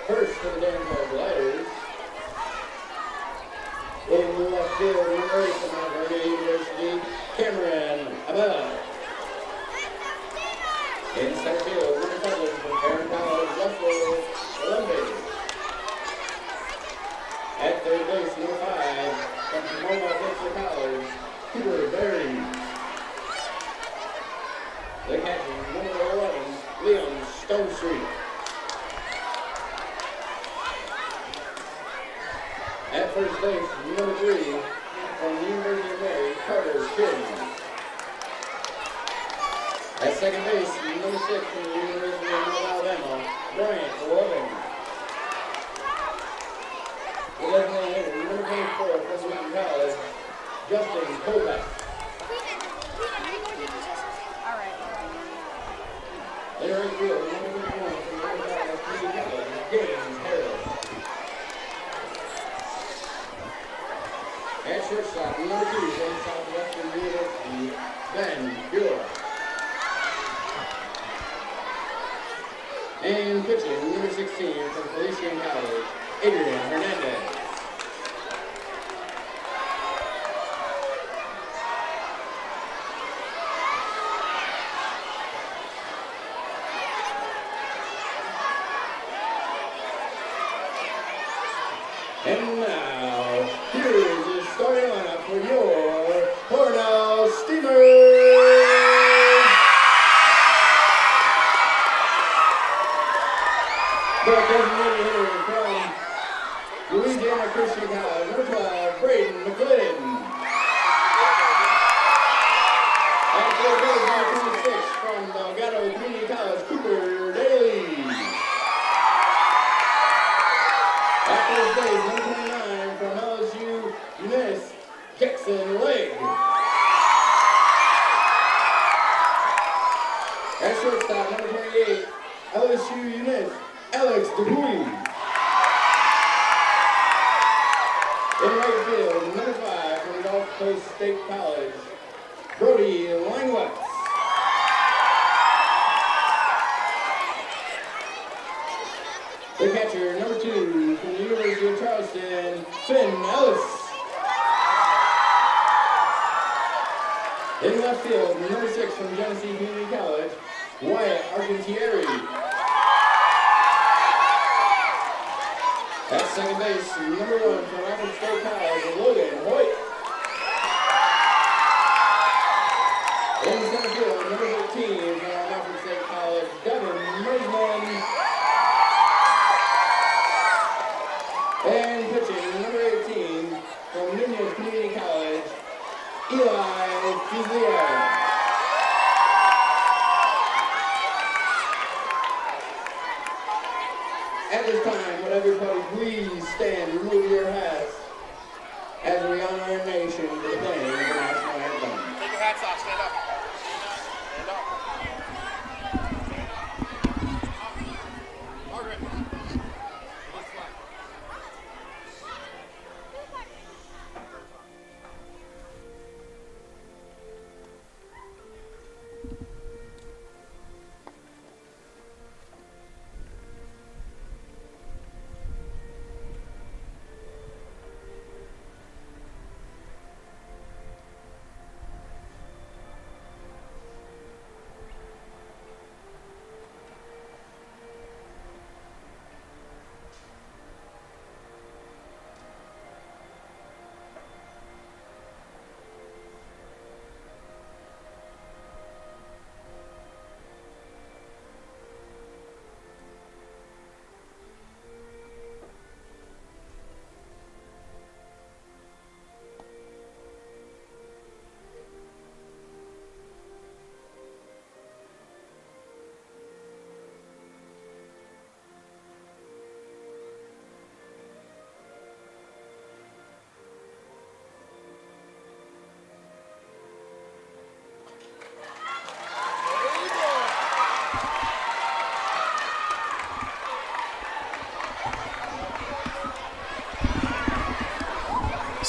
First for the Dansville Gliders. In left field, number 8 from California University, Cameron Abel. In center field, number 7 from Karen College, Russell Columbia. At third base, number 5 from Pomona Pitcher College, Cooper Berry. The catcher, number 11, Leon Stonestreet. At first base, number 3 from the University of Mary, Carter Kim. At second base, number 6 from the University of North Alabama, Bryant Loving. The left-hand hitter, number 24 from Wheaton College, Justin Kovac. In right field, number 51 from North Alabama Community College, James Harris. At shortstop, number 2 from Southwestern University, Ben Buell. And pitching, number 16 from Collegiate College, Adrian Hernandez. And now, here is the starting lineup for your Hornell Steamers. The designated hitter from Louisiana Christian College, number 12, Braden McClendon. At third base, number 26, from Delgado Community College, Cooper Daly. At first base, number 29, from LSU Eunice Jackson Legg. At shortstop, number 28, LSU Eunice Alex Dupuy. In right field, number 5 from Gulf Coast State College, Brody Langwitz. The catcher, number 2 from the University of Charleston, Finn Ellis. In left field, number 6 from Genesee Community College, Wyatt Argentieri. At second base, number 1 from Rapid State College, Logan Hoyt. In center field, number 13 from Rapid State College, Devin Mersman. And pitching, number 18 from Nunez Community College, Eli Fuzia. At this time, would everybody please stand and remove your hats as we honor our nation with the playing of the national anthem. Take your hats off, stand up. Stand up. Margaret.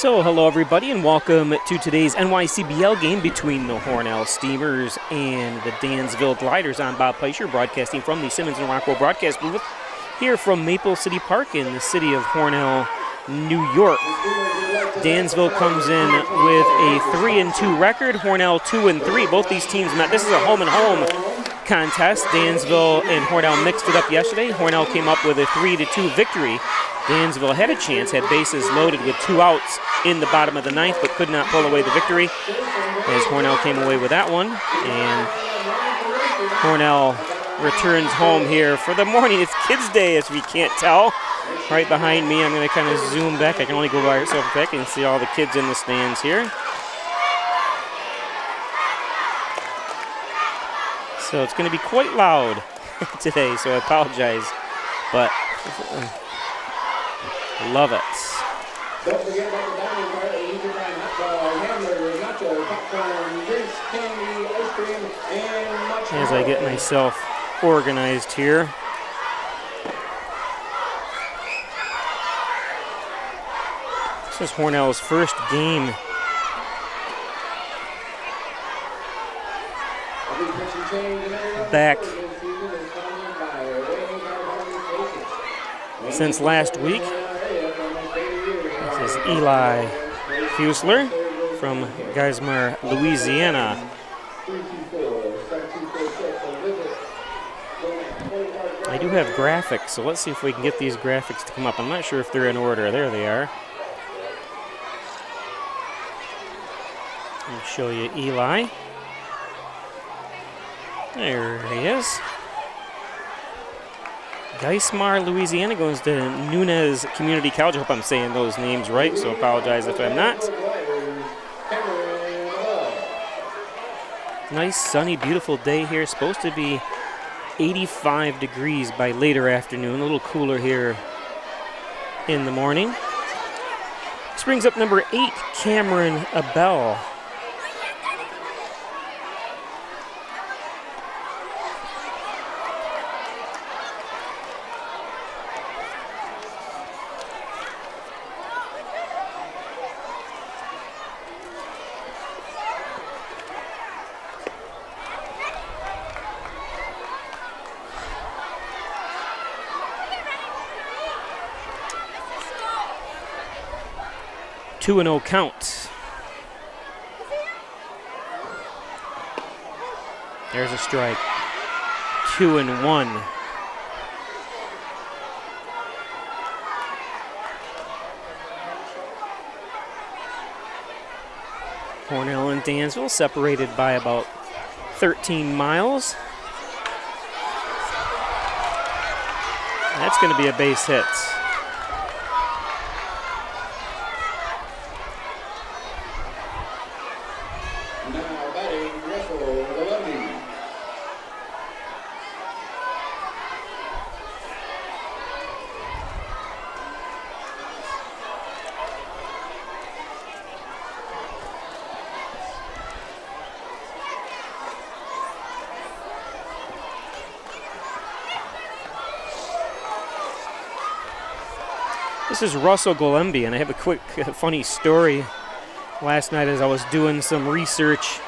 So hello everybody and welcome to today's NYCBL game between the Hornell Steamers and the Dansville Gliders. I'm Bob Peischer, broadcasting from the Simmons and Rockwell broadcast booth here from Maple City Park in the city of Hornell, New York. Dansville comes in with a 3-2 record, Hornell 2-3. Both these teams met. This is a home-and-home contest. Dansville and Hornell mixed it up yesterday. Hornell came up with a 3-2 victory. Dansville had a chance, had bases loaded with 2 outs in the bottom of the ninth, but could not pull away the victory as Hornell came away with that one. And Hornell returns home here for the morning. It's Kids Day, as we can't tell. Right behind me, I'm going to kind of zoom back. I can only go by myself back and see all the kids in the stands here. So it's going to be quite loud today, so I apologize. But I love it. Don't forget about the dining cart, you can find hot dog, hamburgers, nachos, popcorn, drinks, candy, ice cream, and much more. As I get myself organized here. This is Hornell's first game back since last week. This is Eli Fusler from Geismar, Louisiana. I do have graphics, so let's see if we can get these graphics to come up. I'm not sure if they're in order. There they are. Let me show you Eli. There he is. Geismar, Louisiana goes to Nunez Community College. I hope I'm saying those names right, so apologize if I'm not. Nice, sunny, beautiful day here. Supposed to be 85 degrees by later afternoon. A little cooler here in the morning. This brings up number 8, Cameron Abell. Two and 0 count. There's a strike. 2-1. Hornell and Dansville separated by about 13 miles. That's going to be a base hit. This is Russell Golembi, and I have a quick funny story. Last night as I was doing some research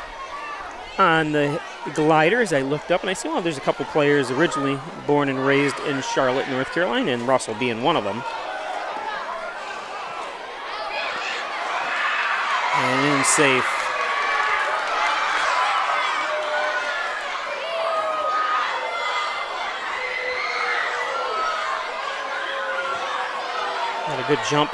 on the gliders, I looked up and I said, well, there's a couple players originally born and raised in Charlotte, North Carolina, and Russell being one of them. And in safe. Had a good jump.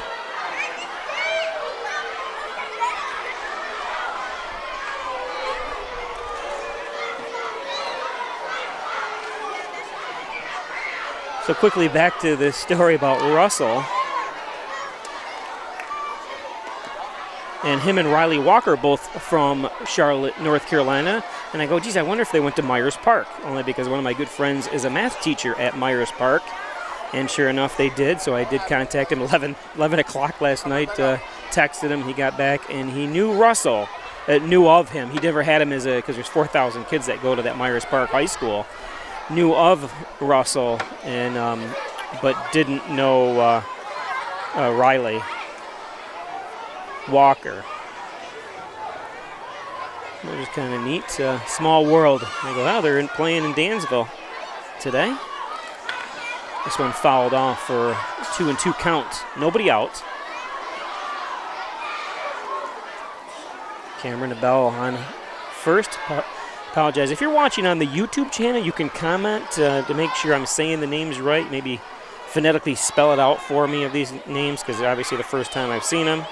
So quickly back to the story about Russell. And him and Riley Walker, both from Charlotte, North Carolina. And I go, geez, I wonder if they went to Myers Park. Only because one of my good friends is a math teacher at Myers Park. And sure enough, they did. So I did contact him 11 o'clock last night, texted him, he got back, and he knew Russell, knew of him. He never had him as a, because there's 4,000 kids that go to that Myers Park High School. Knew of Russell, and but didn't know Riley. Walker. Which is kind of neat. Small world. I go, oh, they're playing in Dansville today. This one fouled off for 2-2 count. Nobody out. Cameron Bell on first. Apologize. If you're watching on the YouTube channel, you can comment to make sure I'm saying the names right. Maybe phonetically spell it out for me of these names, because they're obviously the first time I've seen them.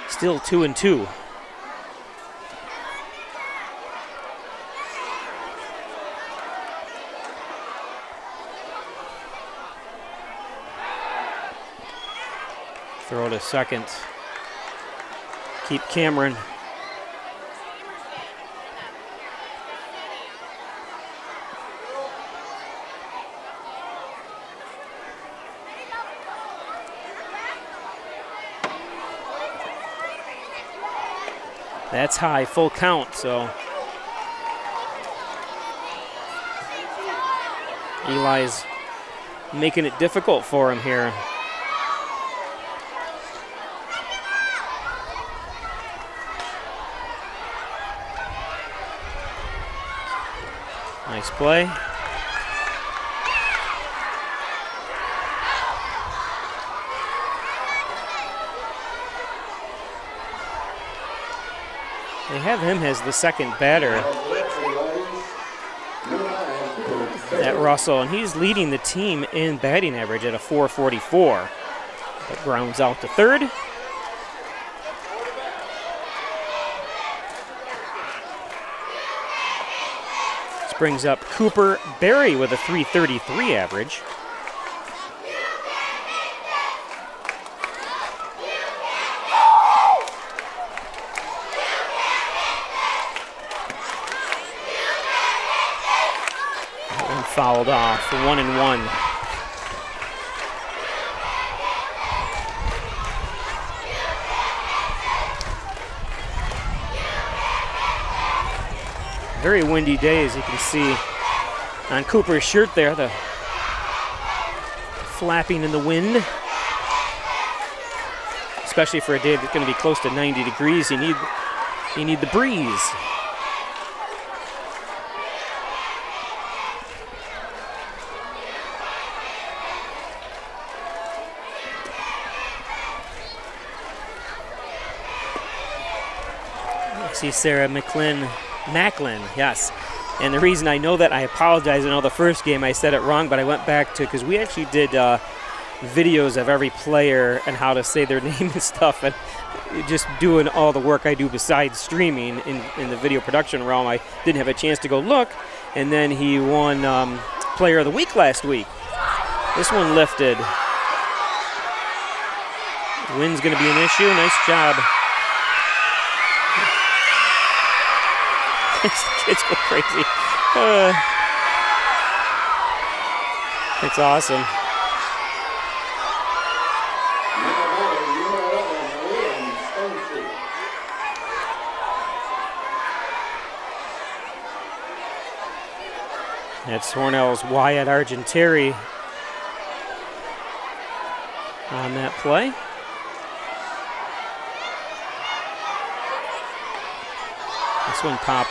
Still 2-2. Throw to second. Keep Cameron. That's high, full count, so Eli's making it difficult for him here. Nice play. They have him as the second batter at Russell, and he's leading the team in batting average at a .444. But grounds out to third. This brings up Cooper Berry with a .333 average. Fouled off for 1-1. Very windy day, as you can see on Cooper's shirt there, the flapping in the wind. Especially for a day that's going to be close to 90 degrees, you need the breeze. See Sarah Macklin, yes. And the reason I know that, I apologize, I know the first game I said it wrong, but I went back to, because we actually did videos of every player and how to say their name and stuff, and just doing all the work I do besides streaming in the video production realm, I didn't have a chance to go look. And then he won Player of the Week last week. This one lifted. Wind's going to be an issue. Nice job. Kids go crazy. It's awesome. That's Hornell's Wyatt Argenteri on that play. This one popped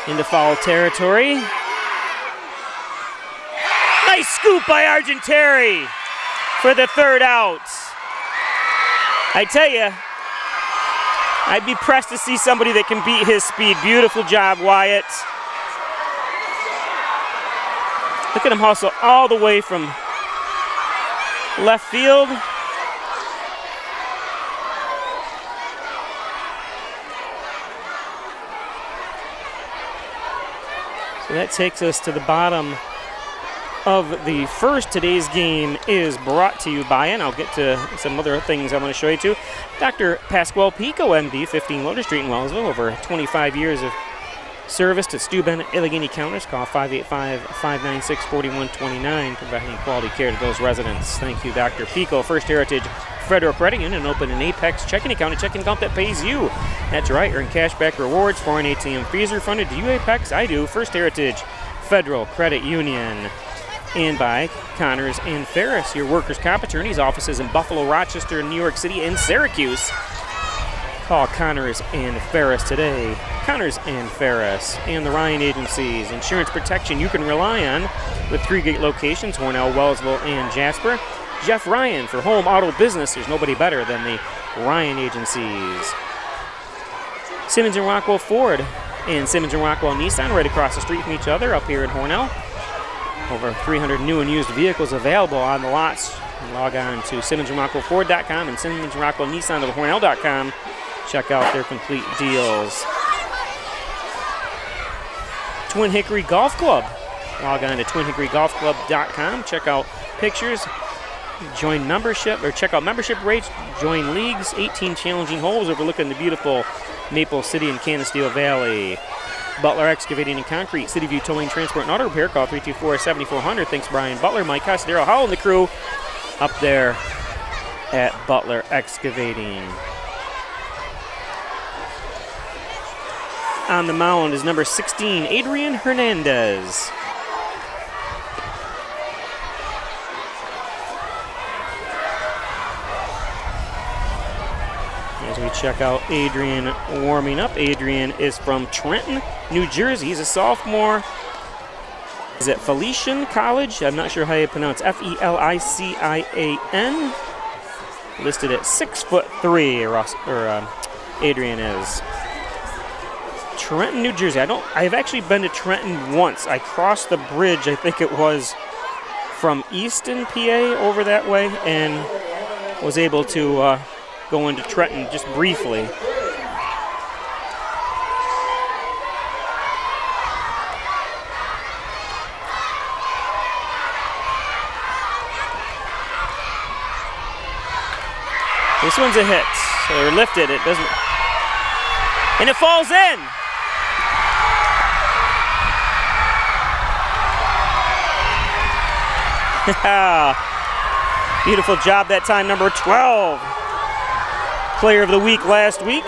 into foul territory. Nice scoop by Argenteri for the third out. I tell you, I'd be pressed to see somebody that can beat his speed. Beautiful job, Wyatt. Look at him hustle all the way from left field. So that takes us to the bottom of the first. Today's game is brought to you by, and I'll get to some other things I want to show you too, Dr. Pasquale Pico, MD, 15 Lotus Street in Wellsville. Over 25 years of Service to Stu Bennett, Allegheny Counters. Call 585-596-4129, providing quality care to those residents. Thank you, Dr. Pico. First Heritage Federal Credit Union, open an Apex checking account, a checking account that pays you. That's right, earn cashback rewards, foreign ATM fees refunded. Do you Apex? I do. First Heritage Federal Credit Union. And by Connors and Ferris, your workers' comp attorneys, offices in Buffalo, Rochester, New York City, and Syracuse. Call Connors and Ferris today. Connors and Ferris and the Ryan Agencies. Insurance protection you can rely on with 3 great locations, Hornell, Wellsville, and Jasper. Jeff Ryan for home auto business. There's nobody better than the Ryan Agencies. Simmons and Rockwell Ford and Simmons and Rockwell Nissan right across the street from each other up here in Hornell. Over 300 new and used vehicles available on the lots. Log on to SimmonsandRockwellFord.com and SimmonsandRockwellNissan to Hornell.com. Check out their complete deals. Twin Hickory Golf Club. Log on to TwinHickoryGolfClub.com. Check out pictures, join membership, or check out membership rates, join leagues, 18 challenging holes overlooking the beautiful Maple City and Canisteo Valley. Butler Excavating and Concrete, City View Towing, Transport, and Auto Repair. Call 324-7400. Thanks, Brian Butler, Mike Costadero, Howell, and the crew up there at Butler Excavating. On the mound is number 16, Adrian Hernandez. As we check out Adrian warming up. Adrian is from Trenton, New Jersey. He's a sophomore. Is it Felician College? I'm not sure how you pronounce Felician. Listed at 6'3", Adrian is. Trenton, New Jersey. I've actually been to Trenton once. I crossed the bridge, I think it was from Easton, PA, over that way, and was able to go into Trenton just briefly. This one's a hit, or lifted. It doesn't, and it falls in. Beautiful job that time, number 12. Player of the week last week,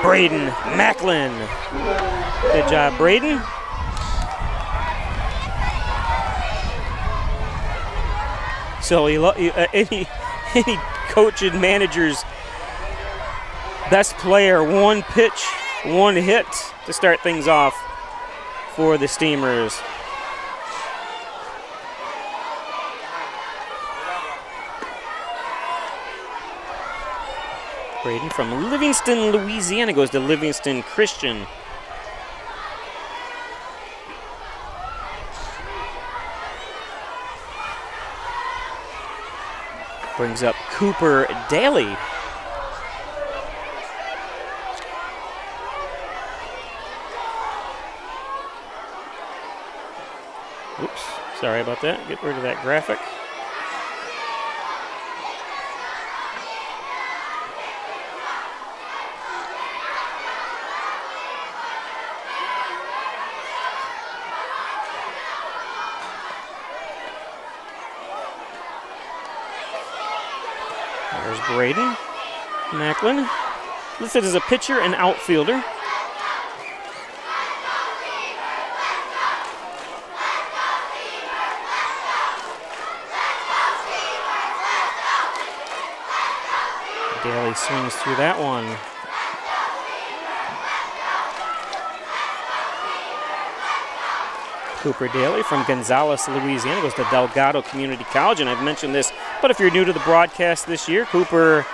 Braden Macklin. Good job, Braden. So any coach and manager's best player, one pitch, one hit to start things off for the Steamers. Braden from Livingston, Louisiana, goes to Livingston Christian. Brings up Cooper Daly. Oops, sorry about that. Get rid of that graphic. There's Braden Macklin, listed as a pitcher and outfielder. Daly swings through that one. Cooper Daly from Gonzales, Louisiana, goes to Delgado Community College, and I've mentioned this, but if you're new to the broadcast this year, Cooper's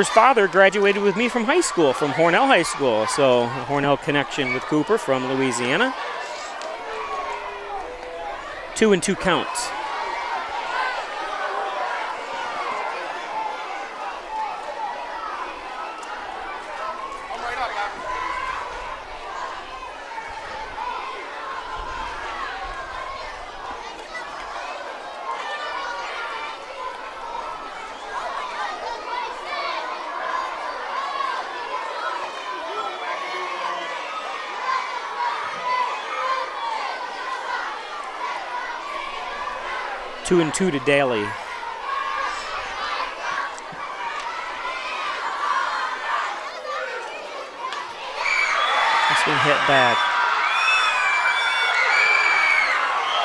father graduated with me from high school, from Hornell High School, so a Hornell connection with Cooper from Louisiana. 2-2 counts. 2-2 to Daly. This one hit back.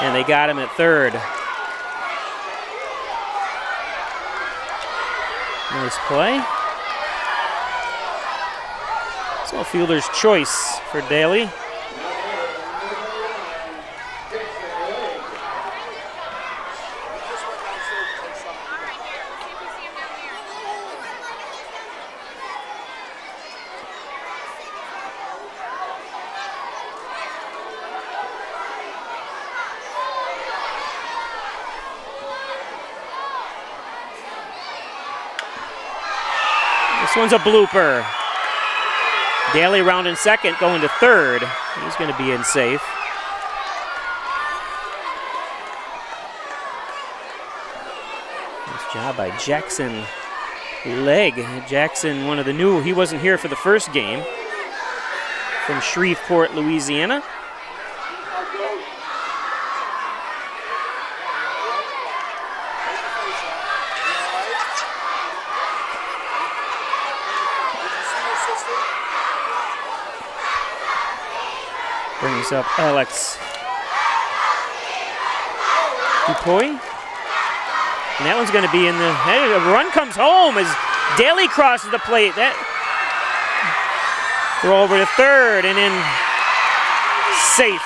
And they got him at third. Nice play. So a fielder's choice for Daly. This one's a blooper. Daly rounding second, going to third. He's going to be in safe. Nice job by Jackson Legg. Jackson, one of the new, he wasn't here for the first game, from Shreveport, Louisiana. Brings up Alex Dupuy. And that one's going to be in the, a run comes home as Daly crosses the plate. That throw over to third and in safe.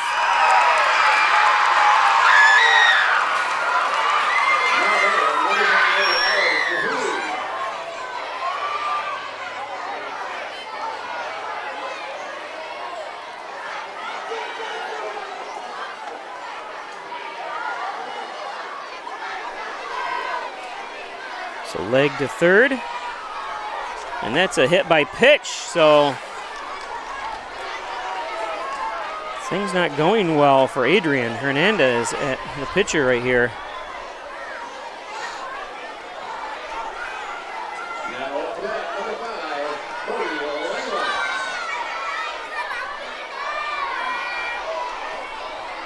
So leg to third, and that's a hit by pitch, so things not going well for Adrian Hernandez at the pitcher right here.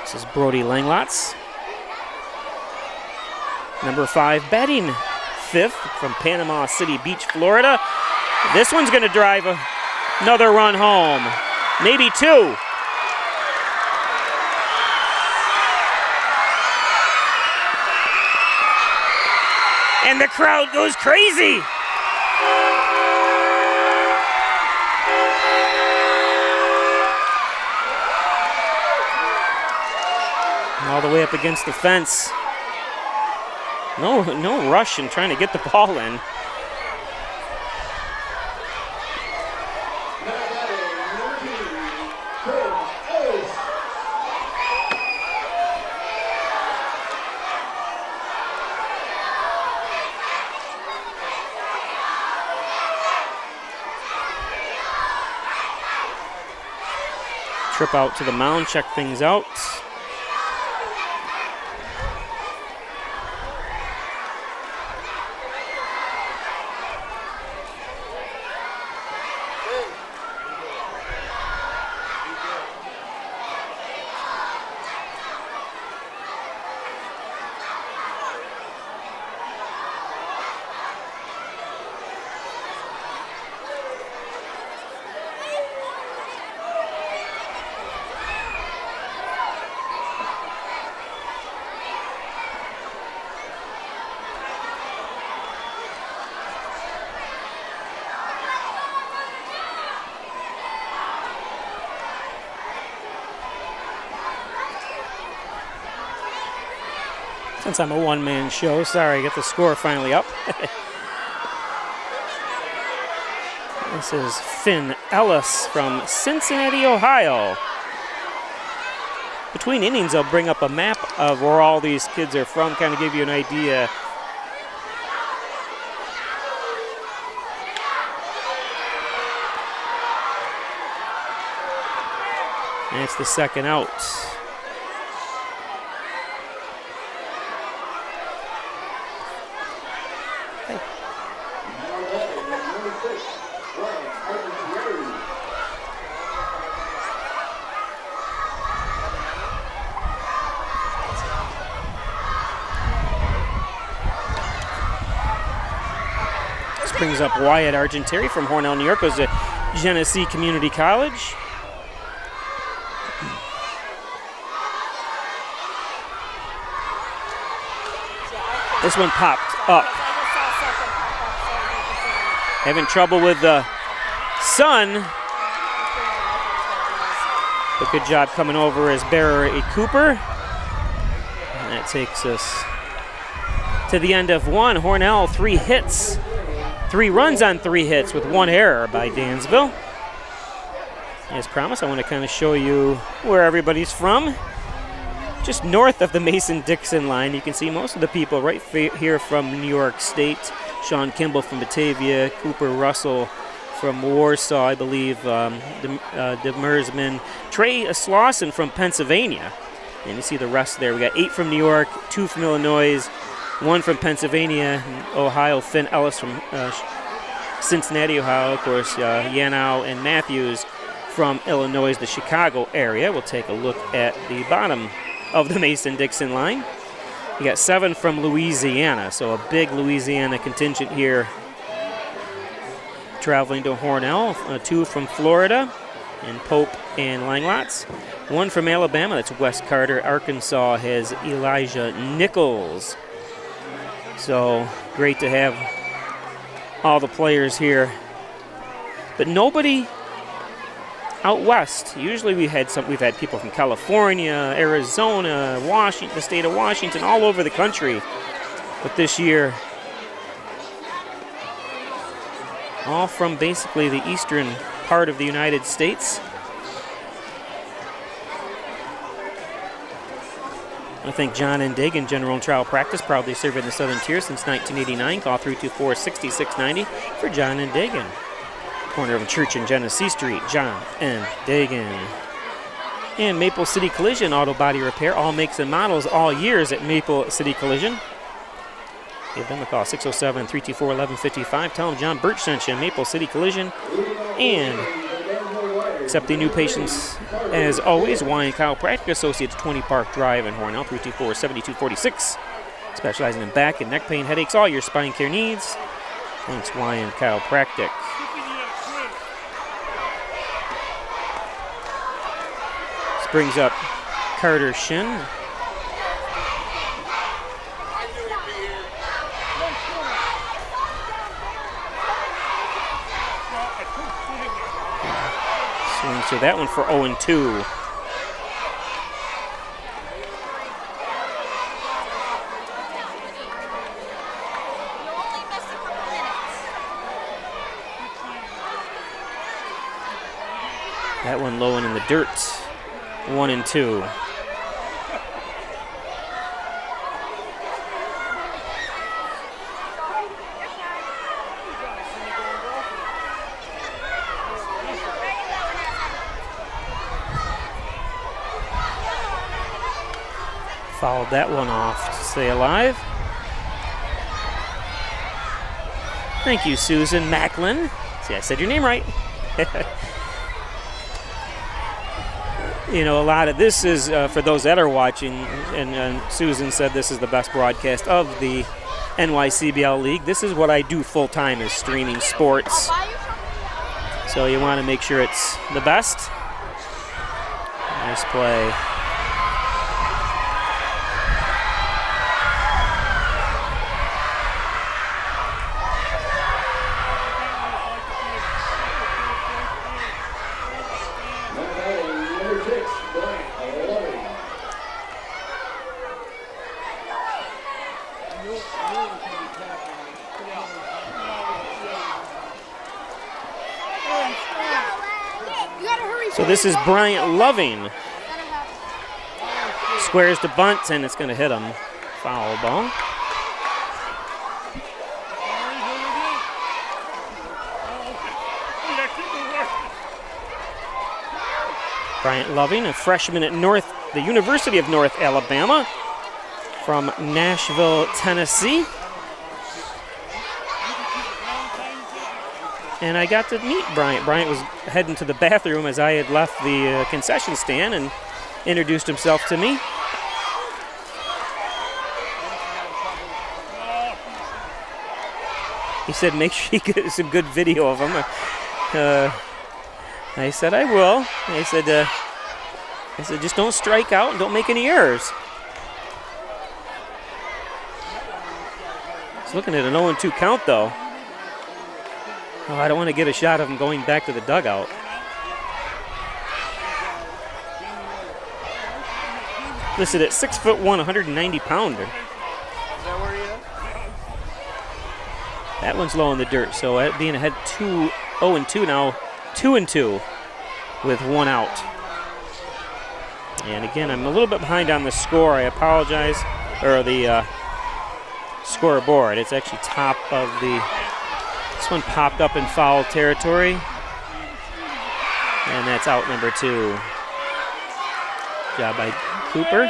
This is Brody Langlots, number 5, batting 5th from Panama City Beach, Florida. This one's going to drive another run home, maybe 2. And the crowd goes crazy. All the way up against the fence. No rush in trying to get the ball in. Trip out to the mound, check things out. Since I'm a one-man show, sorry, I get the score finally up. This is Finn Ellis from Cincinnati, Ohio. Between innings, I'll bring up a map of where all these kids are from, kind of give you an idea. And it's the second out. This brings up Wyatt Argenteri from Hornell, New York, goes to Genesee Community College. This one popped up. Having trouble with the sun. But good job coming over as Bearer A. Cooper. And that takes us to the end of one. Hornell, 3 hits. 3 runs on 3 hits with 1 error by Dansville. As promised, I want to kind of show you where everybody's from. Just north of the Mason-Dixon line, you can see most of the people right here from New York State. Sean Kimball from Batavia, Cooper Russell from Warsaw, I believe, Demersman, Trey Slauson from Pennsylvania. And you see the rest there. We got 8 from New York, 2 from Illinois, 1 from Pennsylvania, Ohio, Finn Ellis from Cincinnati, Ohio, of course, Yanow and Matthews from Illinois, the Chicago area. We'll take a look at the bottom of the Mason-Dixon line. We got 7 from Louisiana, so a big Louisiana contingent here traveling to Hornell. 2 from Florida, and Pope and Langlots. 1 from Alabama, that's Wes Carter. Arkansas has Elijah Nichols. So great to have all the players here. But nobody out west. Usually we've had people from California, Arizona, Washington, the state of Washington, all over the country. But this year, all from basically the eastern part of the United States. I think John and Dagan, General and Trial Practice, proudly serving the Southern Tier since 1989. Call 324-6690 for John and Dagan. Corner of Church and Genesee Street, John and Dagan. And Maple City Collision Auto Body Repair, all makes and models, all years at Maple City Collision. Give them a call, 607-324-1155. Tell them John Birch sent you, Maple City Collision. And accepting new patients, as always, Wine Chiropractic Associates, 20 Park Drive in Hornell, 324-7246. Specializing in back and neck pain, headaches, all your spine care needs. Thanks, Wine Chiropractic. This brings up Carter Shin. Swings to that one for 0-2. That one low and in the dirt. 1-2. Fouled that one off to stay alive. Thank you, Susan Macklin. See, I said your name right. You know, a lot of this is for those that are watching, and Susan said this is the best broadcast of the NYCBL League. This is what I do full-time, is streaming sports. So you want to make sure it's the best. Nice play. So this is Bryant Loving. Squares to bunt, and it's going to hit him. Foul ball. Bryant Loving, a freshman at the University of North Alabama from Nashville, Tennessee. And I got to meet Bryant. Bryant was heading to the bathroom as I had left the concession stand and introduced himself to me. He said, make sure you get some good video of him. I said, I will. I said, just don't strike out and don't make any errors. He's looking at an 0-2 count, though. Oh, I don't want to get a shot of him going back to the dugout. Listed at 6'1", 190-pounder. Is that where he is? That one's low in the dirt, so that being ahead 0-2 now, 2-2 with one out. And again, I'm a little bit behind on the score. I apologize, or the scoreboard. It's actually top of the. This one popped up in foul territory, and that's out number 2. Job by Cooper.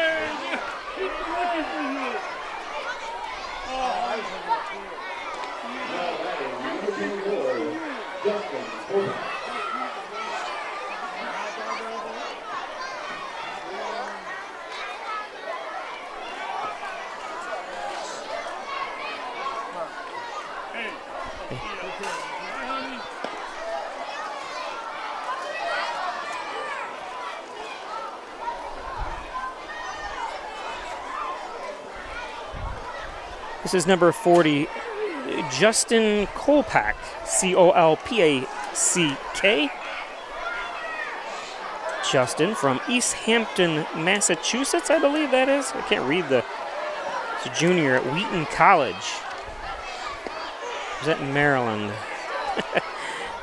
This is number 40, Justin Kolpak, Colpack. Justin from East Hampton, Massachusetts, I believe that is. I can't read the. He's a junior at Wheaton College. Is that in Maryland?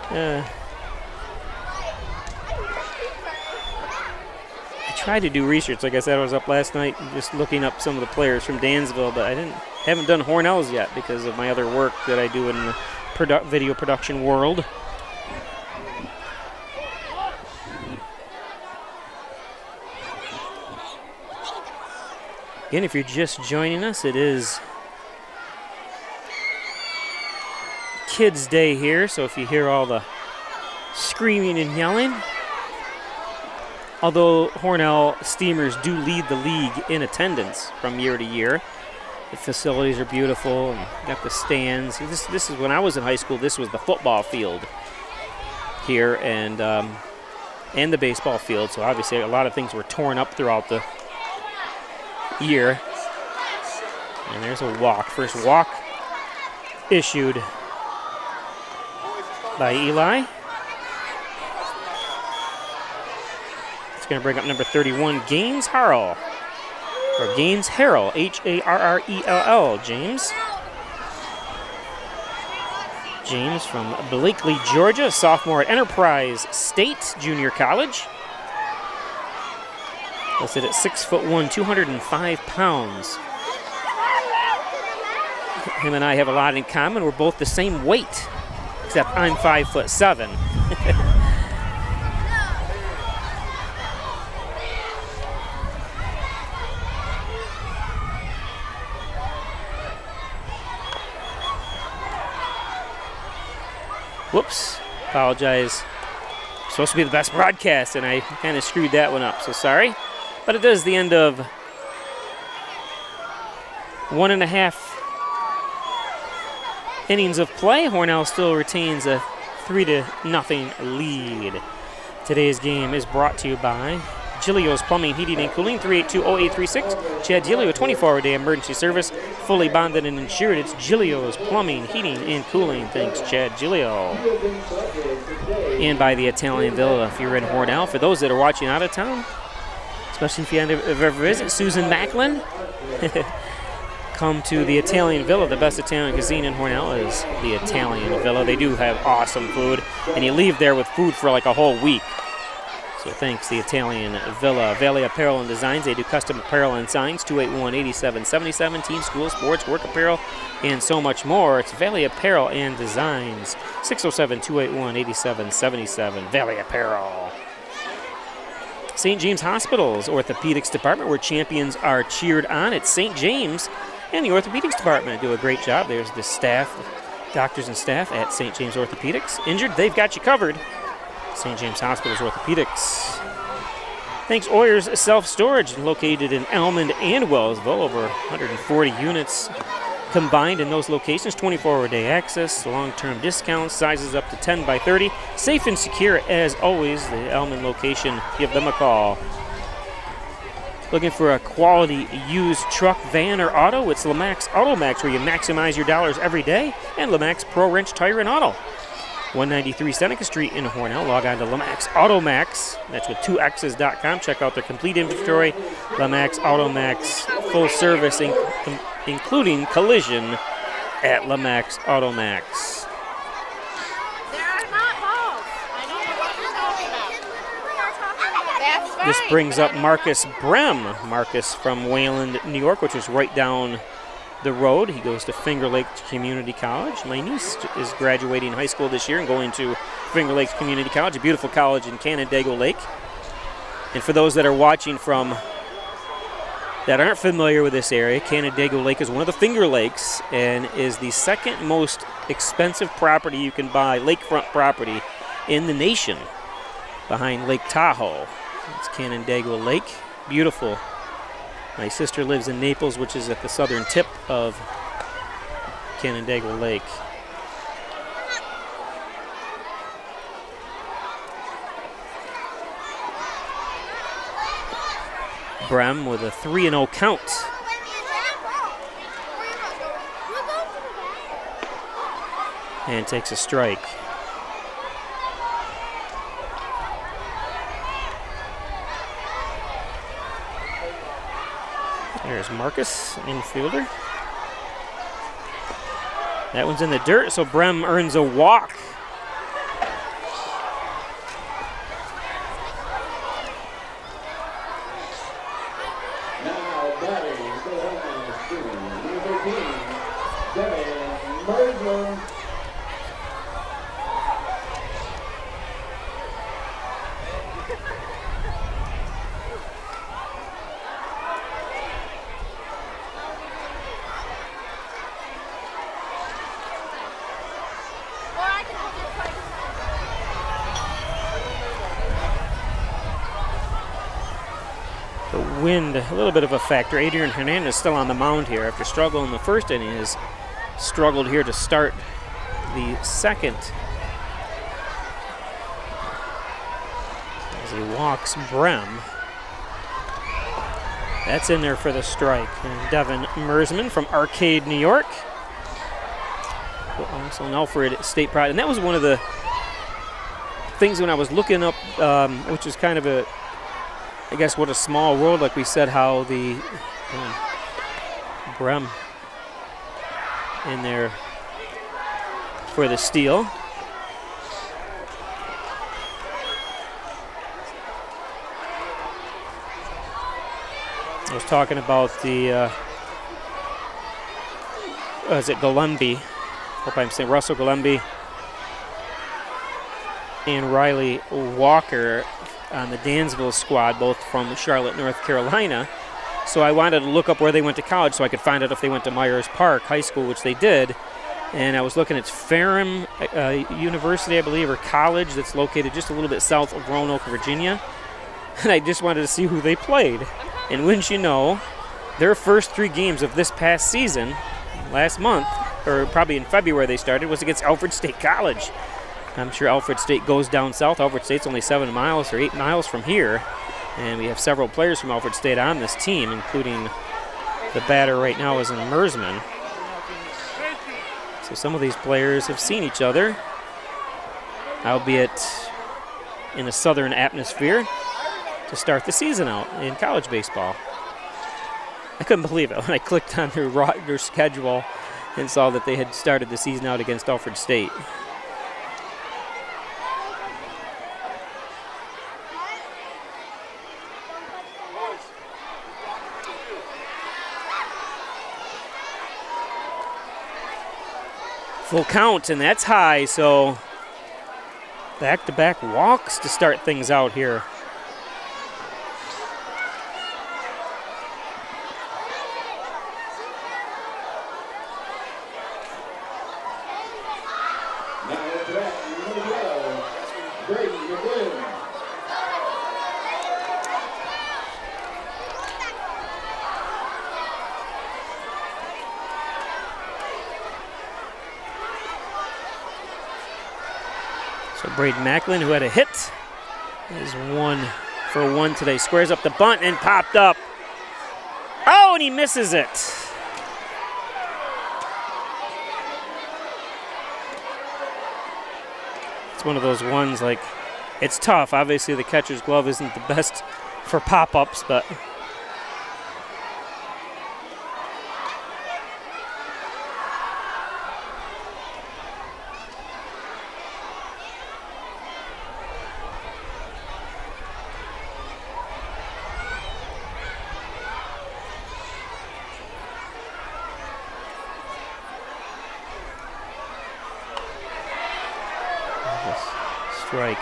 I tried to do research. Like I said, I was up last night just looking up some of the players from Dansville, but I haven't done Hornell's yet because of my other work that I do in the video production world. Again, if you're just joining us, it is Kids Day here, so if you hear all the screaming and yelling, although Hornell Steamers do lead the league in attendance from year to year. The facilities are beautiful, and got the stands. This is when I was in high school. This was the football field here, and the baseball field. So obviously, a lot of things were torn up throughout the year. And there's a walk. First walk issued by Eli. It's going to bring up number 31, Gaines Harrell. Or Gaines Harrell, Harrell, James. James from Blakely, Georgia, sophomore at Enterprise State Junior College. Listed at 6'1", 205 pounds. Him and I have a lot in common. We're both the same weight, except I'm 5'7". Whoops, apologize. Supposed to be the best broadcast, and I kind of screwed that one up, so sorry. But it is the end of 1.5 innings of play. Hornell still retains a 3-0 lead. Today's game is brought to you by Gilio's Plumbing, Heating, and Cooling, 382-0836. Chad Gilio, 24-hour-day emergency service, fully bonded and insured. It's Gilio's Plumbing, Heating, and Cooling. Thanks, Chad Gilio. And by the Italian Villa, if you're in Hornell. For those that are watching out of town, especially if you ever visit Susan Macklin, come to the Italian Villa. The best Italian cuisine in Hornell is the Italian Villa. They do have awesome food, and you leave there with food for like a whole week. So thanks, the Italian Villa. Valley Apparel and Designs. They do custom apparel and signs. 281-8777. Team, school, sports, work apparel, and so much more. It's Valley Apparel and Designs. 607-281-8777. Valley Apparel. St. James Hospital's Orthopedics Department, where champions are cheered on. It's St. James and the Orthopedics Department do a great job. There's the staff, doctors and staff at St. James Orthopedics. Injured, they've got you covered. St. James Hospital's Orthopedics. Thanks, Oyers Self-Storage, located in Almond and Wellsville. Over 140 units combined in those locations. 24-hour-day access, long-term discounts, sizes up to 10 by 30. Safe and secure as always. The Elman location, give them a call. Looking for a quality used truck, van, or auto? It's Lamax AutoMax, where you maximize your dollars every day, and Lamax Pro Wrench Tire and Auto. 193 Seneca Street in Hornell. Log on to Lamax AutoMax. That's with 2x's.com. Check out their complete inventory. Lamax AutoMax, full service, including collision at Lamax AutoMax. This brings up Marcus Brem. Marcus from Wayland, New York, which is right down the road. He goes to Finger Lakes Community College. My niece is graduating high school this year and going to Finger Lakes Community College, a beautiful college in Canandaigua Lake. And for those that are watching that aren't familiar with this area, Canandaigua Lake is one of the Finger Lakes and is the second most expensive property you can buy, lakefront property in the nation, behind Lake Tahoe. It's Canandaigua Lake. Beautiful. My sister lives in Naples, which is at the southern tip of Canandaigua Lake. Brem with a 3-0 count. And takes a strike. There's Marcus, infielder. That one's in the dirt, so Brem earns a walk. Now batting for the Hornell Steamers, number 13, Devin Mergler. Wind, a little bit of a factor. Adrian Hernandez still on the mound here after struggling in the first inning. Has struggled here to start the second. As he walks Brem. That's in there for the strike. And Devin Mersman from Arcade, New York. Also an Alfred State product. And that was one of the things when I was looking up, which is kind of I guess what a small world, like we said, how the Brem in there for the steal. I was talking about the, is it Galembi? Hope I'm saying Russell Galembi and Riley Walker on the Dansville squad, both from Charlotte, North Carolina. So I wanted to look up where they went to college so I could find out if they went to Myers Park High School, which they did. And I was looking at Ferrum University, I believe, or college that's located just a little bit south of Roanoke, Virginia. And I just wanted to see who they played. And wouldn't you know, their first 3 games of this past season, last month, or probably in February they started, was against Alfred State College. I'm sure Alfred State goes down south. Alfred State's only 7 miles or 8 miles from here. And we have several players from Alfred State on this team, including the batter right now is in Mersman. So some of these players have seen each other, albeit in a southern atmosphere, to start the season out in college baseball. I couldn't believe it when I clicked on their schedule and saw that they had started the season out against Alfred State. Full count, and that's high, so back-to-back walks to start things out here. So Braden Macklin, who had a hit, is 1 for 1 today. Squares up the bunt and popped up. Oh, and he misses it. It's one of those ones, like, it's tough. Obviously, the catcher's glove isn't the best for pop-ups, but strike.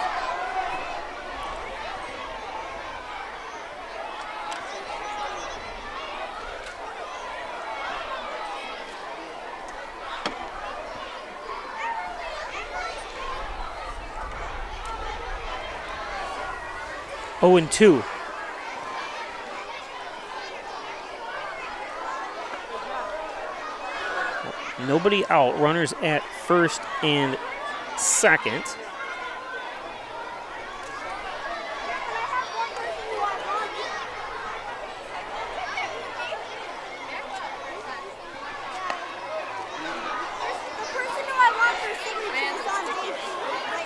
Oh, and 2. Nobody out. Runners at first and second.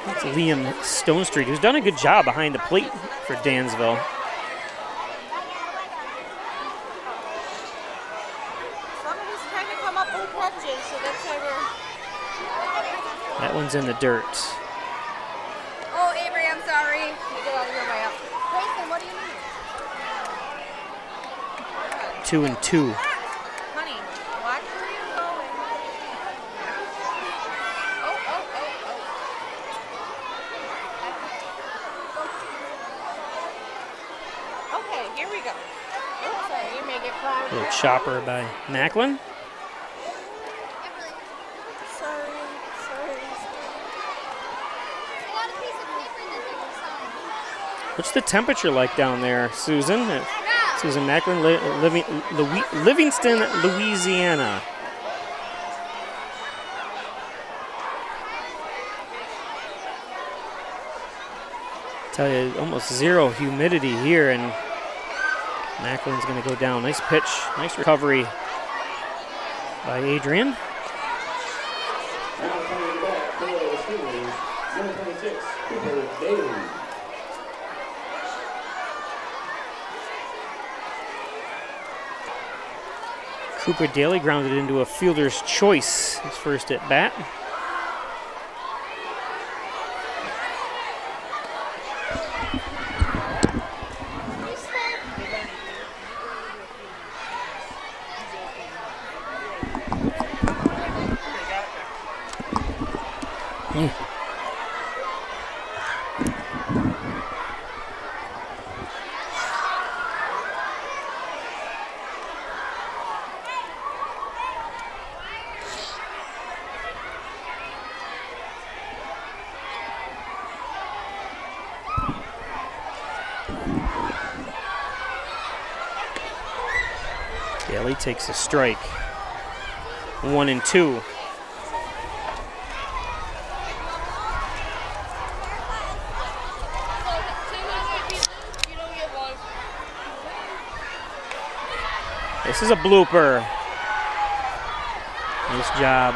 That's Liam Stonestreet, who's done a good job behind the plate for Dansville. Somebody's trying to come up with crutches, so that's why we're... That one's in the dirt. Oh, Avery, I'm sorry. You get out of your way up. Grayson, what do you need? 2 and 2. Honey, watch where you're going. Okay, here we go. Oops, sorry, you may get clouded. Little chopper by Macklin. Sorry. What's the temperature like down there, Susan? Susan Macklin, Livingston, Louisiana. Tell you, almost zero humidity here, and Macklin's going to go down. Nice pitch, nice recovery by Adrian. Now coming back for the Steelers, number 26, Cooper Daly. Cooper Daly grounded into a fielder's choice his first at bat. Daly takes a strike. 1 and 2. This is a blooper. Nice job.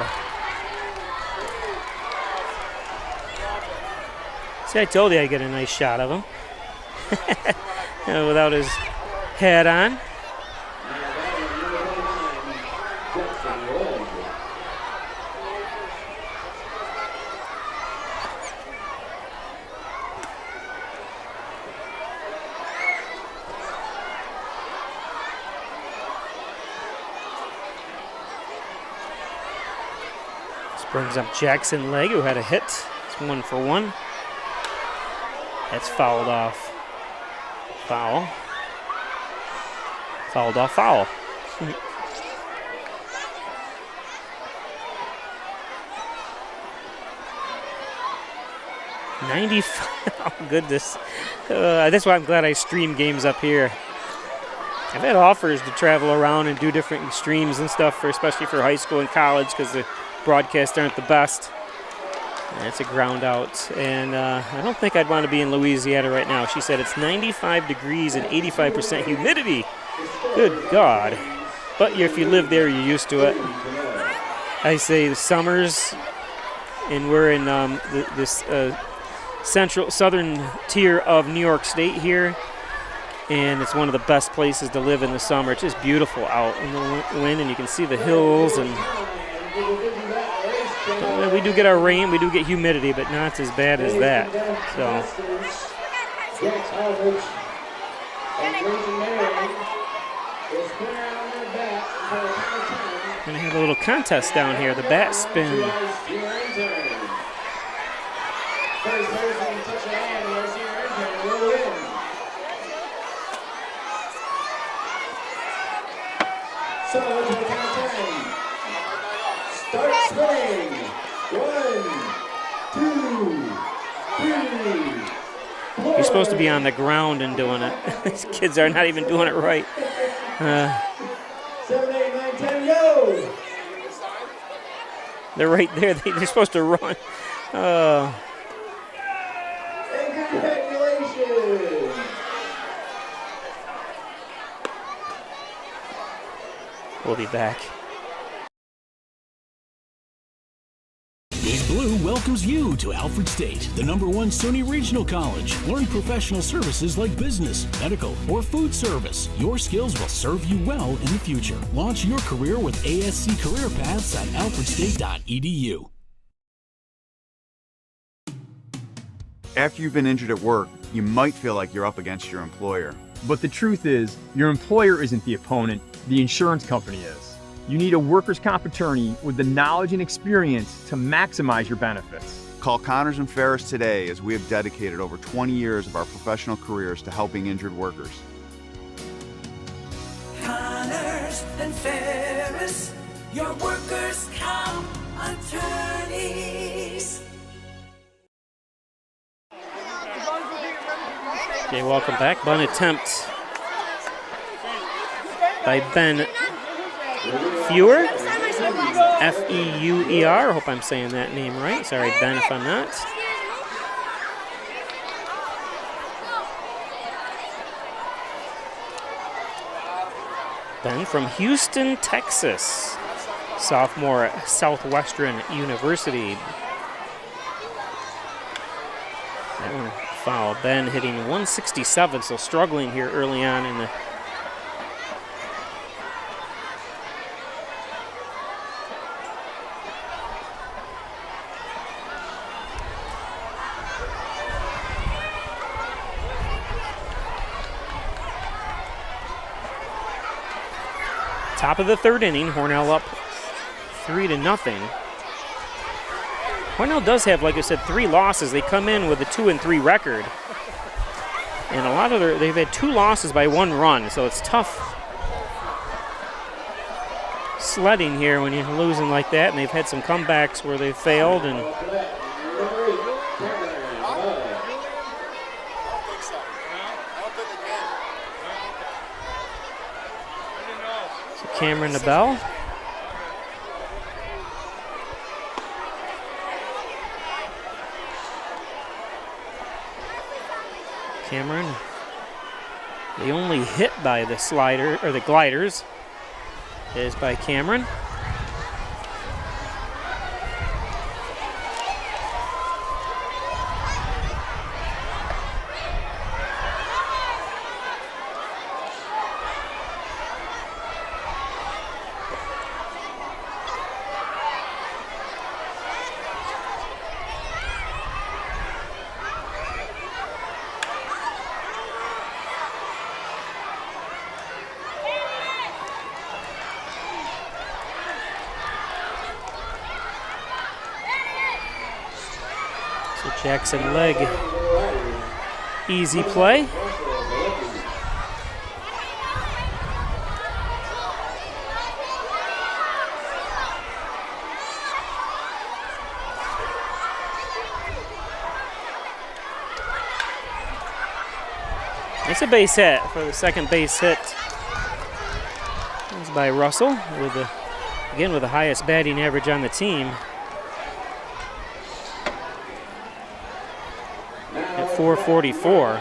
See, I told you I'd get a nice shot of him. Without his hat on. Brings up Jackson Legg, who had a hit. It's 1 for 1. That's fouled off. Foul. Fouled off foul. 95. Oh, goodness. That's why I'm glad I stream games up here. I've had offers to travel around and do different streams and stuff, especially for high school and college, because the broadcasts aren't the best. That's a ground out, and I don't think I'd want to be in Louisiana right now. She said it's 95 degrees and 85% humidity. Good God. But if you live there, you're used to it. I say the summers, and we're in this southern tier of New York State here, and it's one of the best places to live in the summer. It's just beautiful out in the wind, and you can see the hills, and we do get our rain, we do get humidity, but not as bad as that. So going to have a little contest down here, the bat spin. Start spinning. 1, 2, 3. You're supposed to be on the ground and doing it. These kids are not even doing it right. 7, 8, 9, 10, go! They're right there. They're supposed to run. And congratulations! We'll be back. Big Blue welcomes you to Alfred State, the #1 SUNY Regional College. Learn professional services like business, medical, or food service. Your skills will serve you well in the future. Launch your career with ASC Career Paths at alfredstate.edu. After you've been injured at work, you might feel like you're up against your employer. But the truth is, your employer isn't the opponent, the insurance company is. You need a workers' comp attorney with the knowledge and experience to maximize your benefits. Call Connors and Ferris today, as we have dedicated over 20 years of our professional careers to helping injured workers. Connors and Ferris, your workers' comp attorneys. Okay, welcome back. Bunt attempt by Ben Feuer, F-E-U-E-R. I hope I'm saying that name right. Sorry, Ben, if I'm not. Ben from Houston, Texas. Sophomore at Southwestern University. That one foul. Ben hitting 167, so struggling here early on in the top of the third inning. Hornell up 3-0. Hornell does have, like I said, 3 losses. They come in with a 2-3 record. And a lot of they've had 2 losses by 1 run, so it's tough sledding here when you're losing like that. And they've had some comebacks where they've failed. And so Cameron the bell. Cameron, the only hit by the slider or the gliders is by Cameron. Jackson leg, easy play. It's a base hit for the second base hit. It's by Russell with the, again with the highest batting average on the team. 54-44.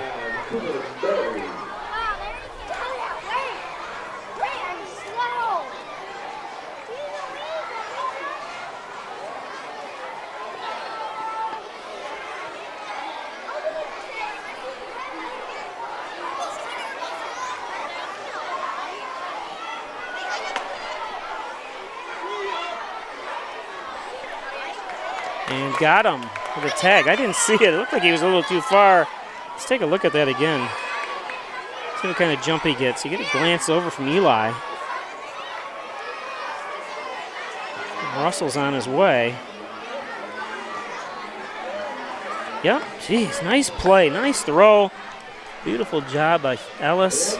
And got him with a tag. I didn't see it. It looked like he was a little too far. Let's take a look at that again. See what kind of jump he gets. You get a glance over from Eli. Russell's on his way. Yep, geez, nice play, nice throw. Beautiful job by Ellis.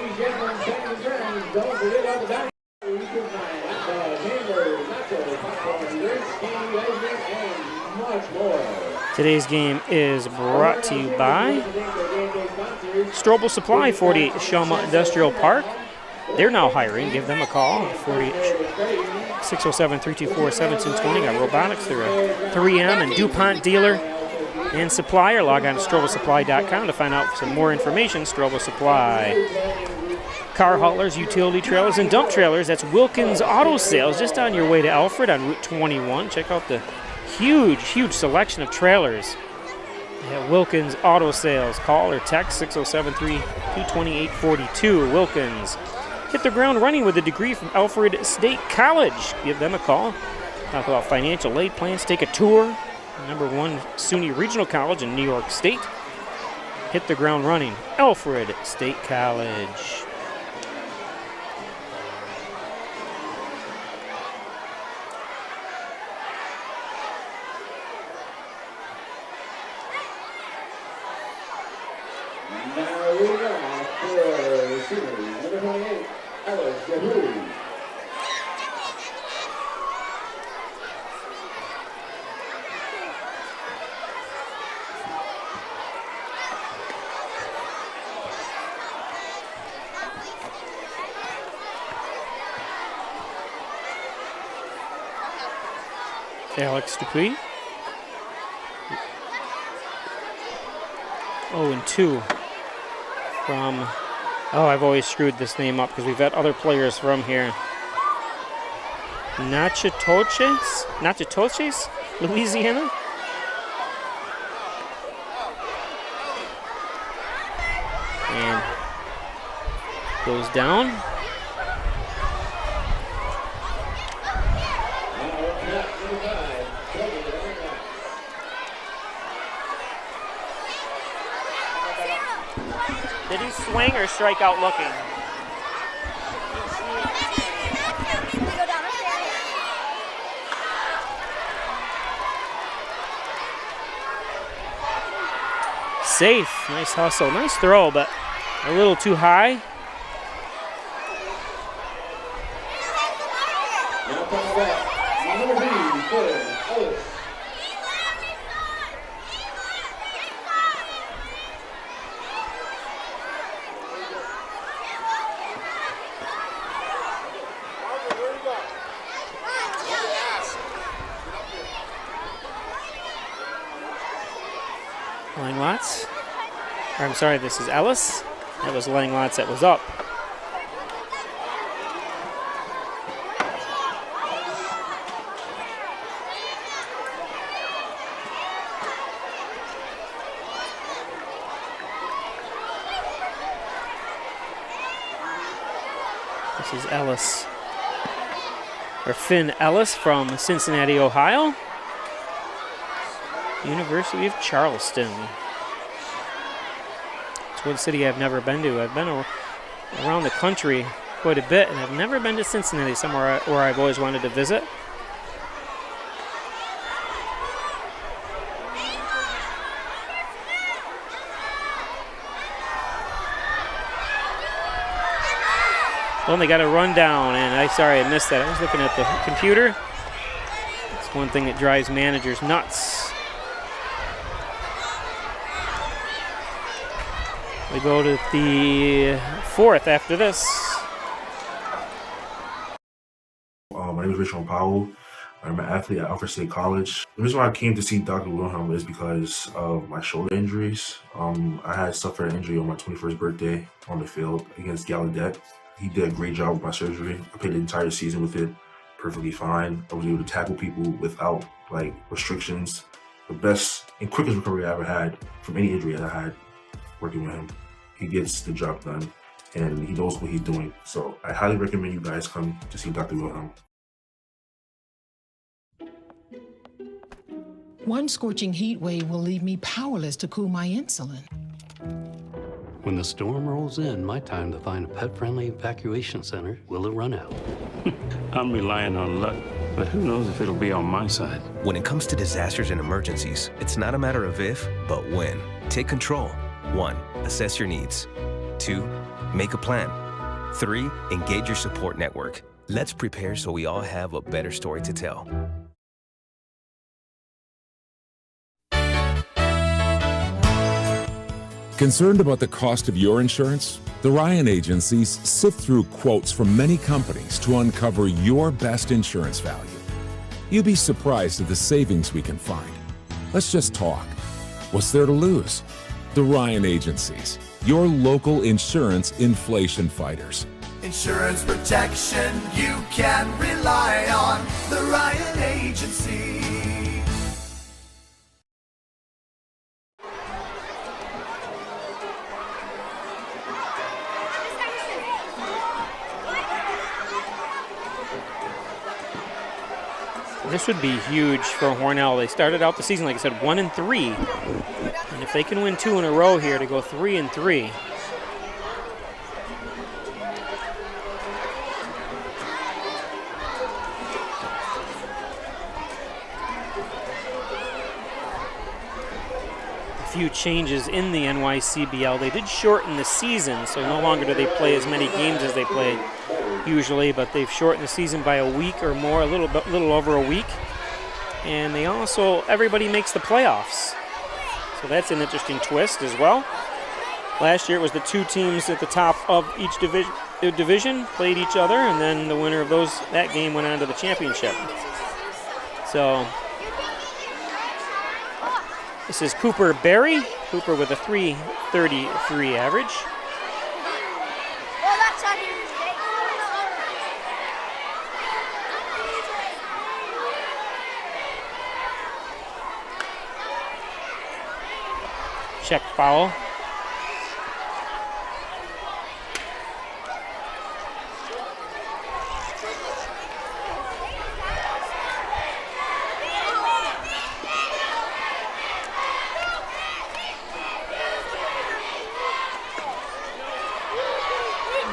Today's game is brought to you by Strobel Supply, 48 Shelma Industrial Park. They're now hiring. Give them a call, 607-324-1720. Got robotics. They're a 3M and DuPont dealer and supplier. Log on to strobelsupply.com to find out some more information. Strobel Supply. Car haulers, utility trailers, and dump trailers. That's Wilkins Auto Sales, just on your way to Alfred on Route 21. Check out the huge selection of trailers at Wilkins Auto Sales. Call or text 607-228-42. Wilkins. Hit the ground running with a degree from Alfred State College. Give them a call. Talk about financial aid plans. Take a tour. #1 SUNY Regional College in New York State. Hit the ground running. Alfred State College. Alex Dupuy. 0-2 from, I've always screwed this name up because we've had other players from here. Natchitoches, Louisiana. And goes down. Did he swing or strike out looking? Safe. Nice hustle. Nice throw, but a little too high. Langlots. Or I'm sorry, this is Ellis. That was Langlots that was up. This is Ellis. Or Finn Ellis from Cincinnati, Ohio. University of Charleston. It's one city I've never been to. I've been around the country quite a bit, and I've never been to Cincinnati, somewhere where I've always wanted to visit. Well, they got a rundown, and I missed that. I was looking at the computer. It's one thing that drives managers nuts. We go to the fourth after this. My name is Rachel Powell. I'm an athlete at Alfred State College. The reason why I came to see Dr. Wilhelm is because of my shoulder injuries. I had suffered an injury on my 21st birthday on the field against Gallaudet. He did a great job with my surgery. I played the entire season with it perfectly fine. I was able to tackle people without restrictions. The best and quickest recovery I ever had from any injury that I had working with him. He gets the job done and he knows what he's doing. So I highly recommend you guys come to see Dr. Wilhelm. One scorching heat wave will leave me powerless to cool my insulin. When the storm rolls in, my time to find a pet-friendly evacuation center will run out. I'm relying on luck, but who knows if it'll be on my side. When it comes to disasters and emergencies, it's not a matter of if, but when. Take control. 1. Assess your needs. 2. Make a plan. 3. Engage your support network. Let's prepare so we all have a better story to tell. Concerned about the cost of your insurance? The Ryan agencies sift through quotes from many companies to uncover your best insurance value. You'd be surprised at the savings we can find. Let's just talk. What's there to lose? The Ryan agencies, your local insurance inflation fighters. Insurance protection you can rely on. The Ryan Agency. This would be huge for Hornell. They started out the season, like I said, 1-3. And if they can win 2 in a row here to go 3-3. A few changes in the NYCBL. They did shorten the season, so no longer do they play as many games as they played usually, but they've shortened the season by a week or more, a little over a week. And they also, everybody makes the playoffs. So that's an interesting twist as well. Last year it was the 2 teams at the top of each division played each other, and then the winner of that game went on to the championship. So this is Cooper Berry. Cooper with a 3.33 average. Check foul.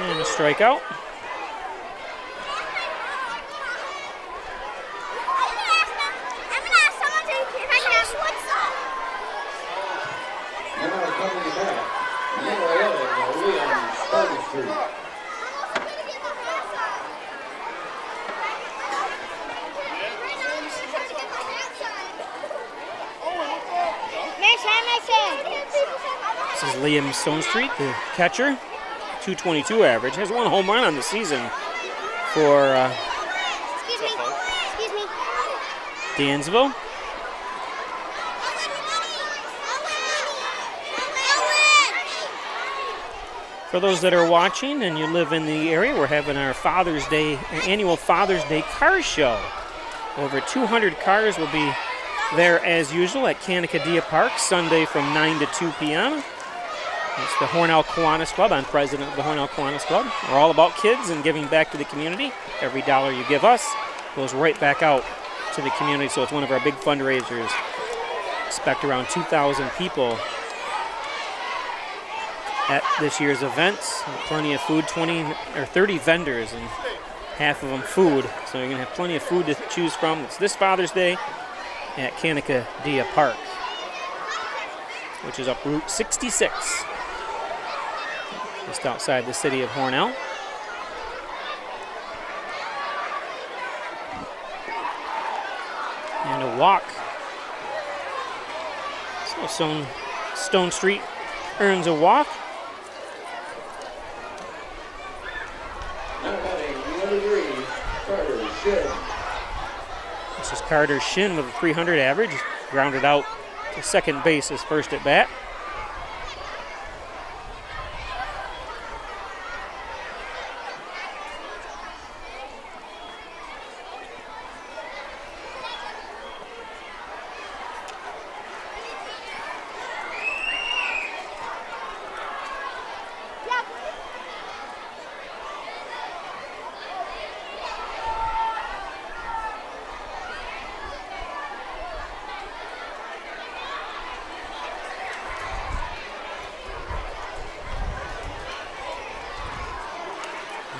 And a strikeout. This is Liam Stonestreet, the catcher, 222 average, has 1 home run on the season for Dansville. For those that are watching and you live in the area, we're having our annual Father's Day car show. Over 200 cars will be there as usual at Canacadea Park, Sunday from 9 to 2 p.m. It's the Hornell Kiwanis Club. I'm president of the Hornell Kiwanis Club. We're all about kids and giving back to the community. Every dollar you give us goes right back out to the community, so it's one of our big fundraisers. Expect around 2,000 people at this year's events. Plenty of food, 20 or 30 vendors, and half of them food. So you're going to have plenty of food to choose from. It's this Father's Day at Canacadea Park, which is up Route 66, just outside the city of Hornell. And a walk. So Stonestreet earns a walk. This is Carter Shin with a 300 average. Grounded out to second base his first at bat.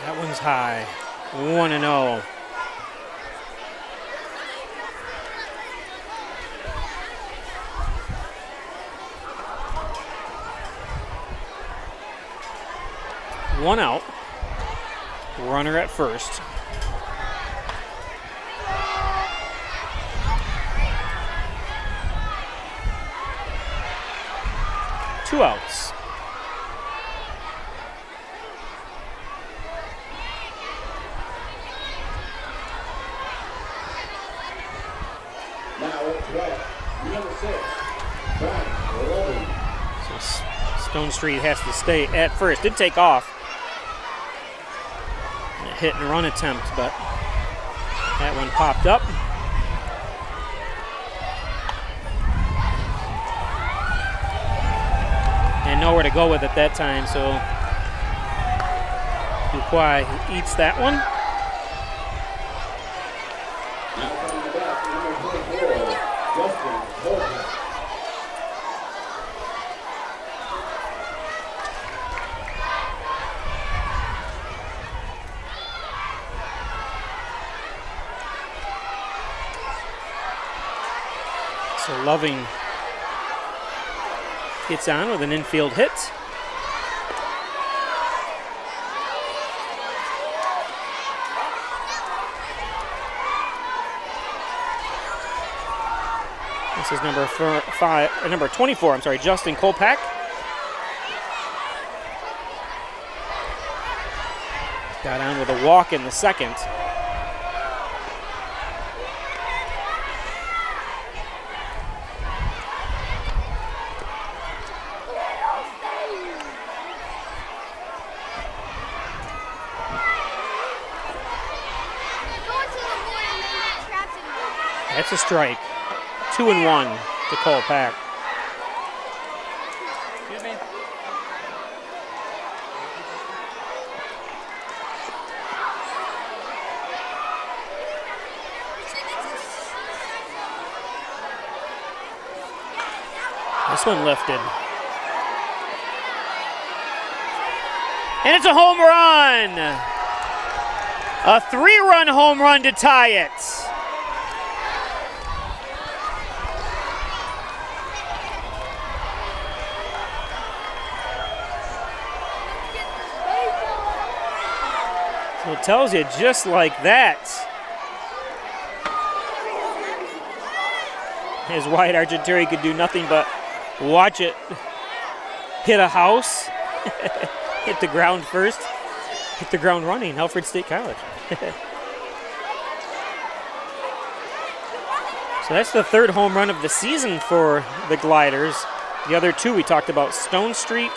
That one's high. 1-0. One out. Runner at first. Two outs. Stone Street has to stay at first. Did take off. A hit and run attempt, but that one popped up. And nowhere to go with it that time, so Dupuy eats that one. So Loving gets on with an infield hit. This is number 24, Justin Kolpak. Got on with a walk in the second. That's a strike. 2-1 to Kolpak. Excuse me. This one lifted. And it's a home run! A 3-run home run to tie it. So it tells you just like that. His Wyatt Argenteri could do nothing but watch it hit a house, hit the ground first, hit the ground running, Alfred State College. So that's the third home run of the season for the Gliders. The other two we talked about. Stone Street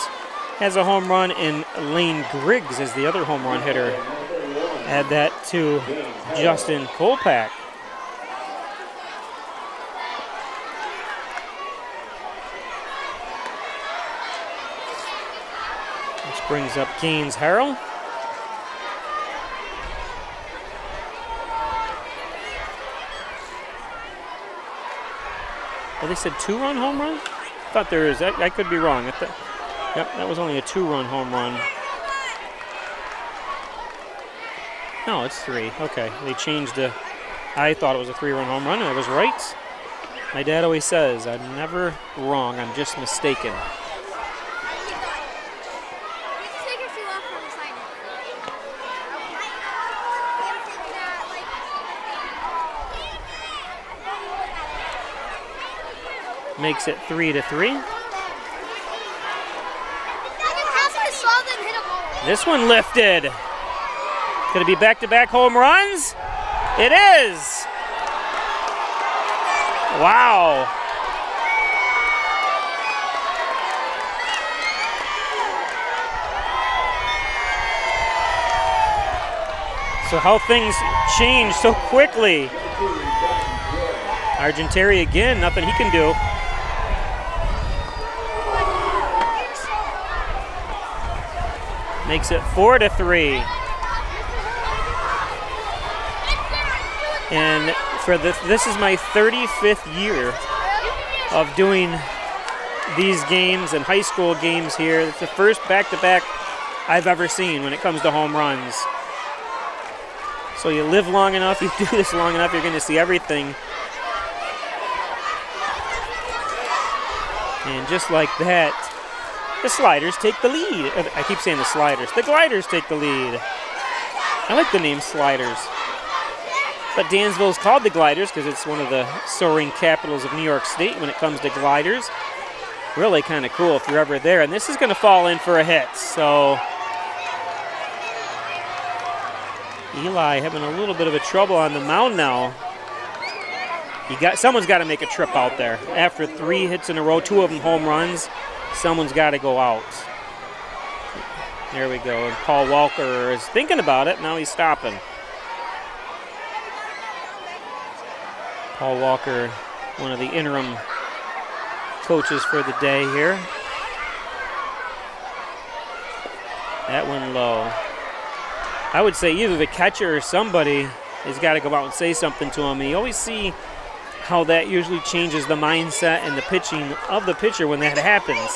has a home run, and Lane Griggs is the other home run hitter. Add that to Justin Kolpak. Which brings up Gaines Harrell. Oh, they said 2-run home run? I thought there is. I could be wrong. Yep, that was only a 2-run home run. No, it's 3. Okay, they changed the. I thought it was a 3-run home run, and I was right. My dad always says, I'm never wrong, I'm just mistaken. Makes it 3-3. This one lifted. Could it be back-to-back home runs? It is. Wow. So how things change so quickly. Argenteri again, nothing he can do. Makes it 4-3. And for this is my 35th year of doing these games and high school games here. It's the first back-to-back I've ever seen when it comes to home runs. So you live long enough, you do this long enough, you're going to see everything. And just like that, the Sliders take the lead. I keep saying the Sliders. The Gliders take the lead. I like the name Sliders. But Dansville's called the Gliders because it's one of the soaring capitals of New York State when it comes to gliders. Really kind of cool if you're ever there. And this is going to fall in for a hit. So Eli having a little bit of a trouble on the mound now. Someone's got to make a trip out there. After 3 hits in a row, 2 of them home runs, someone's got to go out. There we go. And Paul Walker is thinking about it. Now he's stopping. Paul Walker, one of the interim coaches for the day here. That one low. I would say either the catcher or somebody has got to go out and say something to him. And you always see how that usually changes the mindset and the pitching of the pitcher when that happens.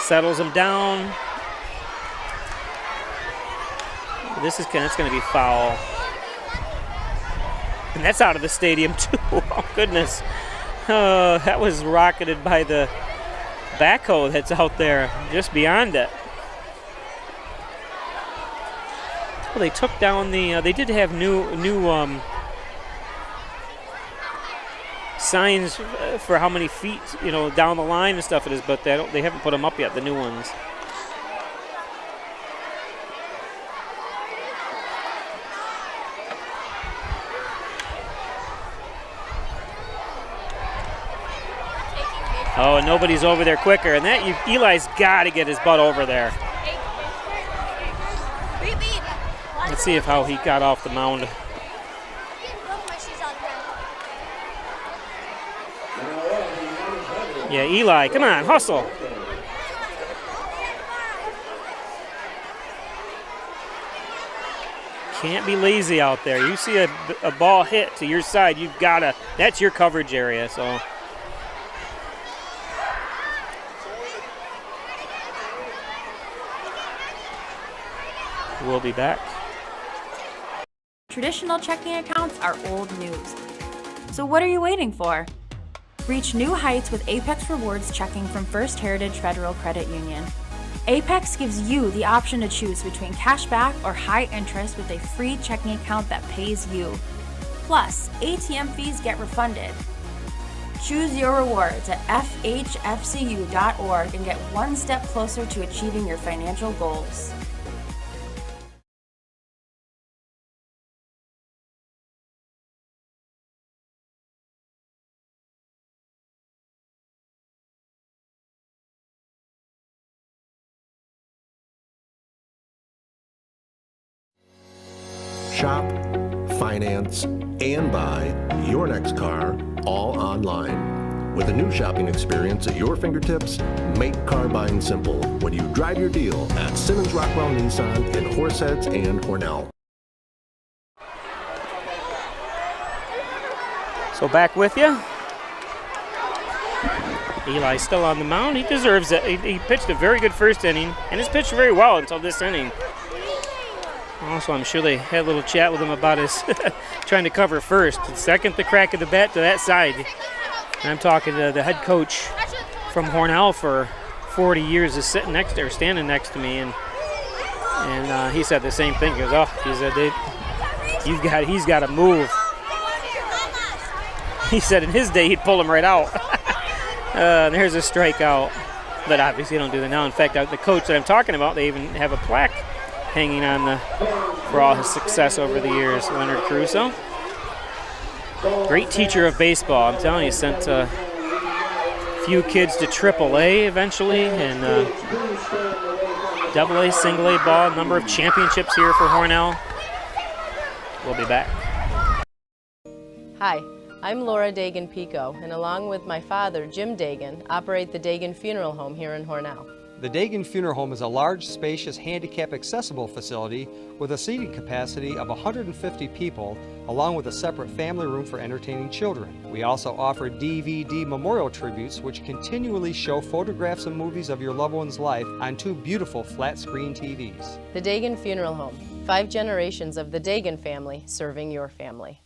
Settles him down. That's going to be foul. And that's out of the stadium too. Oh goodness. That was rocketed by the backhoe that's out there just beyond it. Well, they took down the, they did have new signs for how many feet, down the line and stuff it is, but they haven't put them up yet, the new ones. Oh, and nobody's over there quicker, and Eli's got to get his butt over there. Let's see how he got off the mound. Yeah, Eli, come on, hustle. Can't be lazy out there. You see a ball hit to your side, you've got to, that's your coverage area, so. We'll be back. Traditional checking accounts are old news. So what are you waiting for? Reach new heights with Apex Rewards checking from First Heritage Federal Credit Union. Apex gives you the option to choose between cash back or high interest with a free checking account that pays you. Plus, ATM fees get refunded. Choose your rewards at FHFCU.org and get one step closer to achieving your financial goals. Shop, finance, and buy your next car all online. With a new shopping experience at your fingertips, make car buying simple when you drive your deal at Simmons Rockwell Nissan in Horseheads and Hornell. So back with you. Eli's still on the mound. He deserves it. He pitched a very good first inning, and has pitched very well until this inning. Also, I'm sure they had a little chat with him about his trying to cover first. And second, the crack of the bat to that side. And I'm talking to the head coach from Hornell for 40 years is sitting next to, or standing next to me, and he said the same thing. He goes, he said he's got to move. He said in his day he'd pull him right out. There's a strikeout, but obviously they don't do that now. In fact, the coach that I'm talking about, they even have a plaque hanging on for all his success over the years, Leonard Caruso. Great teacher of baseball. I'm telling you, sent a few kids to AAA eventually, and AA, single A ball, number of championships here for Hornell. We'll be back. Hi, I'm Laura Dagan-Pico, and along with my father, Jim Dagan, operate the Dagan Funeral Home here in Hornell. The Dagan Funeral Home is a large, spacious, handicap-accessible facility with a seating capacity of 150 people, along with a separate family room for entertaining children. We also offer DVD memorial tributes, which continually show photographs and movies of your loved one's life on 2 beautiful flat-screen TVs. The Dagan Funeral Home, 5 generations of the Dagan family serving your family.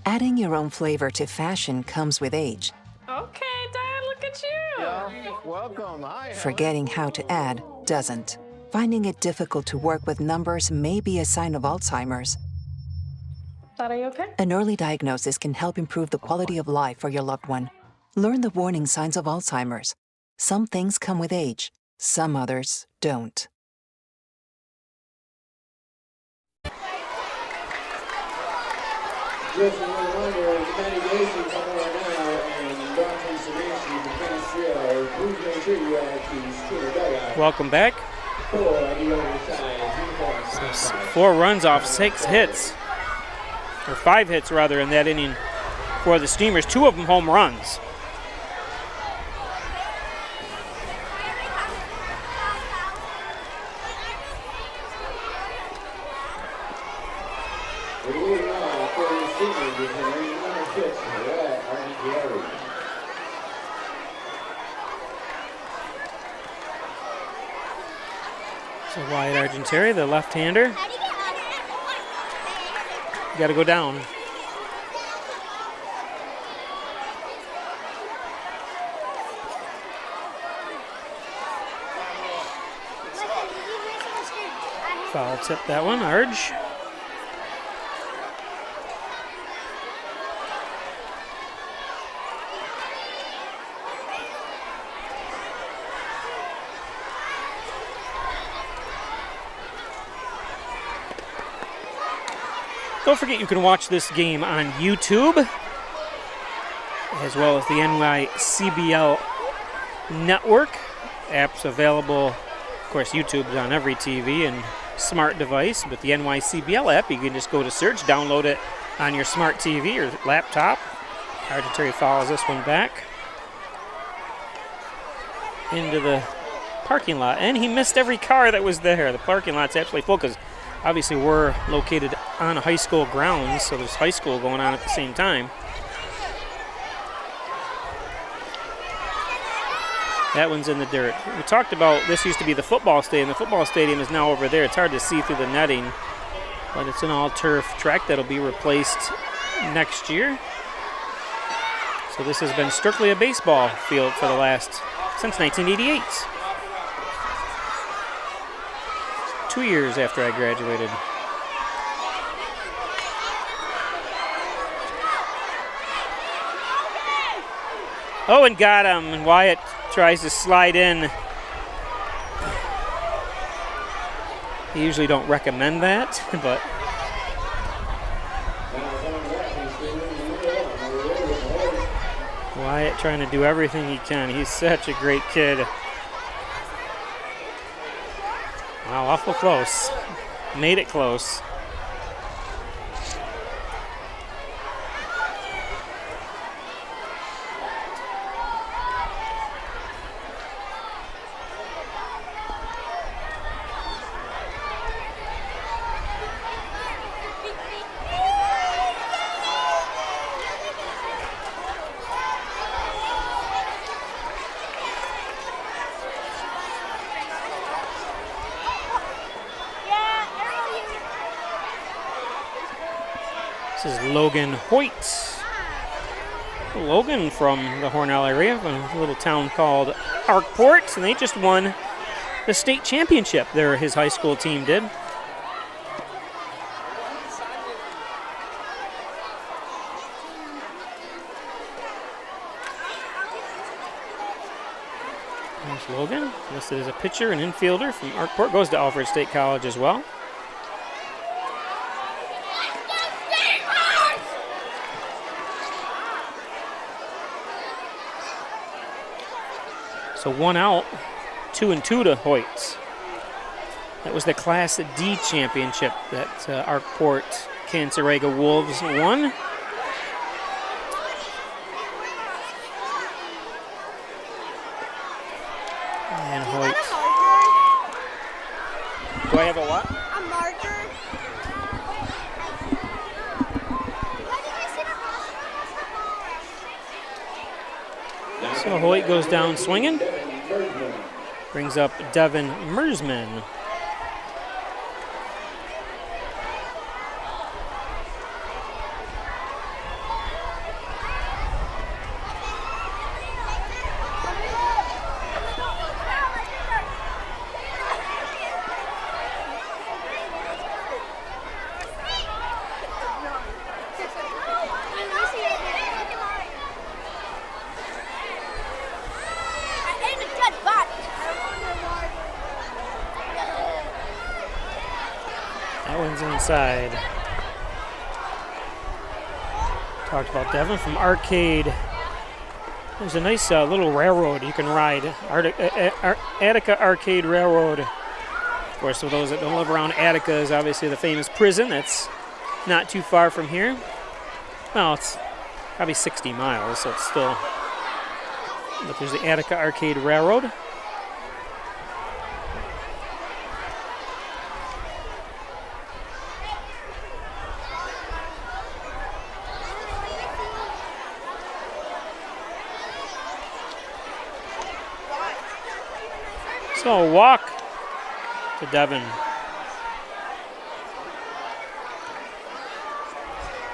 Adding your own flavor to fashion comes with age. Okay, Dad, look at you. Yeah, welcome. Hi. Forgetting how to add doesn't. Finding it difficult to work with numbers may be a sign of Alzheimer's. Dad, are you okay? An early diagnosis can help improve the quality of life for your loved one. Learn the warning signs of Alzheimer's. Some things come with age, some others don't. Just a reminder, many nations are now and Dr. Submission for Dansville. Please make sure you add these to the dugout. Welcome back. For the oversized So 4 runs off 6 hits, or 5 hits rather, in that inning for the Steamers. 2 of them home runs. So Wyatt Argenteri, the left-hander. You got to go down. Foul tip that one, Arge. Don't forget you can watch this game on YouTube, as well as the NYCBL network. Apps available, of course, YouTube is on every TV and smart device, but the NYCBL app, you can just go to search, download it on your smart TV or laptop. Argenteri follows this one back into the parking lot, and he missed every car that was there. The parking lot's absolutely full because obviously we're located on a high school grounds, so there's high school going on at the same time. That one's in the dirt. We talked about this used to be the football stadium. The football stadium is now over there. It's hard to see through the netting, but it's an all-turf track that'll be replaced next year. So this has been strictly a baseball field for since 1988. 2 years after I graduated. Oh, and got him, and Wyatt tries to slide in. I usually don't recommend that, but Wyatt trying to do everything he can. He's such a great kid. Wow, awful close. Made it close. This is Logan Hoyt. Logan from the Hornell area, from a little town called Arkport, and they just won the state championship there, his high school team did. There's Logan, listed as a pitcher and infielder from Arkport, goes to Alfred State College as well. So 1 out, 2-2 to Hoyt. That was the Class D championship that Arkport Cancerega Wolves won. And Hoyt. Do I have a what? A marker. So Hoyt goes down swinging. Brings up Devin Mersman. That one's inside. Talked about Devin from Arcade. There's a nice little railroad you can ride. Attica Arcade Railroad. Of course, for those that don't live around Attica is obviously the famous prison. That's not too far from here. Well, it's probably 60 miles, so it's still... But there's the Attica Arcade Railroad. So a walk to Devin.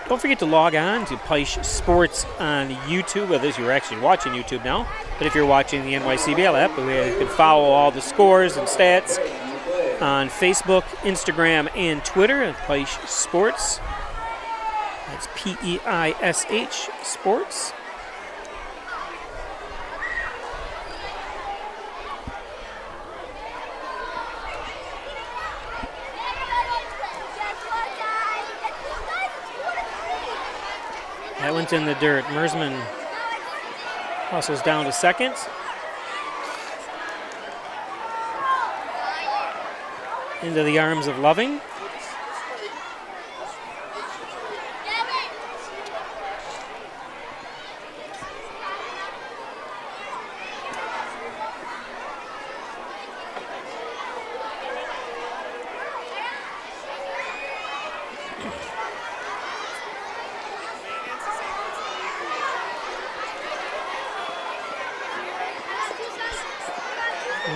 Don't forget to log on to Peisch Sports on YouTube. Well, this you're actually watching YouTube now, but if you're watching the NYCBL app, you can follow all the scores and stats on Facebook, Instagram, and Twitter at Peisch Sports. That's P-E-I-S-H Sports. That went in the dirt. Mersman hustles down to second. Into the arms of Loving.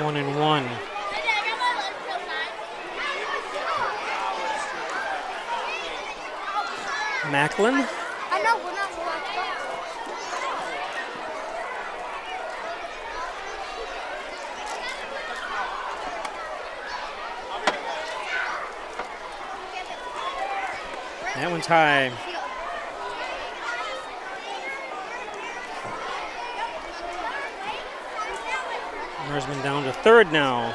One and one. Macklin. I know we're not That one's high. Mersman down to third now.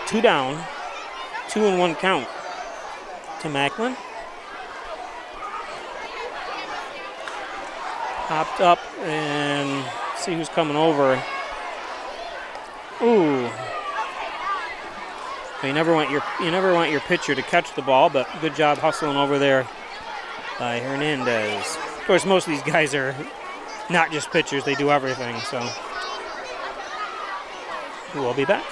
Two down, 2-1 count to Macklin. Popped up and see who's coming over. Ooh. You never want your pitcher to catch the ball, but good job hustling over there by Hernandez. Of course, most of these guys are not just pitchers; they do everything. So we'll be back.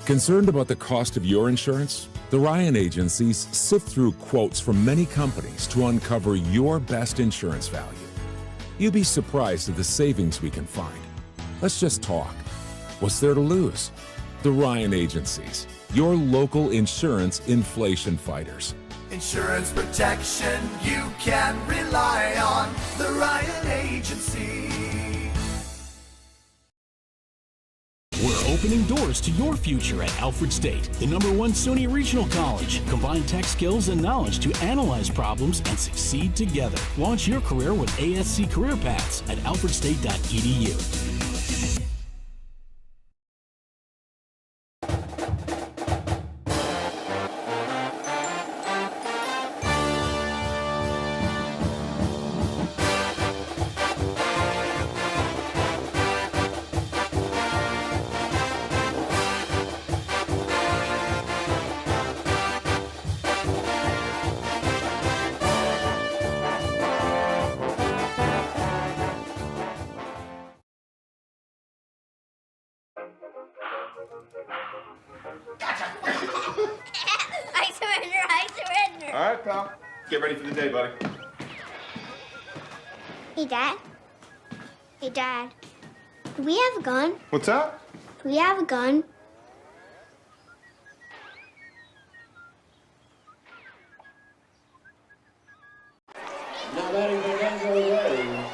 Concerned about the cost of your insurance? The Ryan agencies sift through quotes from many companies to uncover your best insurance value. You'd be surprised at the savings we can find. Let's just talk. What's there to lose? The Ryan agencies, your local insurance inflation fighters. Insurance protection you can rely on. The Ryan Agency. We're opening doors to your future at Alfred State, the #1 SUNY Regional College. Combine tech skills and knowledge to analyze problems and succeed together. Launch your career with ASC Career Paths at alfredstate.edu. All right, pal. Get ready for the day, buddy. Hey, Dad. Hey, Dad. Do we have a gun? What's that? Do we have a gun? Now batting for Dansville Rays,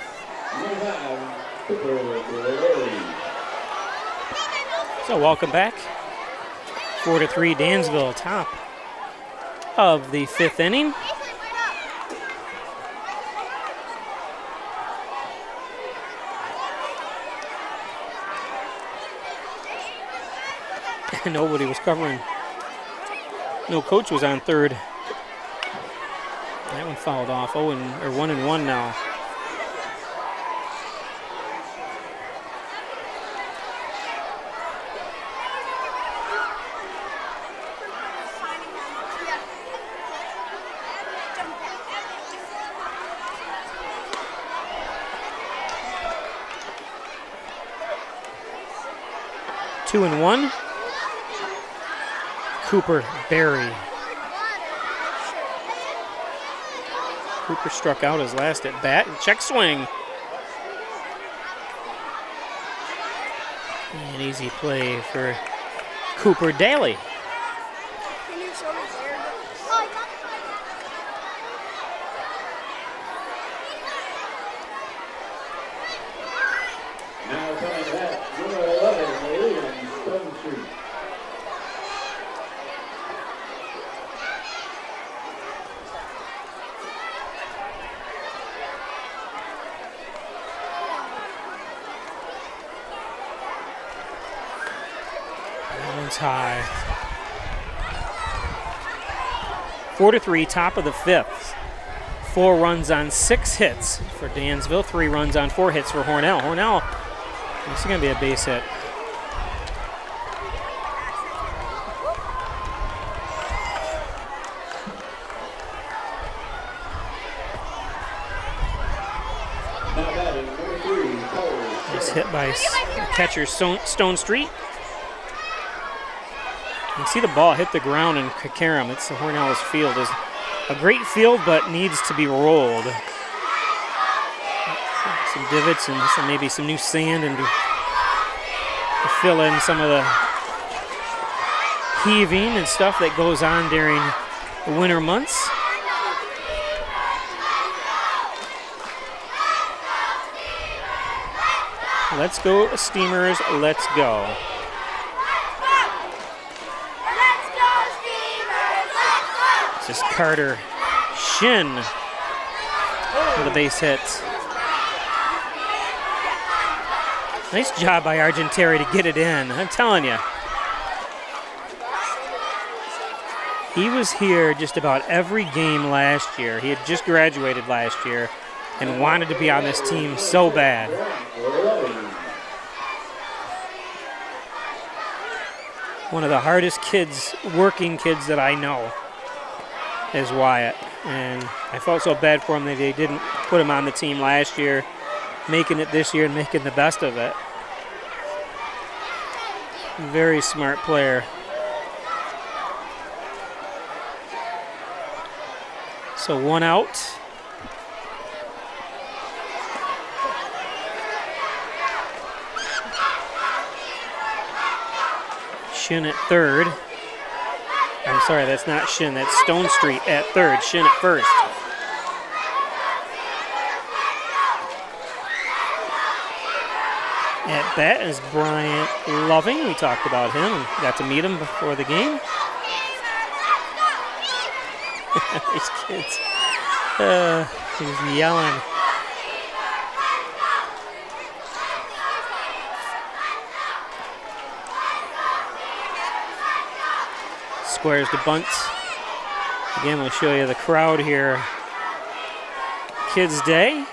number 5, Cooper. So welcome back. 4-3 Dansville, top of the 5th inning. Nobody was covering. No coach was on third. That one fouled off. 1-1 now. Two and one. Cooper, Berry. Cooper struck out his last at bat. Check swing. An easy play for Cooper Daly. Now coming back, number 11, Williams, Stone Street. That one's high. 4-3, top of the 5th. 4 runs on 6 hits for Dansville. 3 runs on 4 hits for Hornell. Hornell, this is going to be a base hit. Nice hit by catcher Stone Street. You can see the ball hit the ground in Kakaram. It's the Hornell's field. It's a great field, but needs to be rolled. Some divots and maybe some new sand and to fill in some of the heaving and stuff that goes on during the winter months. Let's go, Steamers, let's go. This is Carter Shin with a base hit. Nice job by Argenteri to get it in, I'm telling you. He was here just about every game last year. He had just graduated last year and wanted to be on this team so bad. One of the hardest kids, working kids that I know is Wyatt. And I felt so bad for him that they didn't put him on the team last year, making it this year and making the best of it. Very smart player. So 1 out. Shin at third. I'm sorry, that's not Shin, that's Stone Street at third, Shin at first. At bat is Bryant Loving. We talked about him and got to meet him before the game. These kids, he's yelling. Squares to bunt. Again, we'll show you the crowd here. Kids Day.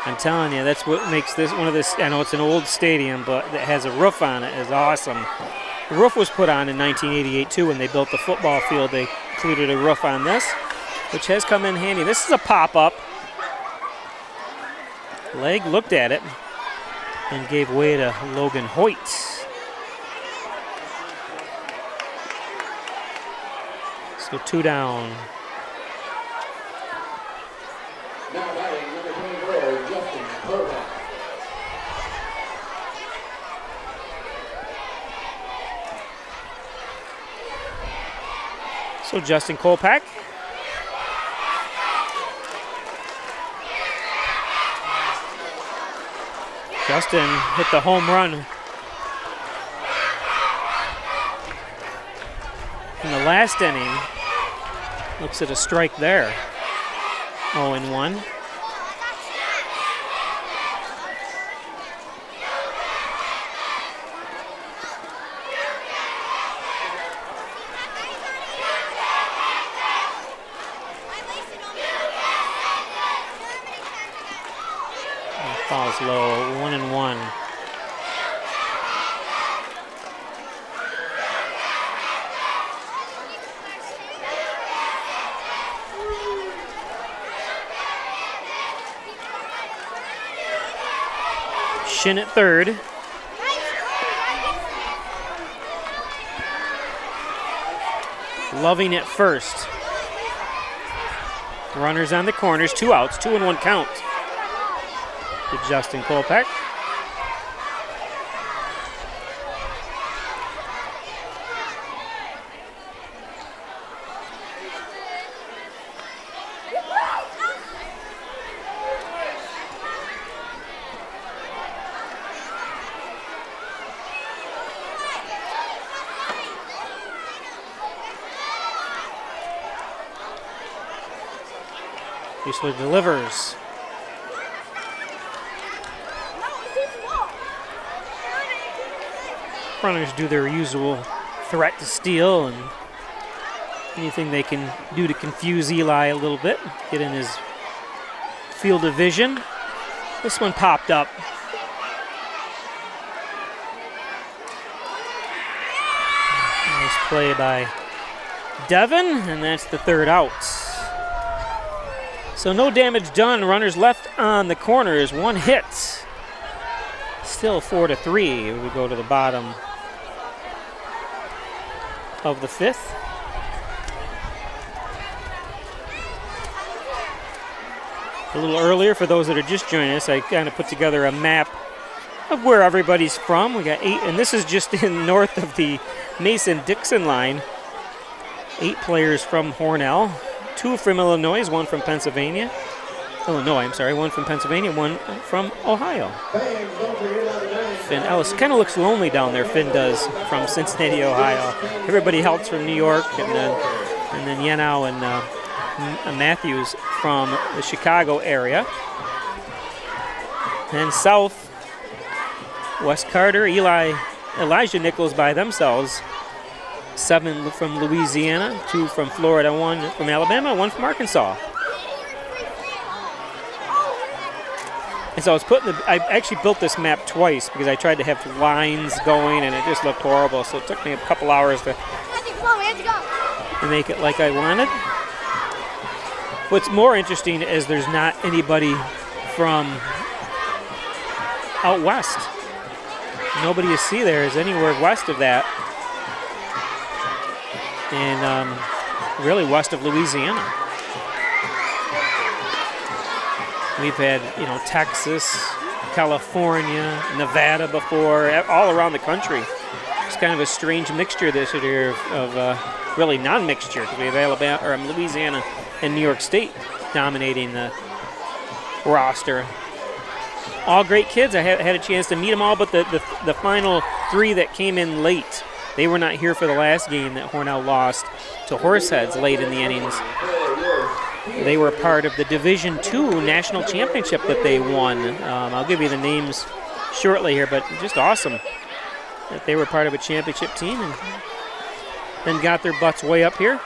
I'm telling you, that's what makes this one of this. I know it's an old stadium, but it has a roof on it. Is awesome. The roof was put on in 1988 too when they built the football field. They included a roof on this, which has come in handy. This is a pop-up. Leg looked at it and gave way to Logan Hoyt. So 2 down. Now batting number 24, Justin Kolpak. So Justin Kolpak. Justin hit the home run in the last inning. Looks at a strike there. 0-1. Falls low, 1-1. Shin at third. Loving at first. Runners on the corners, 2 outs, 2-1 count to Justin Kolpak. Usually delivers. Runners do their usual threat to steal and anything they can do to confuse Eli a little bit, get in his field of vision. This one popped up. Nice play by Devin, and that's the 3rd out. So no damage done. Runners left on the corners, 1 hit. Still 4-3. We go to the bottom of the 5th. A little earlier, for those that are just joining us, I kind of put together a map of where everybody's from. We got 8, and this is just in north of the Mason-Dixon line. 8 players from Hornell, 2 from Illinois, 1 from Pennsylvania. Illinois, I'm sorry, 1 from Pennsylvania, 1 from Ohio. Finn Ellis kind of looks lonely down there, Finn does, from Cincinnati, Ohio. Everybody else from New York, and then Yenow and Matthews from the Chicago area. And south, Wes Carter, Elijah Nichols by themselves. 7 from Louisiana, 2 from Florida, 1 from Alabama, 1 from Arkansas. And so I actually built this map twice because I tried to have lines going and it just looked horrible. So it took me a couple hours to make it like I wanted. What's more interesting is there's not anybody from out west. Nobody you see there is anywhere west of that. And really west of Louisiana. We've had, Texas, California, Nevada before, all around the country. It's kind of a strange mixture this year of really non-mixture because we have Louisiana and New York State dominating the roster. All great kids. I had a chance to meet them all, but the final 3 that came in late, they were not here for the last game that Hornell lost to Horseheads late in the innings. They were part of the Division II National Championship that they won. I'll give you the names shortly here, but just awesome that they were part of a championship team and then got their butts way up here.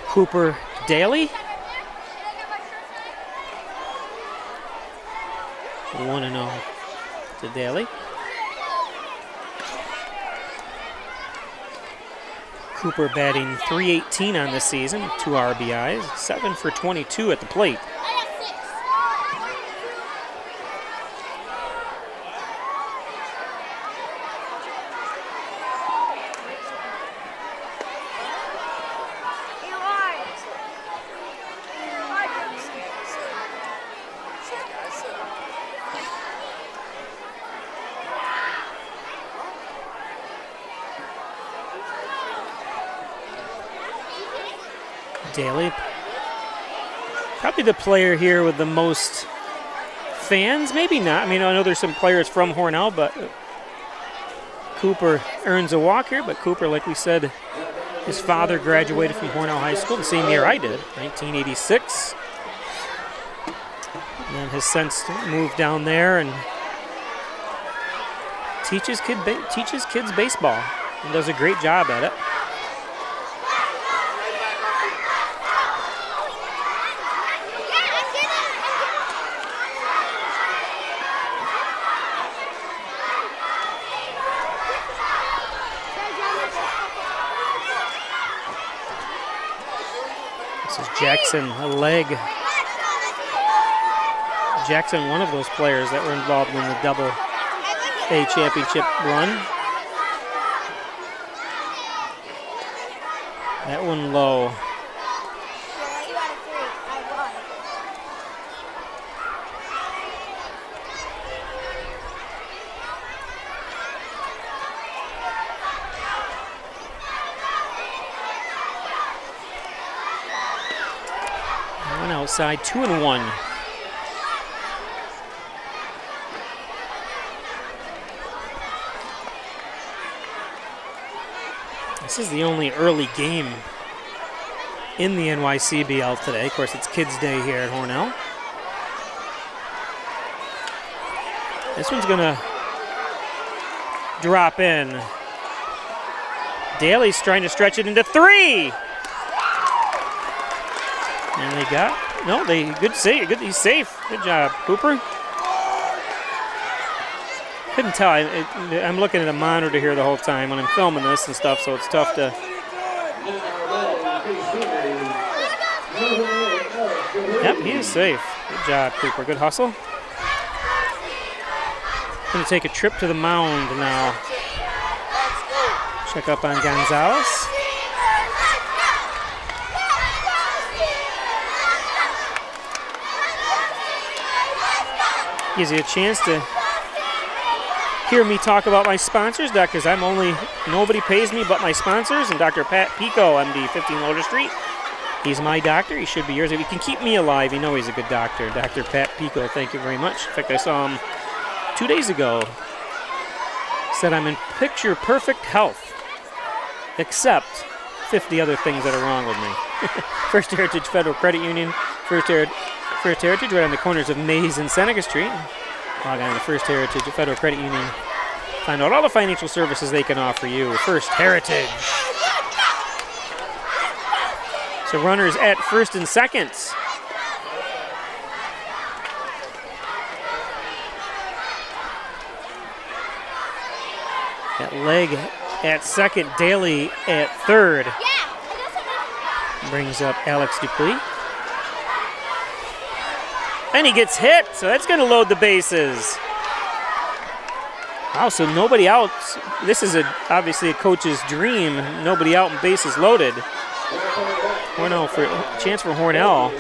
Cooper Daly. 1-0 to Daly. Cooper batting .318 on this season, 2 RBIs, 7 for 22 at the plate. Daly, probably the player here with the most fans, maybe not. I mean, I know there's some players from Hornell, but Cooper earns a walk here. But Cooper, like we said, his father graduated from Hornell High School the same year I did, 1986. And then has since moved down there and teaches kids baseball and does a great job at it. Jackson, a leg. Jackson, one of those players that were involved in the Double-A championship run. That one low. Outside, 2-1. This is the only early game in the NYCBL today. Of course, it's Kids Day here at Hornell. This one's gonna drop in. Daly's trying to stretch it into 3. And they got, no, good save, he's safe. Good job, Cooper. Couldn't tell, I'm looking at a monitor here the whole time when I'm filming this and stuff, so it's tough to. Yep, he is safe. Good job, Cooper, good hustle. Gonna take a trip to the mound now. Check up on Gonzalez. Gives you a chance to hear me talk about my sponsors, because nobody pays me but my sponsors, and Dr. Pat Pico, MD, 15 Loader Street. He's my doctor. He should be yours. If he can keep me alive, you know he's a good doctor. Dr. Pat Pico, thank you very much. In fact, I saw him 2 days ago. Said I'm in picture-perfect health, except 50 other things that are wrong with me. First Heritage Federal Credit Union, First Heritage, right on the corners of Mays and Seneca Street. Log on to First Heritage Federal Credit Union. Find out all the financial services they can offer you. First Heritage. So runners at first and second. That leg at second, Daly at third. Brings up Alex Dupuis. And he gets hit, so that's going to load the bases. Wow, so nobody out. This is obviously a coach's dream. Nobody out and bases loaded. Hornell chance for Hornell.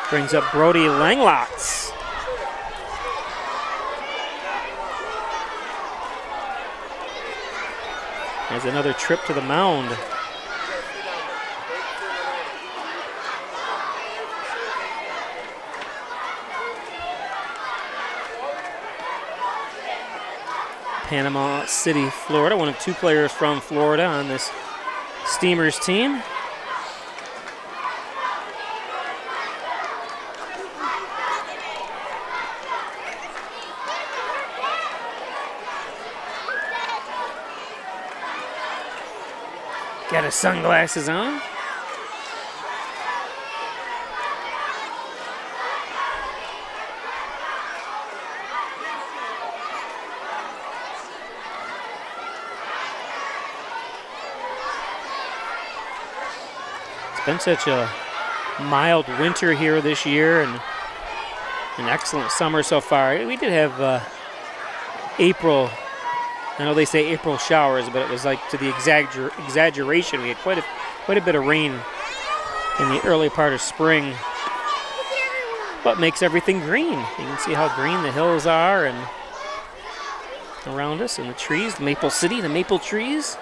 Brings up Brody Langlotz. As another trip to the mound. Panama City, Florida. One of 2 players from Florida on this Steamers team. Got his sunglasses on. It's been such a mild winter here this year and an excellent summer so far. We did have April. I know they say April showers, but it was like to the exaggeration. We had quite a bit of rain in the early part of spring. What makes everything green? You can see how green the hills are and around us and the trees, Maple City, the maple trees.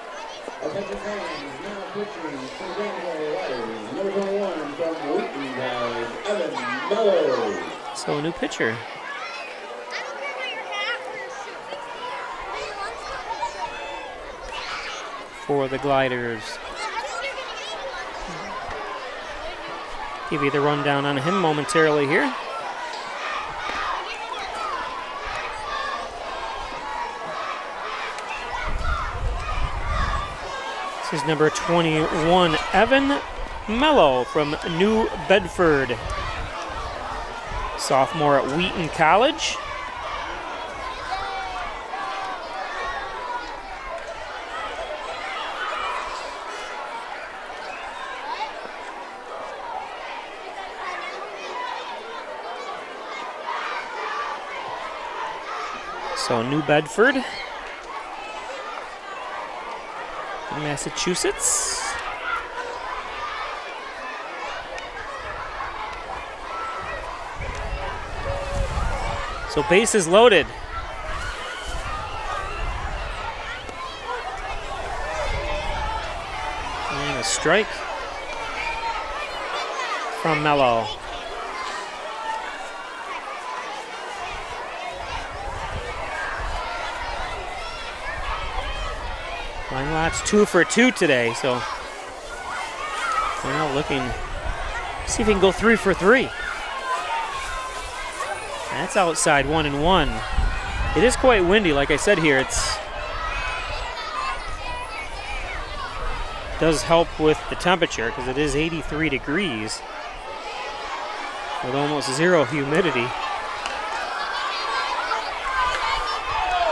Attention fans, now pitching for the Dansville Riders, number 21 from Wheaton College, Evan Mello. So a new pitcher. For the Gliders. Give you the rundown on him momentarily here. This is number 21, Evan Mello from New Bedford. Sophomore at Wheaton College. So New Bedford, Massachusetts. So bases loaded. And a strike from Mello. Line lots 2 for 2 today, so we're now looking, see if we can go 3 for 3. That's outside 1-1. It is quite windy, like I said here. Does help with the temperature because it is 83 degrees with almost 0 humidity.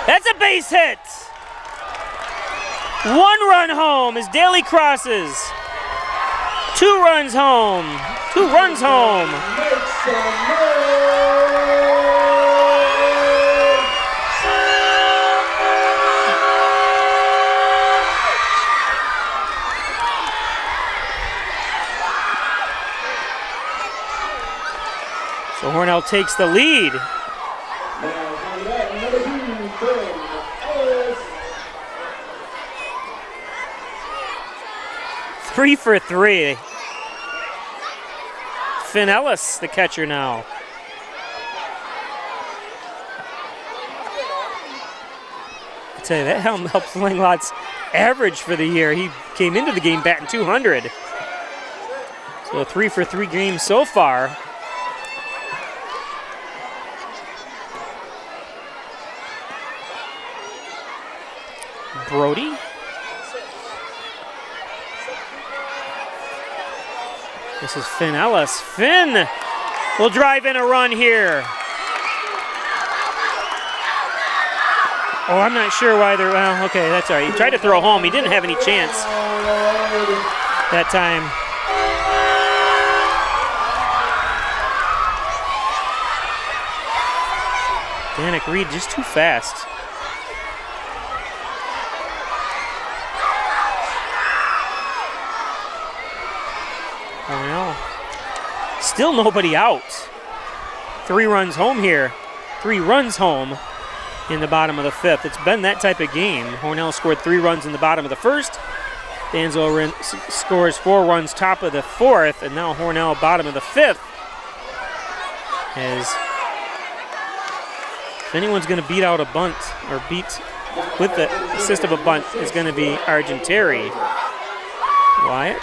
That's a base hit. 1 run home as Daly crosses. 2 runs home. 2 runs home. So Hornell takes the lead. 3 for 3. Finn Ellis, the catcher now. I tell you, that helps Langlot's average for the year. He came into the game batting 200. So a 3 for 3 game so far. Brody. This is Finn Ellis. Finn will drive in a run here. Oh, I'm not sure why they're, well, okay, that's all right. He tried to throw home. He didn't have any chance that time. Danik Reed just too fast. Well, still nobody out. 3 runs home here. 3 runs home in the bottom of the fifth. It's been that type of game. Hornell scored 3 runs in the bottom of the first. Dansville scores 4 runs top of the fourth, and now Hornell bottom of the fifth. As if anyone's going to beat out a bunt or beat with the assist of a bunt is going to be Argenteri. Wyatt.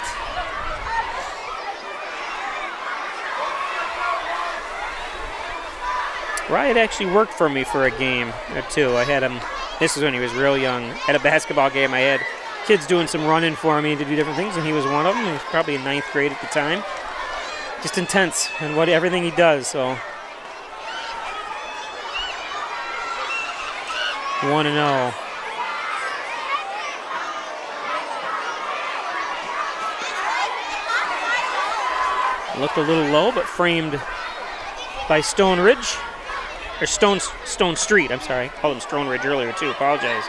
Wyatt actually worked for me for a game or two. I had him, this was when he was real young. At a basketball game, I had kids doing some running for me to do different things, and he was one of them. He was probably in 9th grade at the time. Just intense in everything he does, so. 1-0. Looked a little low, but framed by Stone Ridge. Or Stone Street, I'm sorry. I called him Stone Ridge earlier too, apologize.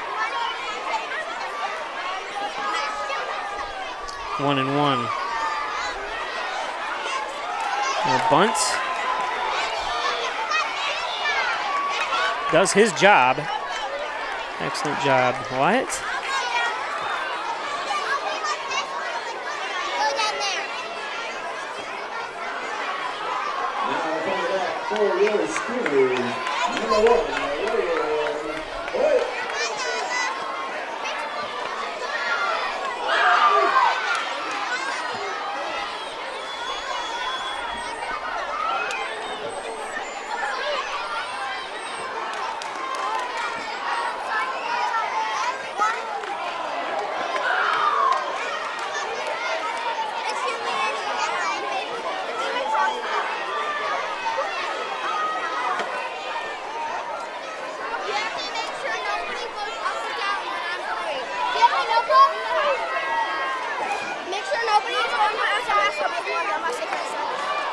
1-1. Bunt. Does his job. Excellent job, Wyatt.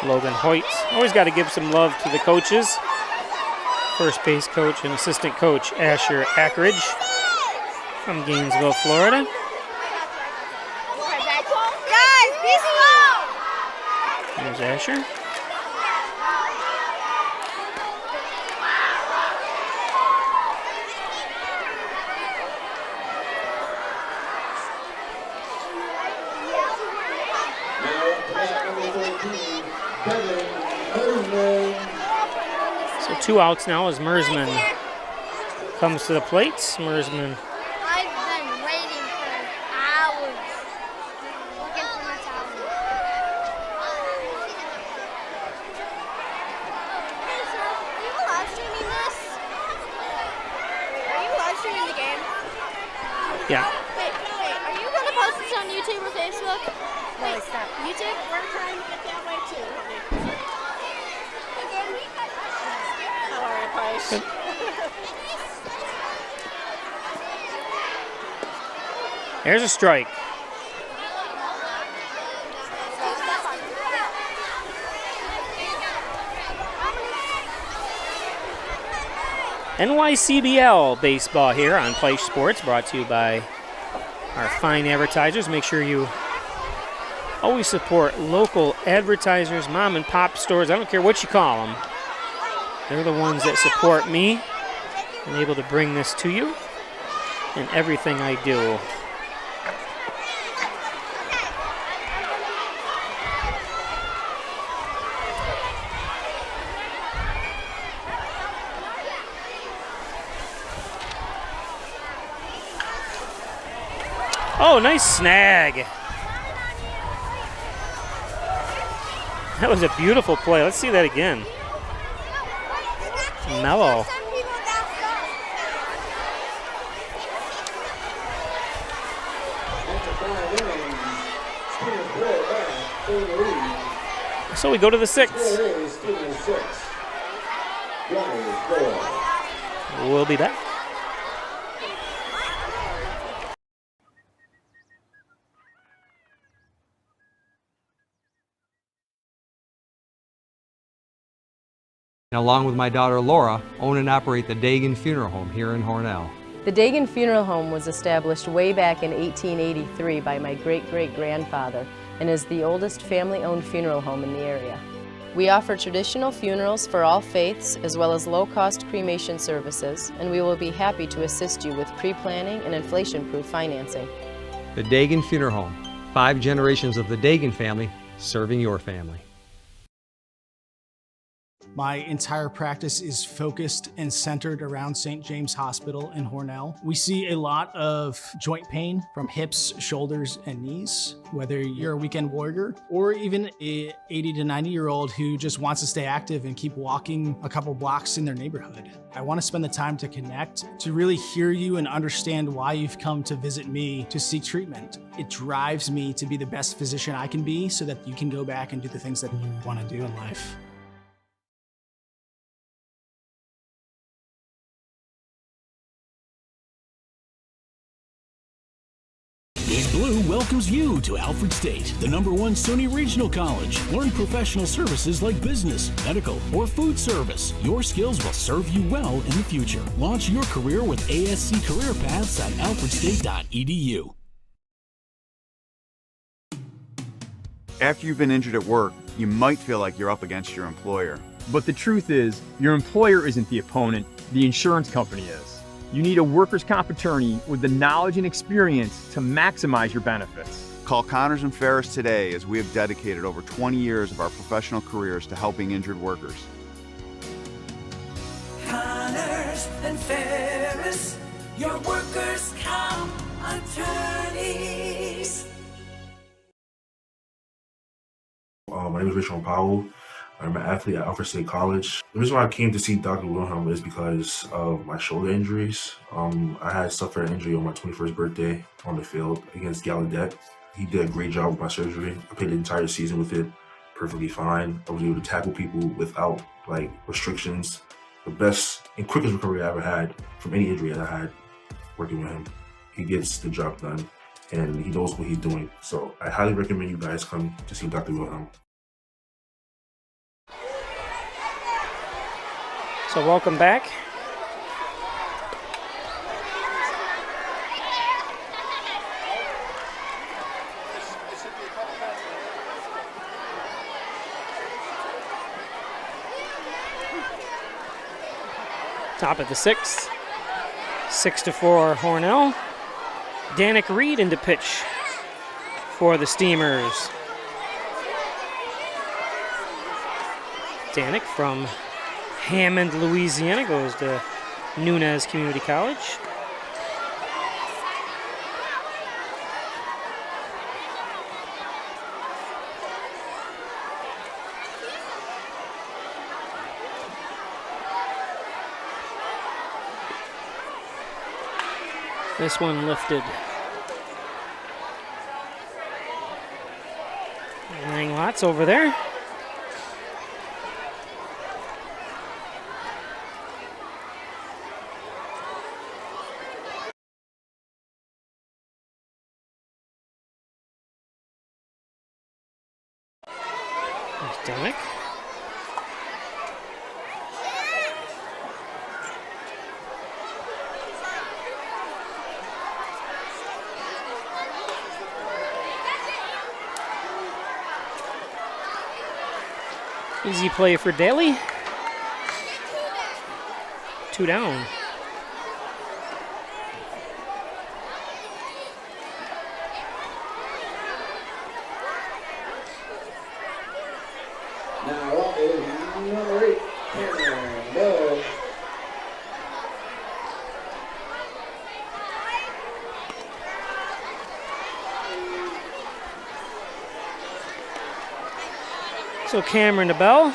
Logan Hoyt. Always got to give some love to the coaches. First base coach and assistant coach Asher Ackridge from Gainesville, Florida. Guys, be slow! There's Asher. So 2 outs now as Mersman comes to the plate. Mersman. I've been waiting for hours. Looking for my towel. Hey, sir, are you live streaming this? Are you live streaming the game? Yeah. Wait, are you going to post this on YouTube or Facebook? Wait, stop. YouTube? We're trying to get that way too, honey. How are you, Price? There's a strike. NYCBL baseball here on Play Sports, brought to you by our fine advertisers. Make sure you always support local advertisers, mom and pop stores. I don't care what you call them. They're the ones that support me and able to bring this to you in everything I do. Oh, nice snag. That was a beautiful play. Let's see that again. Mellow. So we go to the 6th. We'll be back. And along with my daughter Laura, own and operate the Dagan Funeral Home here in Hornell. The Dagan Funeral Home was established way back in 1883 by my great-great-grandfather and is the oldest family-owned funeral home in the area. We offer traditional funerals for all faiths as well as low-cost cremation services, and we will be happy to assist you with pre-planning and inflation-proof financing. The Dagan Funeral Home. 5 generations of the Dagan family serving your family. My entire practice is focused and centered around St. James Hospital in Hornell. We see a lot of joint pain from hips, shoulders, and knees, whether you're a weekend warrior or even a 80 to 90-year-old who just wants to stay active and keep walking a couple blocks in their neighborhood. I want to spend the time to connect, to really hear you and understand why you've come to visit me to seek treatment. It drives me to be the best physician I can be so that you can go back and do the things that you want to do in life. Big Blue welcomes you to Alfred State, the #1 SUNY Regional College. Learn professional services like business, medical, or food service. Your skills will serve you well in the future. Launch your career with ASC Career Paths at alfredstate.edu. After you've been injured at work, you might feel like you're up against your employer. But the truth is, your employer isn't the opponent, the insurance company is. You need a workers' comp attorney with the knowledge and experience to maximize your benefits. Call Connors and Ferris today, as we have dedicated over 20 years of our professional careers to helping injured workers. Connors and Ferris, your workers' comp attorneys. My name is Richard Powell. I'm an athlete at Alfred State College. The reason why I came to see Dr. Wilhelm is because of my shoulder injuries. I had suffered an injury on my 21st birthday on the field against Gallaudet. He did a great job with my surgery. I played the entire season with it perfectly fine. I was able to tackle people without restrictions. The best and quickest recovery I ever had from any injury that I had working with him. He gets the job done and he knows what he's doing. So I highly recommend you guys come to see Dr. Wilhelm. So welcome back. Top of the 6th. 6-4 Hornell. Danik Reed into pitch for the Steamers. Danik from Hammond, Louisiana, goes to Nunez Community College. This one lifted. Laying lots over there. Danik. Easy play for Daly. 2 down. Now up is number 8, Cameron Bell. So Cameron to Bell.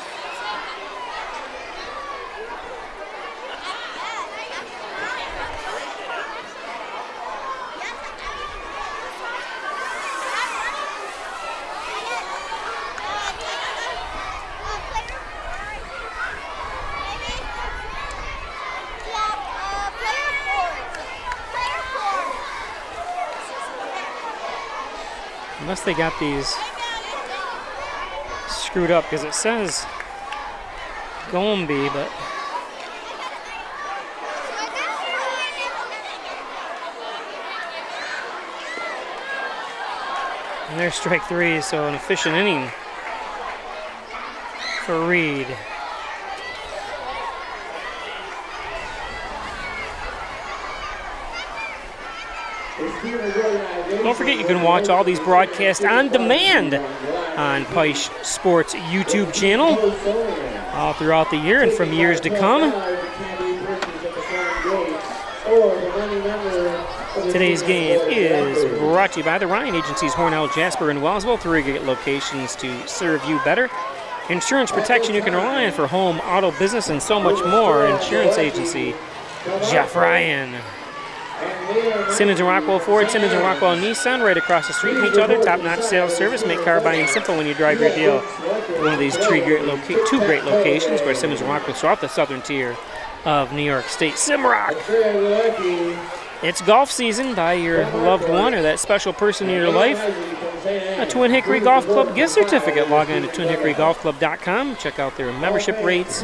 Unless they got these screwed up, because it says Gombe, but and there's strike 3, so an efficient inning Reed. Don't forget you can watch all these broadcasts on demand on Peisch Sports YouTube channel all throughout the year and from years to come. Today's game is brought to you by the Ryan Agencies, Hornell, Jasper, and Wellsville. 3 locations to serve you better. Insurance protection you can rely on for home, auto, business, and so much more. Insurance Agency, Jeff Ryan. Simmons and Rockwell Ford, Simmons and Rockwell Nissan, right across the street from each other. Top-notch sales service. Make car buying simple when you drive your deal. One of these two great locations where Simmons and Rockwell throughout the southern tier of New York State. Simrock. It's golf season. Buy your loved one or that special person in your life a Twin Hickory Golf Club gift certificate. Log on to twinhickorygolfclub.com. Check out their membership rates.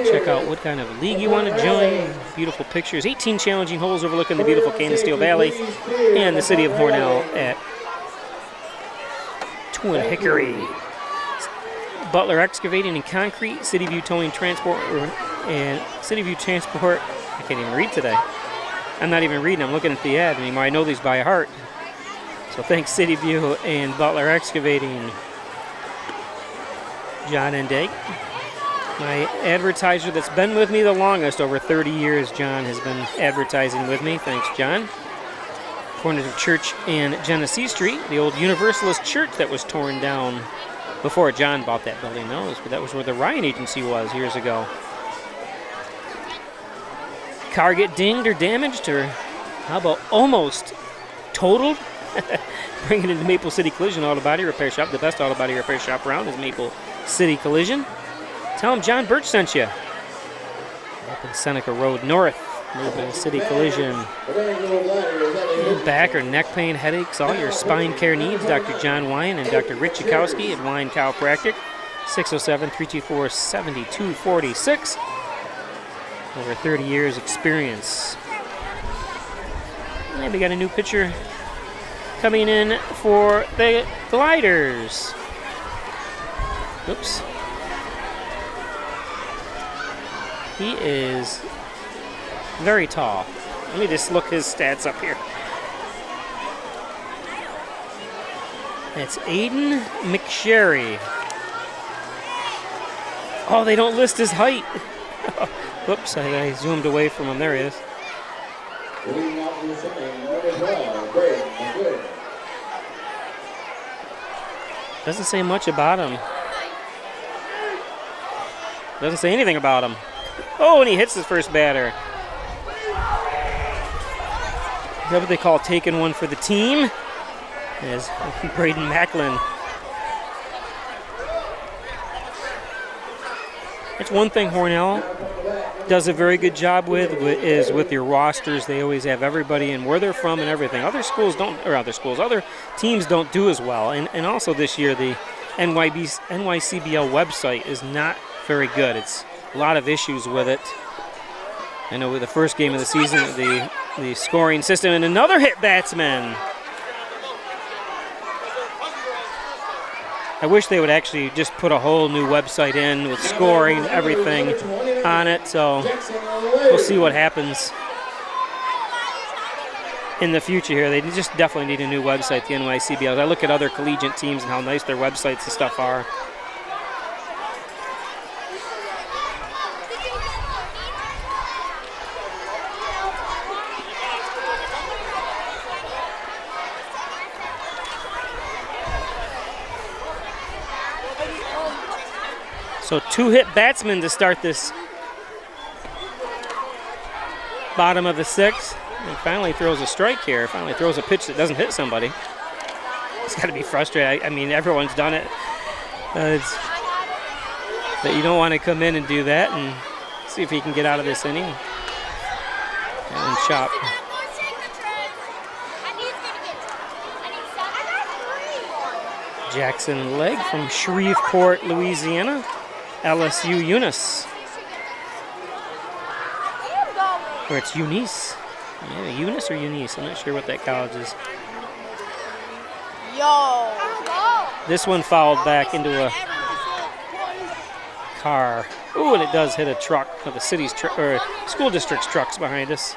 Check out what kind of league you want to join. Beautiful pictures. 18 challenging holes overlooking the beautiful Canisteel Valley and the city of Hornell at Twin Hickory. Butler Excavating and Concrete, City View Towing Transport, and City View Transport. I can't even read today. I'm not even reading, I'm looking at the ad anymore. I know these by heart. So thanks City View and Butler Excavating. John Endake, my advertiser that's been with me the longest, over 30 years, John has been advertising with me. Thanks, John. Corner of Church and Genesee Street, the old Universalist church that was torn down before John bought that building. No, that was where the Ryan Agency was years ago. Car get dinged or damaged, or how about almost totaled? Bring it into Maple City Collision Auto Body Repair Shop. The best auto body repair shop around is Maple City Collision. Tell them John Birch sent you. Up in Seneca Road North, Maple City Collision. Back or neck pain, headaches, all your spine care needs. Dr. John Wine and Dr. Rich Chakowski at Wine Chiropractic. 607-324-7246. Over 30 years experience. And we got a new pitcher coming in for the Gliders. Oops. He is very tall. Let me just look his stats up here. It's Aiden McSherry. Oh, they don't list his height. Whoops, I zoomed away from him. There he is. Doesn't say much about him. Doesn't say anything about him. Oh, and he hits his first batter. Is that what they call taking one for the team? As Braden Macklin. It's one thing Hornell does a very good job with is with your rosters. They always have everybody and where they're from and everything. Other teams don't do as well. And also this year, the NYCBL website is not very good. It's a lot of issues with it. I know with the first game of the season, the scoring system, and another hit batsman. I wish they would actually just put a whole new website in with scoring, everything on it. So we'll see what happens in the future here. They just definitely need a new website, the NYCBL. I look at other collegiate teams and how nice their websites and stuff are. So 2 hit batsmen to start this bottom of the 6th. And finally throws a strike here. Finally throws a pitch that doesn't hit somebody. It's got to be frustrating. I mean, everyone's done it. But you don't want to come in and do that and see if he can get out of this inning. And chop. Jackson Legg from Shreveport, Louisiana. LSU Eunice. Or it's Eunice. Yeah, Eunice or Eunice. I'm not sure what that college is. Yo. This one fouled back into a car. Ooh, and it does hit a truck of the city's or school district's trucks behind us.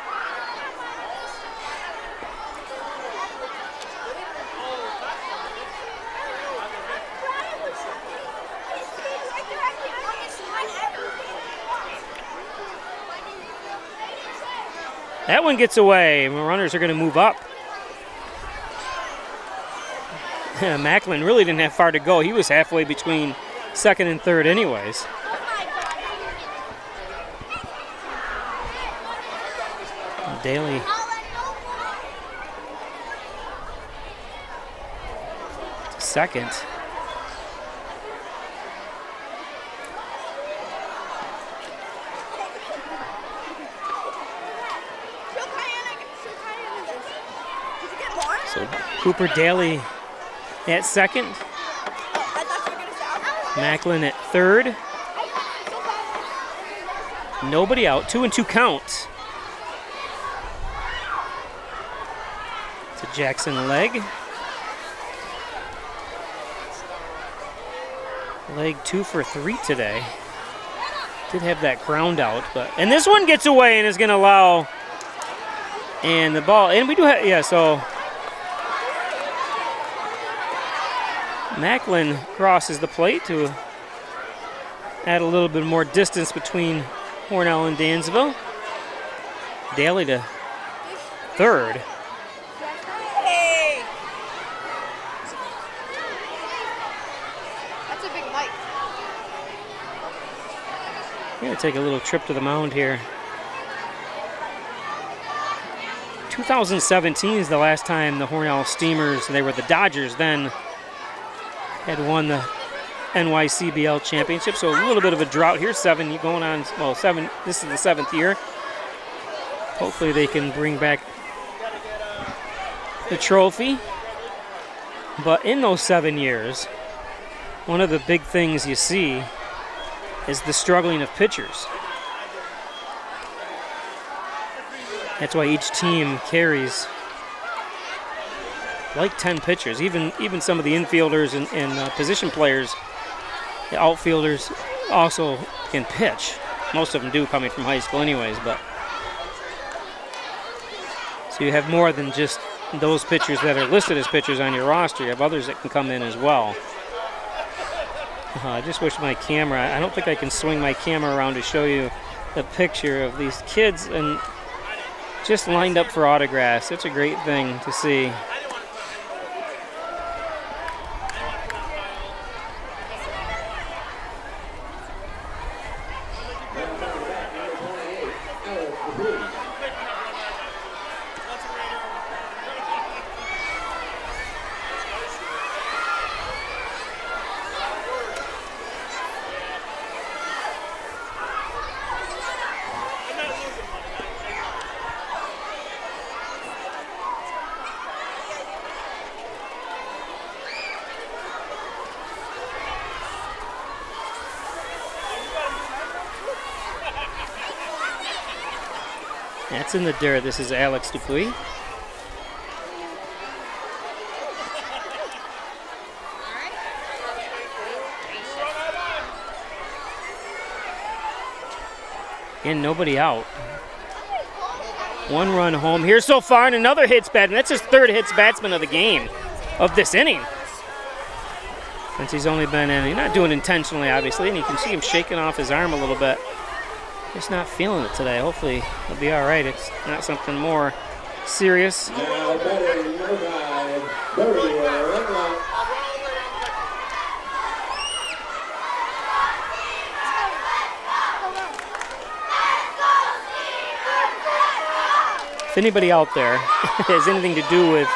That one gets away. Runners are going to move up. Macklin really didn't have far to go. He was halfway between second and third anyways. Daly. Second. So Cooper Daly at second. Macklin at third. Nobody out. 2-2 count. To Jackson Legg. Legg 2 for 3 today. Did have that ground out, but and this one gets away and is going to allow. And the ball, and we do have, yeah, so Macklin crosses the plate to add a little bit more distance between Hornell and Dansville. Daly to third. Hey! That's a big mic. We're going to take a little trip to the mound here. 2017 is the last time the Hornell Steamers, they were the Dodgers then, had won the NYCBL championship. So a little bit of a drought here. 7 going on, well, 7, this is the 7th year. Hopefully they can bring back the trophy. But in those 7 years, one of the big things you see is the struggling of pitchers. That's why each team carries like 10 pitchers. Even some of the infielders and position players, the outfielders also can pitch. Most of them do, coming from high school anyways. But so you have more than just those pitchers that are listed as pitchers on your roster. You have others that can come in as well. I just wish my camera, I don't think I can swing my camera around to show you the picture of these kids and just lined up for autographs. It's a great thing to see. That's in the dirt. This is Alex Dupuis. And nobody out. 1 run home here so far, and another hits batsman. That's his 3rd hits batsman of the game, of this inning. Since he's only been in, he's not doing it intentionally, obviously, and you can see him shaking off his arm a little bit. Just not feeling it today. Hopefully he'll be all right. It's not something more serious. Now batting number 5, Barry Hornell. If anybody out there has anything to do with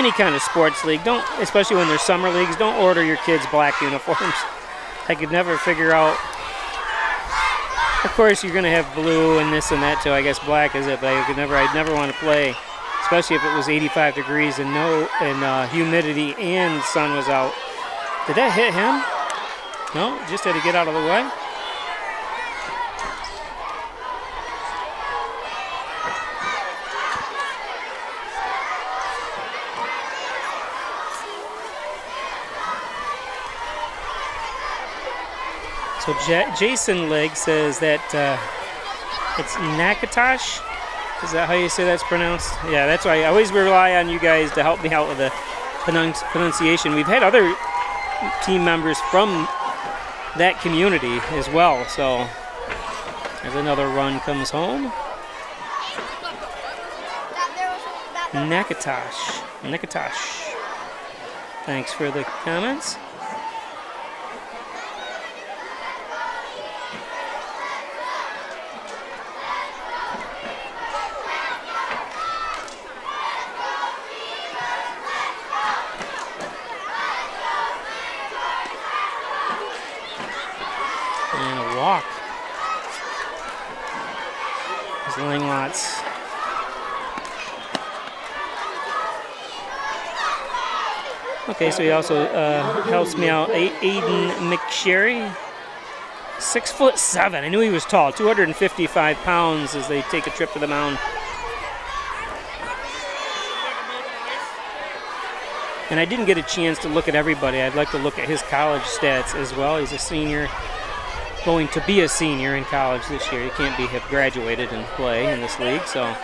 any kind of sports league, don't, especially when there's summer leagues, don't order your kids black uniforms. I could never figure out. Of course, you're going to have blue and this and that too. I guess black is it, but I'd never want to play, especially if it was 85 degrees and humidity and sun was out. Did that hit him? No, just had to get out of the way. So Jason Legg says that it's Nakatosh. Is that how you say that's pronounced? Yeah, that's why I always rely on you guys to help me out with the pronunciation. We've had other team members from that community as well. So as another run comes home. Nakatosh. Thanks for the comments. And a walk. There's Langlots. Okay, so he also helps me out. Aiden McSherry, 6'7". I knew he was tall, 255 pounds as they take a trip to the mound. And I didn't get a chance to look at everybody. I'd like to look at his college stats as well. He's a senior, going to be a senior in college this year. He can't have graduated and play in this league, so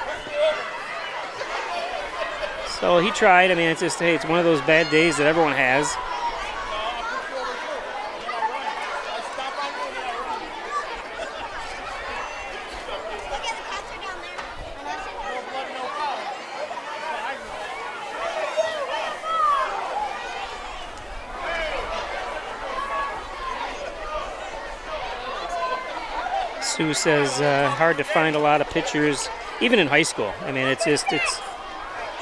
he tried. I mean, it's just, hey, it's one of those bad days that everyone has. Sue says hard to find a lot of pitchers, even in high school. I mean, it's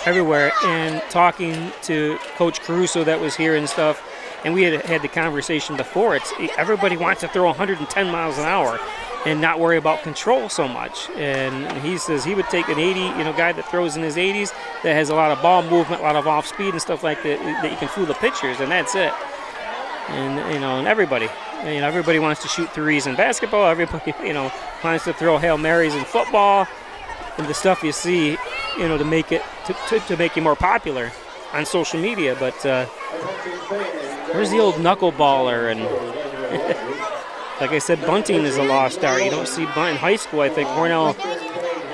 everywhere. And talking to Coach Caruso that was here and stuff, and we had the conversation before, everybody wants to throw 110 miles an hour and not worry about control so much. And he says he would take an 80, guy that throws in his 80s, that has a lot of ball movement, a lot of off speed and stuff like that you can fool the pitchers, and that's it. And and everybody wants to shoot threes in basketball. Everybody wants to throw Hail Marys in football, and the stuff you see to make it to make you more popular on social media. But where's the old knuckleballer? And like I said, bunting is a lost art. You don't see bunt in high school. I think Hornell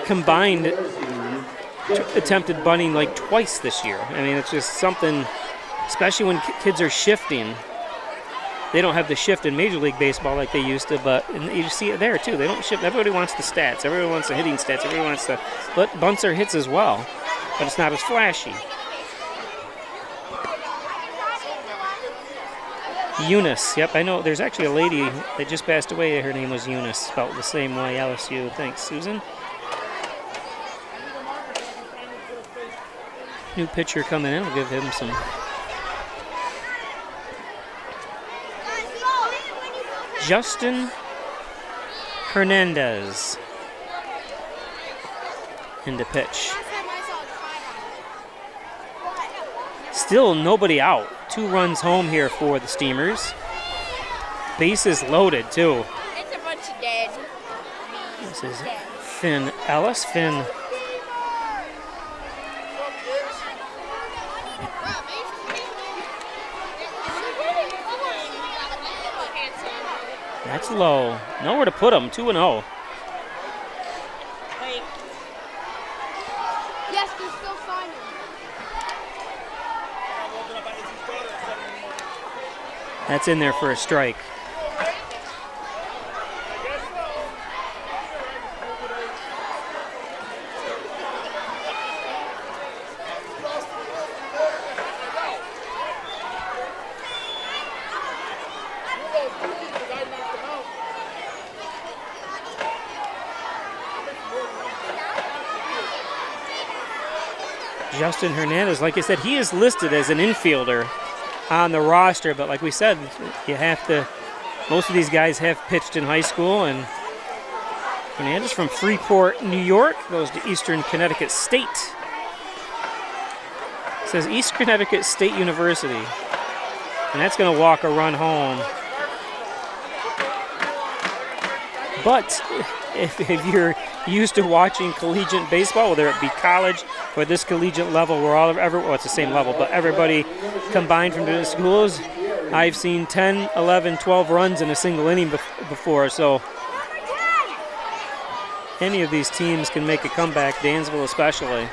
combined attempted bunting like twice this year. I mean, it's just something, especially when kids are shifting. They don't have the shift in Major League Baseball like they used to, but you see it there too. They don't shift. Everybody wants the stats. Everybody wants the hitting stats. Everybody wants the, but bunts are hits as well, but it's not as flashy. Eunice, yep, I know. There's actually a lady that just passed away. Her name was Eunice, spelled the same way. LSU. Thanks, Susan. New pitcher coming in. We'll give him some. Justin Hernandez into pitch. Still nobody out. 2 runs home here for the Steamers. Bases loaded too. It's a bunch of dead. This is Finn Ellis. Finn. That's low. Nowhere to put him. 2-0. Yes, they're still signing. That's in there for a strike. Justin Hernandez, like I said, he is listed as an infielder on the roster, but like we said, you have to, most of these guys have pitched in high school, and Hernandez from Freeport, New York, goes to Eastern Connecticut State. It says East Connecticut State University, and that's going to walk a run home. But if you're used to watching collegiate baseball, whether it be college or this collegiate level, where well, it's the same level, but everybody combined from different schools, I've seen 10, 11, 12 runs in a single inning before, so any of these teams can make a comeback, Dansville especially.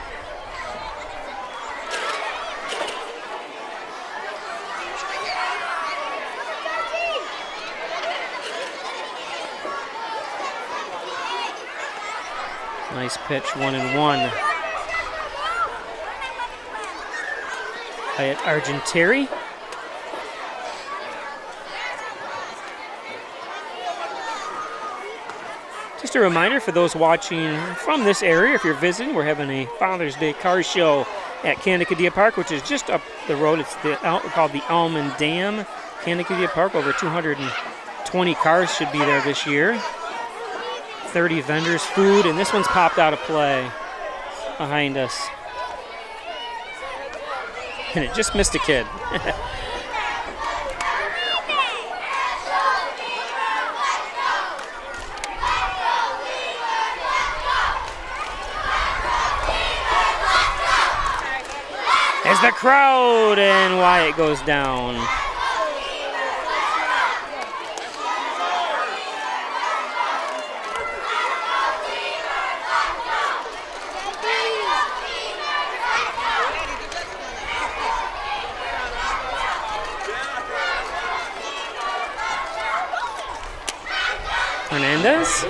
Nice pitch, 1-1. By Argenteri. Just a reminder for those watching from this area, if you're visiting, we're having a Father's Day car show at Canacadea Park, which is just up the road. It's called the Almond Dam, Canacadea Park. Over 220 cars should be there this year. 30 vendors, food, and this one's popped out of play behind us. And it just missed a kid. As the crowd and Wyatt goes down. Hernandez.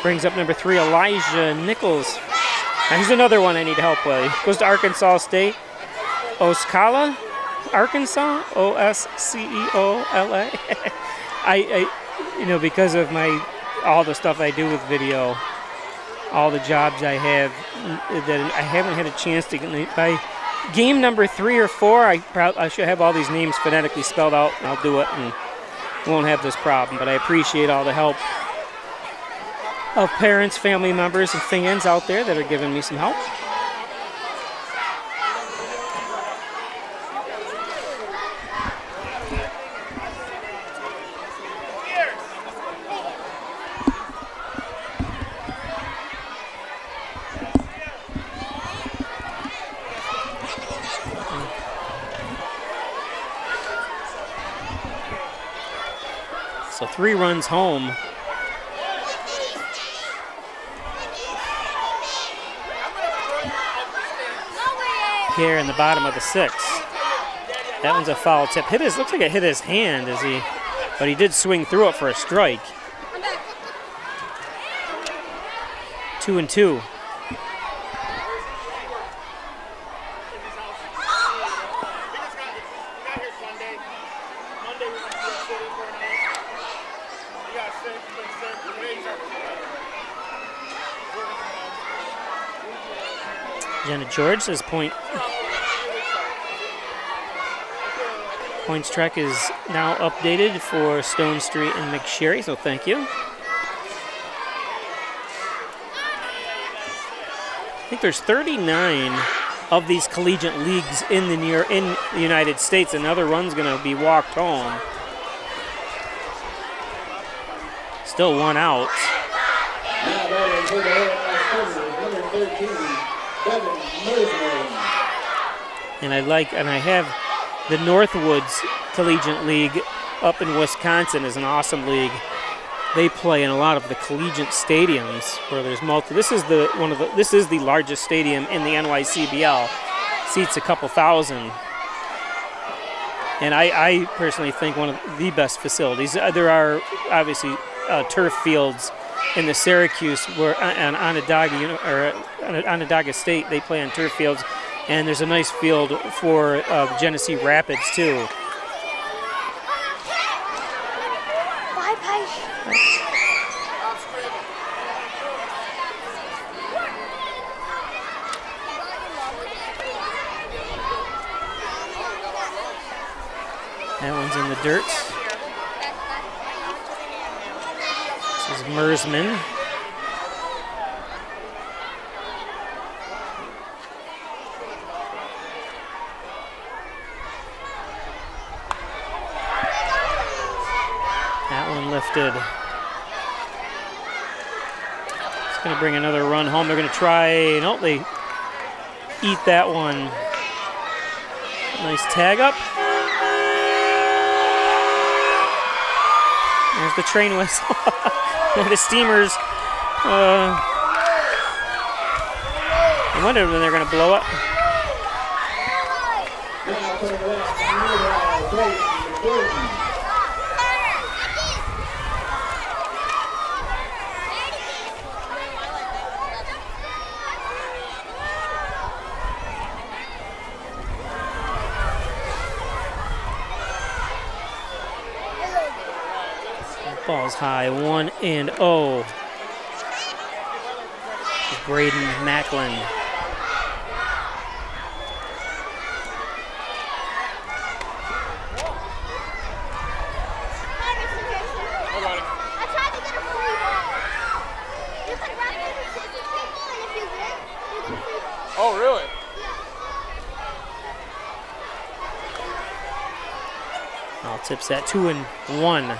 Brings up number 3, Elijah Nichols. And he's another one I need help with. He goes to Arkansas State. Osceola, Arkansas, Osceola. I because of all the stuff I do with video, all the jobs I have, that I haven't had a chance to get. By game number 3 or 4, I should have all these names phonetically spelled out, and I'll do it, and won't have this problem. But I appreciate all the help of parents, family members, and fans out there that are giving me some help. So 3 runs home. Here in the bottom of the 6th. That one's a foul tip. Looks like it hit his hand but he did swing through it for a strike. 2-2. Jenna George says Points track is now updated for Stone Street and McSherry, so thank you. I think there's 39 of these collegiate leagues in the United States. Another run's going to be walked home. Still 1 out. And I have the Northwoods Collegiate League up in Wisconsin is an awesome league. They play in a lot of the collegiate stadiums where there's this is the largest stadium in the NYCBL. Seats a couple thousand. And I personally think one of the best facilities. There are obviously turf fields in the Syracuse where on Onondaga State they play on turf fields, and there's a nice field for Genesee Rapids too. That one's in the dirt. This is Mersman. That one lifted. Going to bring another run home. They're going to try. Nope, they eat that one. Nice tag up. There's the train whistle. The Steamers. I wonder when they're going to blow up. Ball's high, 1-0. Braden Macklin. Oh, really? All tips at 2-1.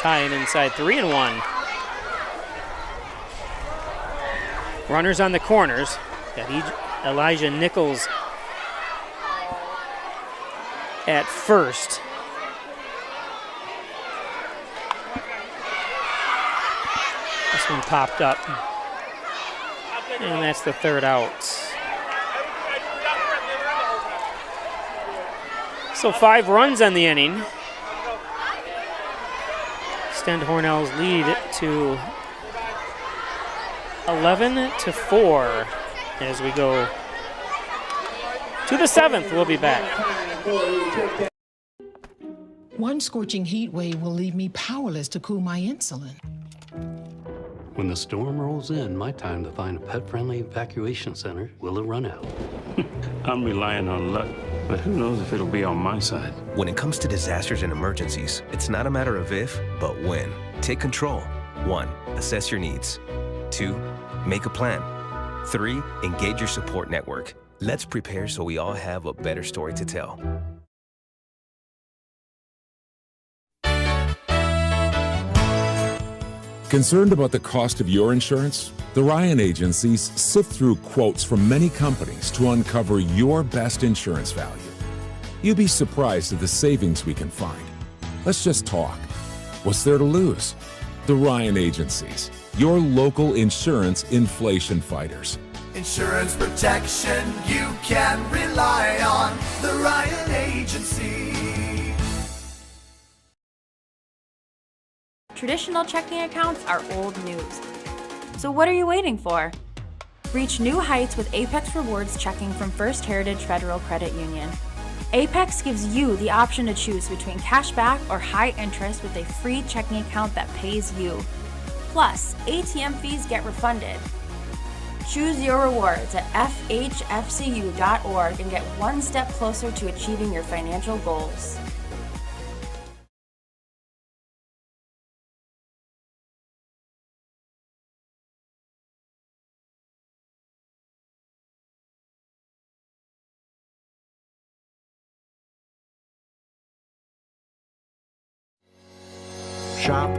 High and inside, 3-1. Runners on the corners. Got Elijah Nichols at first. This one popped up. And that's the third out. So 5 runs on the inning. Extend Hornell's lead to 11-4 as we go to the 7th. We'll be back. One scorching heat wave will leave me powerless to cool my insulin. When the storm rolls in, my time to find a pet-friendly evacuation center will have run out. I'm relying on luck, but who knows if it'll be on my side. When it comes to disasters and emergencies, it's not a matter of if, but when. Take control. 1. Assess your needs. 2. Make a plan. 3. Engage your support network. Let's prepare so we all have a better story to tell. Concerned about the cost of your insurance? The Ryan agencies sift through quotes from many companies to uncover your best insurance value. You'd be surprised at the savings we can find. Let's just talk. What's there to lose? The Ryan agencies, your local insurance inflation fighters. Insurance protection you can rely on. The Ryan Agency. Traditional checking accounts are old news. So what are you waiting for? Reach new heights with Apex Rewards checking from First Heritage Federal Credit Union. Apex gives you the option to choose between cash back or high interest with a free checking account that pays you. Plus, ATM fees get refunded. Choose your rewards at FHFCU.org and get one step closer to achieving your financial goals. Shop,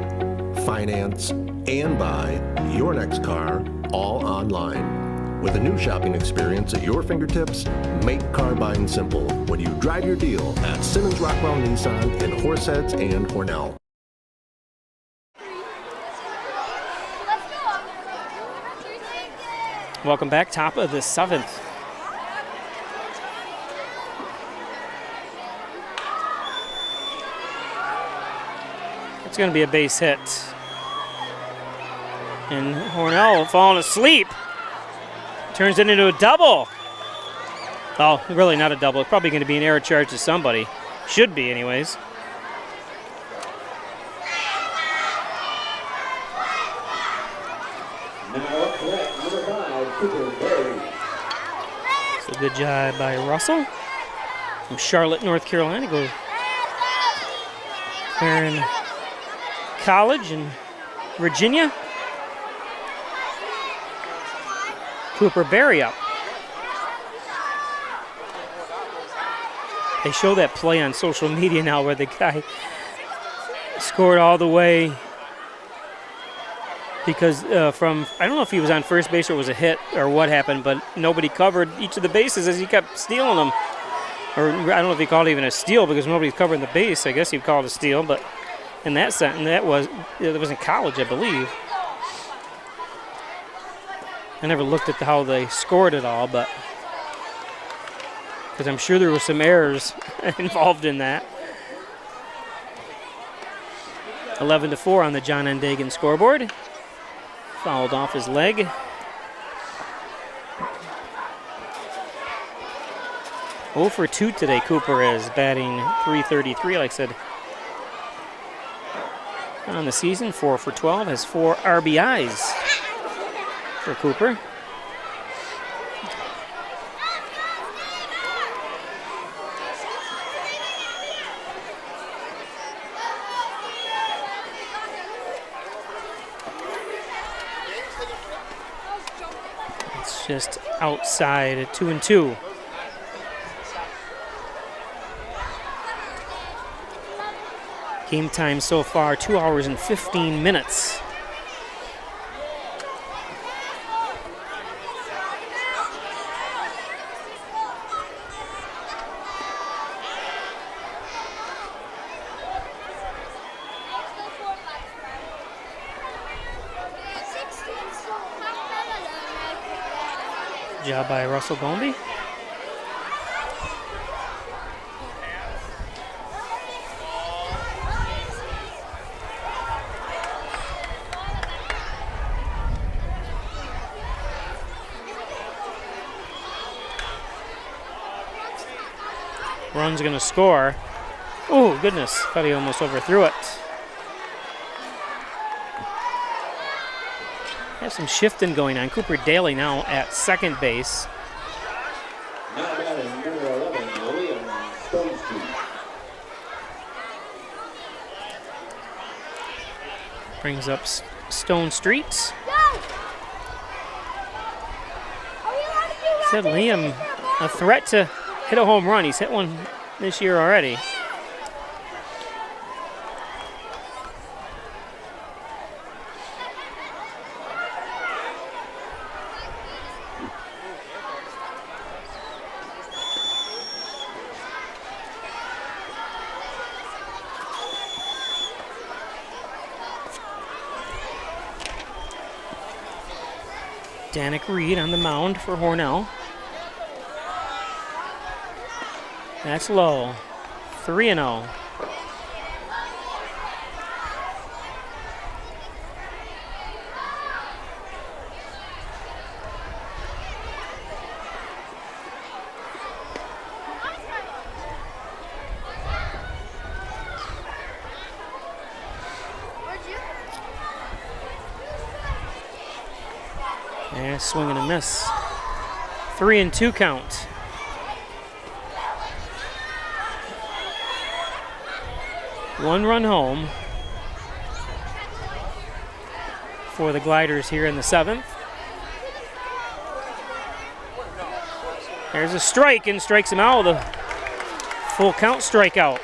finance, and buy your next car all online. With a new shopping experience at your fingertips, make car buying simple when you drive your deal at Simmons Rockwell Nissan in Horseheads and Hornell. Welcome back, top of the 7th. It's going to be a base hit. And Hornell falling asleep. Turns it into a double. Oh, really not a double. It's probably going to be an error charge to somebody. Should be anyways. Now, correct, number 5, Cooper Berry. So good job by Russell. from Charlotte, North Carolina. Go there in college in Virginia. Cooper Berry up. They show that play on social media now where the guy scored all the way because from, I don't know if he was on first base or it was a hit or what happened, but nobody covered each of the bases as he kept stealing them. Or I don't know if he called it even a steal because nobody's covering the base. I guess he'd call it a steal, but in that sentence, it was in college, I believe. I never looked at how they scored it all, but because I'm sure there were some errors involved in that. 11-4 on the John N. Dagan scoreboard. Fouled off his leg. Oh for 2 today, Cooper is batting .333, like I said. On the season, 4 for 12, has 4 RBIs for Cooper. It's just outside at 2-2. Game time so far, 2 hours and 15 minutes. Job by Russell Gombe. Run's gonna score. Oh, goodness, thought he almost overthrew it. Have some shifting going on. Cooper Daly now at second base. Now batting number 11, William Stonestreet. Brings up Stone Street. Said Liam, a threat to hit a home run. He's hit one this year already. Danik Reed on the mound for Hornell. That's low. 3-0. And swing and a miss. 3-2 count. One run home for the Gliders here in the 7th. There's a strike and strikes him out with a full count strikeout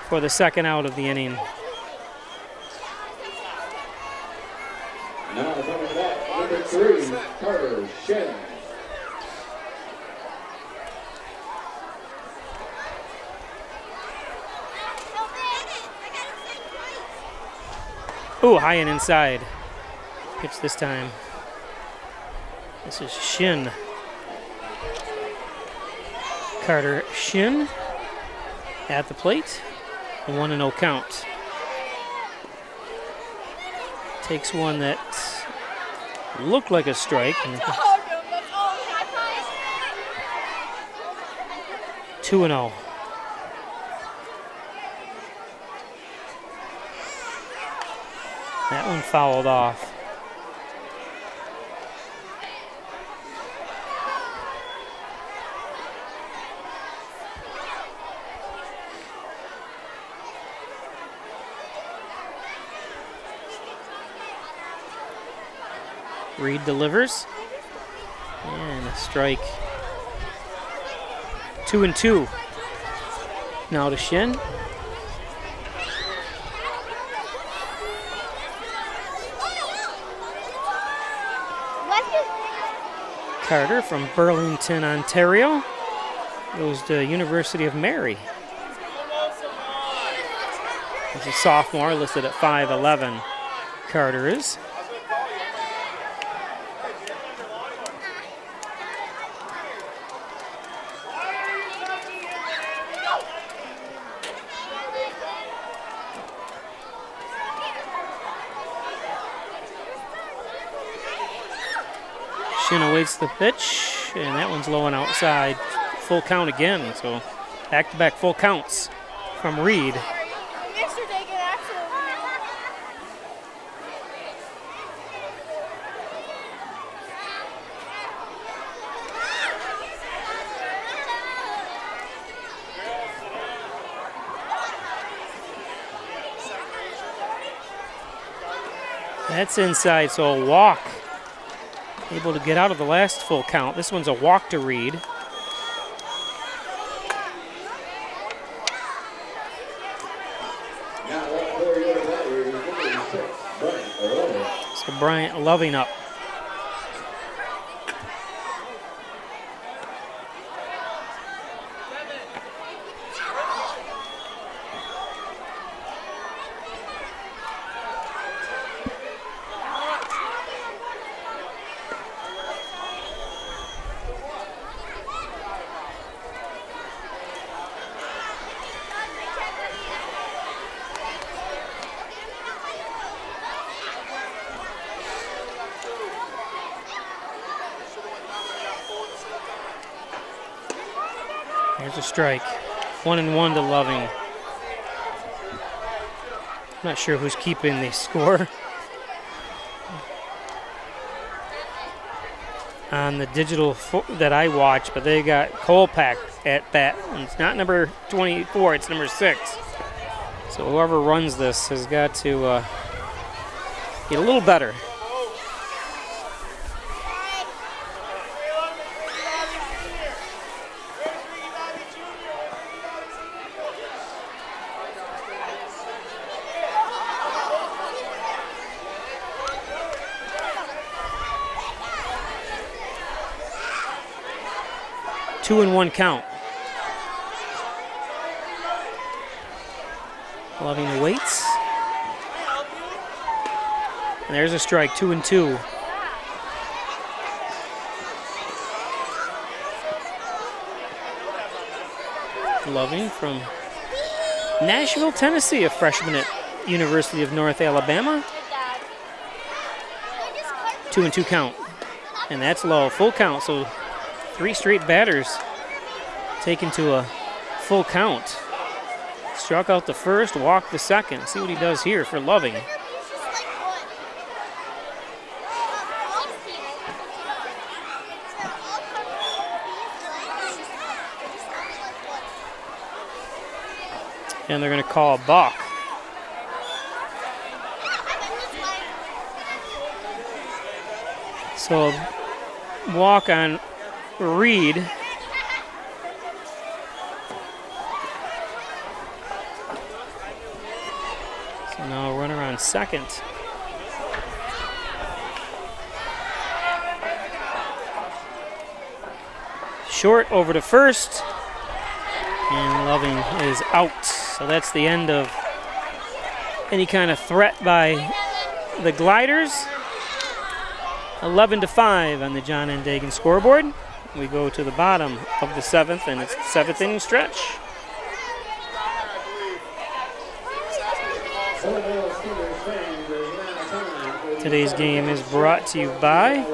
for the second out of the inning. Now coming back, number 3, Carter Shen. Ooh, high and inside. Pitch this time. This is Shin. Carter Shin at the plate. A 1-0 count. Takes one that looked like a strike. 2-0. That one fouled off. Reed delivers. And a strike. 2-2. Now to Shin. Carter from Burlington, Ontario. Goes to University of Mary. He's a sophomore, listed at 5'11". Carter is. Shin awaits the pitch, and that one's low and outside. Full count again, so back-to-back full counts from Reed. That's inside, so a walk. Able to get out of the last full count. This one's a walk to Reed. So Bryant Loving up. There's a strike. 1-1 to Loving. Not sure who's keeping the score. On the digital that I watch, but they got Kolpak at bat. And it's not number 24, it's number 6. So whoever runs this has got to get a little better. Two and one count. Loving waits. And there's a strike, 2-2. Loving from Nashville, Tennessee, a freshman at University of North Alabama. 2-2 count. And that's low, full count, so 3 straight batters taken to a full count. Struck out the first, walked the second. See what he does here for Loving. And they're going to call a balk. So walk on Reed. So now runner on second. Short over to first. And Loving is out. So that's the end of any kind of threat by the Gliders. 11-5 on the John N. Dagan scoreboard. We go to the bottom of the 7th, and it's the 7th inning stretch. Today's game is brought to you by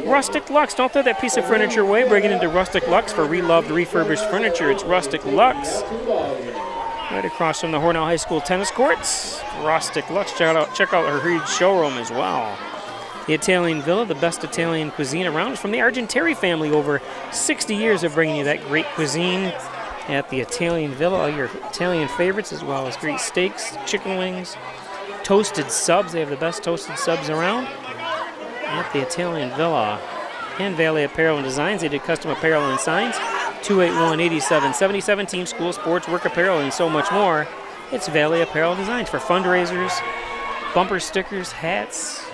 Rustic Lux. Don't throw that piece of furniture away. Bring it into Rustic Lux for reloved, refurbished furniture. It's Rustic Lux. Right across from the Hornell High School tennis courts. Rustic Lux. Check out her huge showroom as well. The Italian Villa, the best Italian cuisine around, is from the Argenteri family. Over 60 years of bringing you that great cuisine at the Italian Villa. All your Italian favorites, as well as great steaks, chicken wings, toasted subs. They have the best toasted subs around. at the Italian Villa. And Valley Apparel and Designs. They did custom apparel and signs. 281-8777. Team, school, sports, work apparel, and so much more. It's Valley Apparel and Designs for fundraisers, bumper stickers, hats,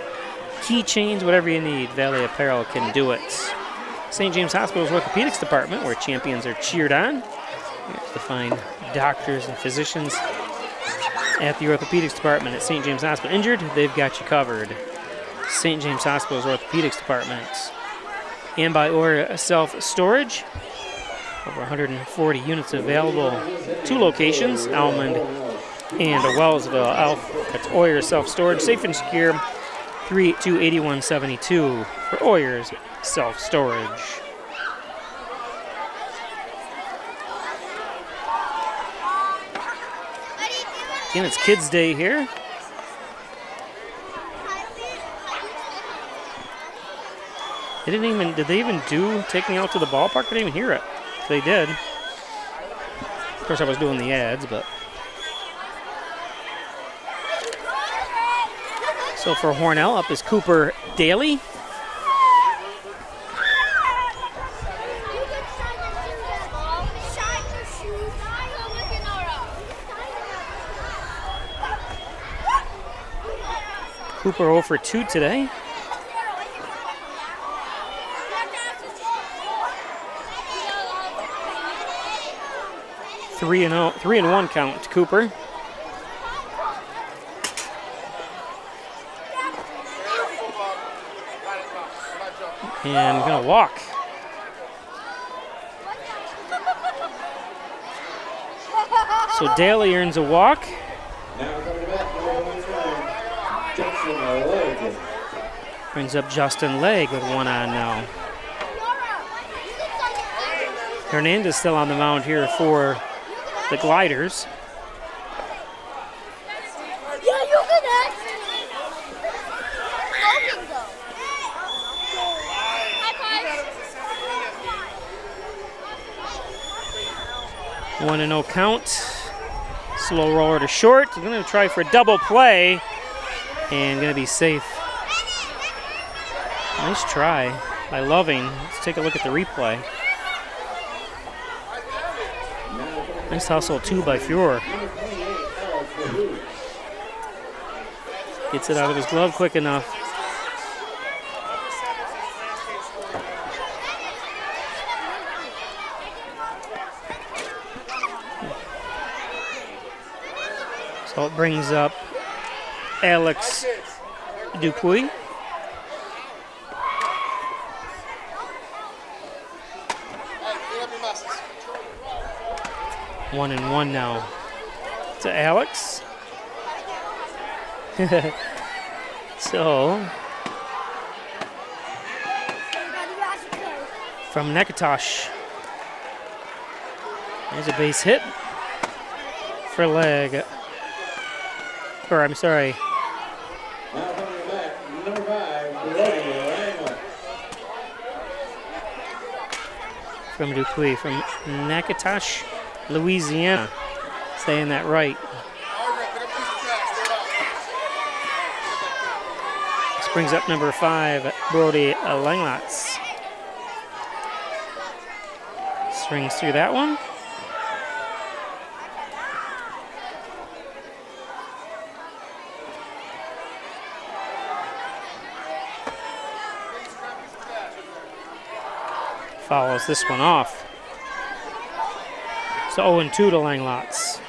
keychains, whatever you need. Valley Apparel can do it. St. James Hospital's Orthopedics Department, where champions are cheered on. Here's the fine doctors and physicians at the Orthopedics Department at St. James Hospital. Injured? They've got you covered. St. James Hospital's Orthopedics Department. And by Oyer Self-Storage, over 140 units available. 2 locations, Almond and Wellsville. That's Oyer Self-Storage, safe and secure. 382-8172 for Oyer's Self-Storage. Again, it's Kids Day here. Did they even do take me out to the ballpark? I didn't even hear it. They did. Of course, I was doing the ads, but. So for Hornell, up is Cooper Daly. Cooper 0 for 2 today. Three and 1 count to Cooper. And gonna walk. So Daly earns a walk. Brings up Justin Legg with 1 on now. Hernandez still on the mound here for the Gliders. Yeah, you can High 1-0 count. Slow roller to short. We're going to try for a double play and going to be safe. Nice try by Loving. Let's take a look at the replay. Nice hustle, too, by Fuhrer. Gets it out of his glove quick enough. So it brings up Alex Dupuy. One and 1 now to Alex. So from Nekatosh, there's a base hit for Legg. Or I'm sorry. Now coming back, number 5, From Dupuy, from Nekatosh, Louisiana. Saying that right. This brings up number 5, Brody Langlatz. Swings through that one. Follows this one off. So 0-2 to Langlatz.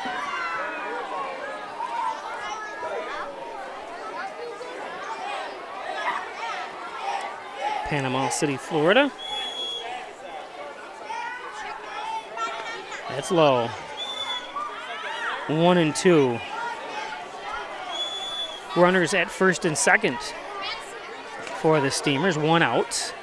Panama City, Florida. That's low. 1-2. Runners at first and second for the Steamers. 1 out.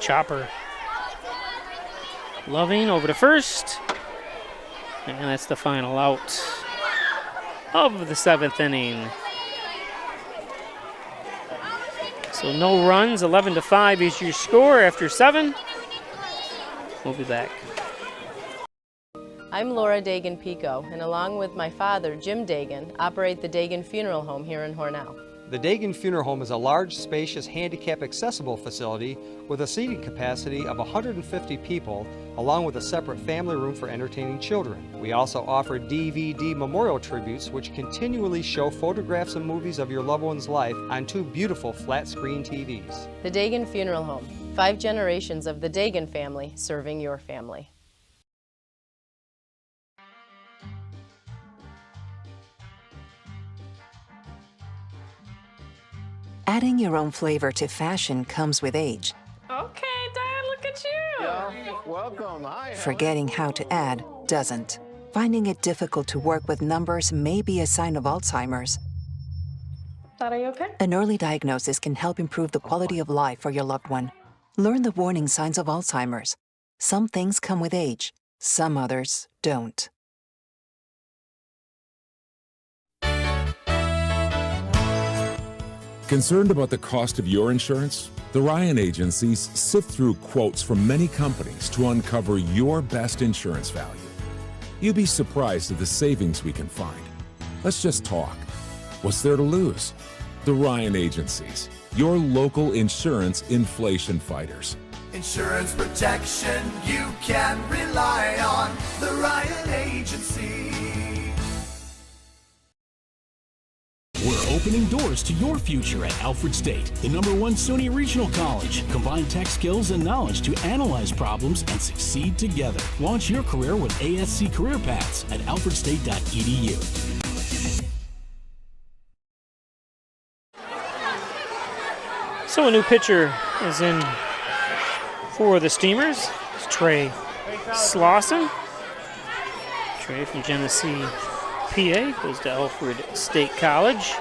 chopper. Loving over to first. And that's the final out of the 7th inning. So no runs, 11-5 is your score after 7. We'll be back. I'm Laura Dagan-Pico, and along with my father, Jim Dagan, operate the Dagan Funeral Home here in Hornell. The Dagan Funeral Home is a large, spacious, handicap-accessible facility with a seating capacity of 150 people, along with a separate family room for entertaining children. We also offer DVD memorial tributes, which continually show photographs and movies of your loved one's life on 2 beautiful flat-screen TVs. The Dagan Funeral Home, 5 generations of the Dagan family serving your family. Adding your own flavor to fashion comes with age. Okay, Dad, look at you. Yeah, welcome. Hi. Forgetting how to add doesn't. Finding it difficult to work with numbers may be a sign of Alzheimer's. Dad, are you okay? An early diagnosis can help improve the quality of life for your loved one. Learn the warning signs of Alzheimer's. Some things come with age, some others don't. Concerned about the cost of your insurance? The Ryan agencies sift through quotes from many companies to uncover your best insurance value. You'd be surprised at the savings we can find. Let's just talk. What's there to lose? The Ryan agencies, your local insurance inflation fighters. Insurance protection you can rely on. The Ryan Agency. We're opening doors to your future at Alfred State, the #1 SUNY Regional College. Combine tech skills and knowledge to analyze problems and succeed together. Launch your career with ASC Career Paths at alfredstate.edu. So a new pitcher is in for the Steamers. It's Trey Slauson. Trey from Genesee, PA, goes to Alfred State College.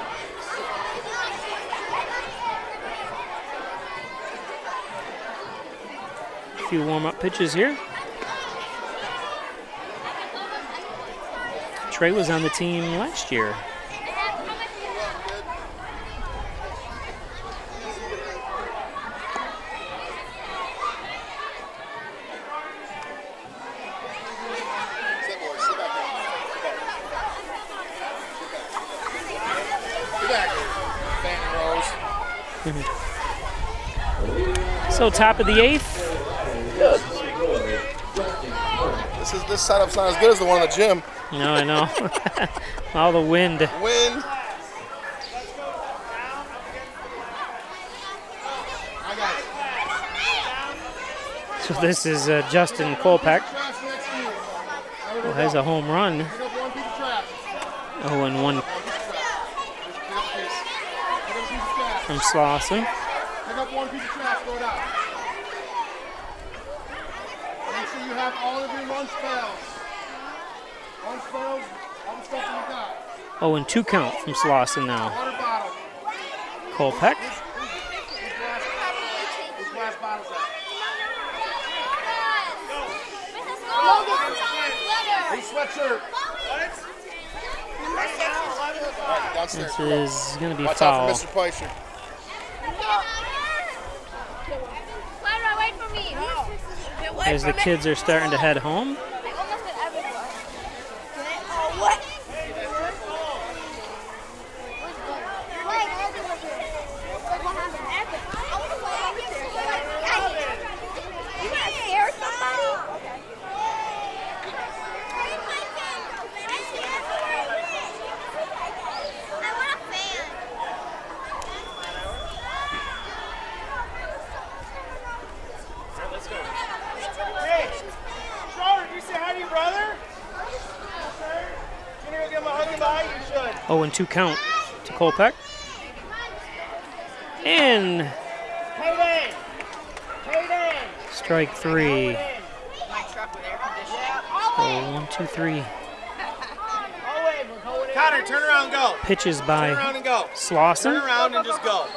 A few warm-up pitches here. Trey was on the team last year. So top of the 8th. This setup's not as good as the one in the gym. No, I know. All the wind. Wind. So this is Justin Kolpeck, who has a home run. 0-1 from Slauson. Pick up 1 piece of trash, throw it out. Make sure you have all of your lunch pails. Lunch pails, all the stuff that you got. 0-2 count from Slauson now. Water bottle. Kolpeck. Whose glass bottle's that? Whose sweatshirt? Right, downstairs. This is going to be Watch foul. out for Mr. Peicher. As the kids are starting to head home. Hey, Schroeder, do you say hi to your brother? Can you go give him a hug goodbye? You should. 0-2 count to Kolpeck. And Payday! Payday! strike 3. So 1, 2, 3. Connor, turn around and go. Pitches by Turn around and go. Slauson. Turn around and just go.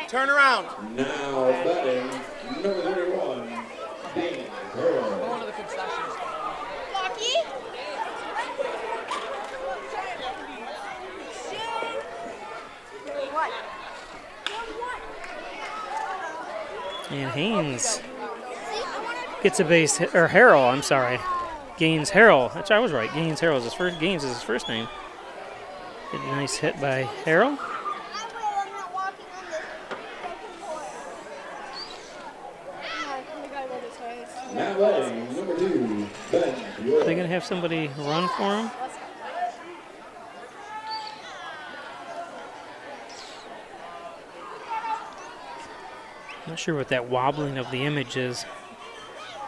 Turn around. Now batting, number 31. Going to the concessions. Lucky. What? And Haynes gets a base hit, or Harrell, I'm sorry. Gaines Harrell. That's I was right. Gaines Harrell is his first. Gaines is his first name. A nice hit by Harrell. Now batting, number 2, Ben. Are they going to have somebody run for him? Not sure what that wobbling of the image is.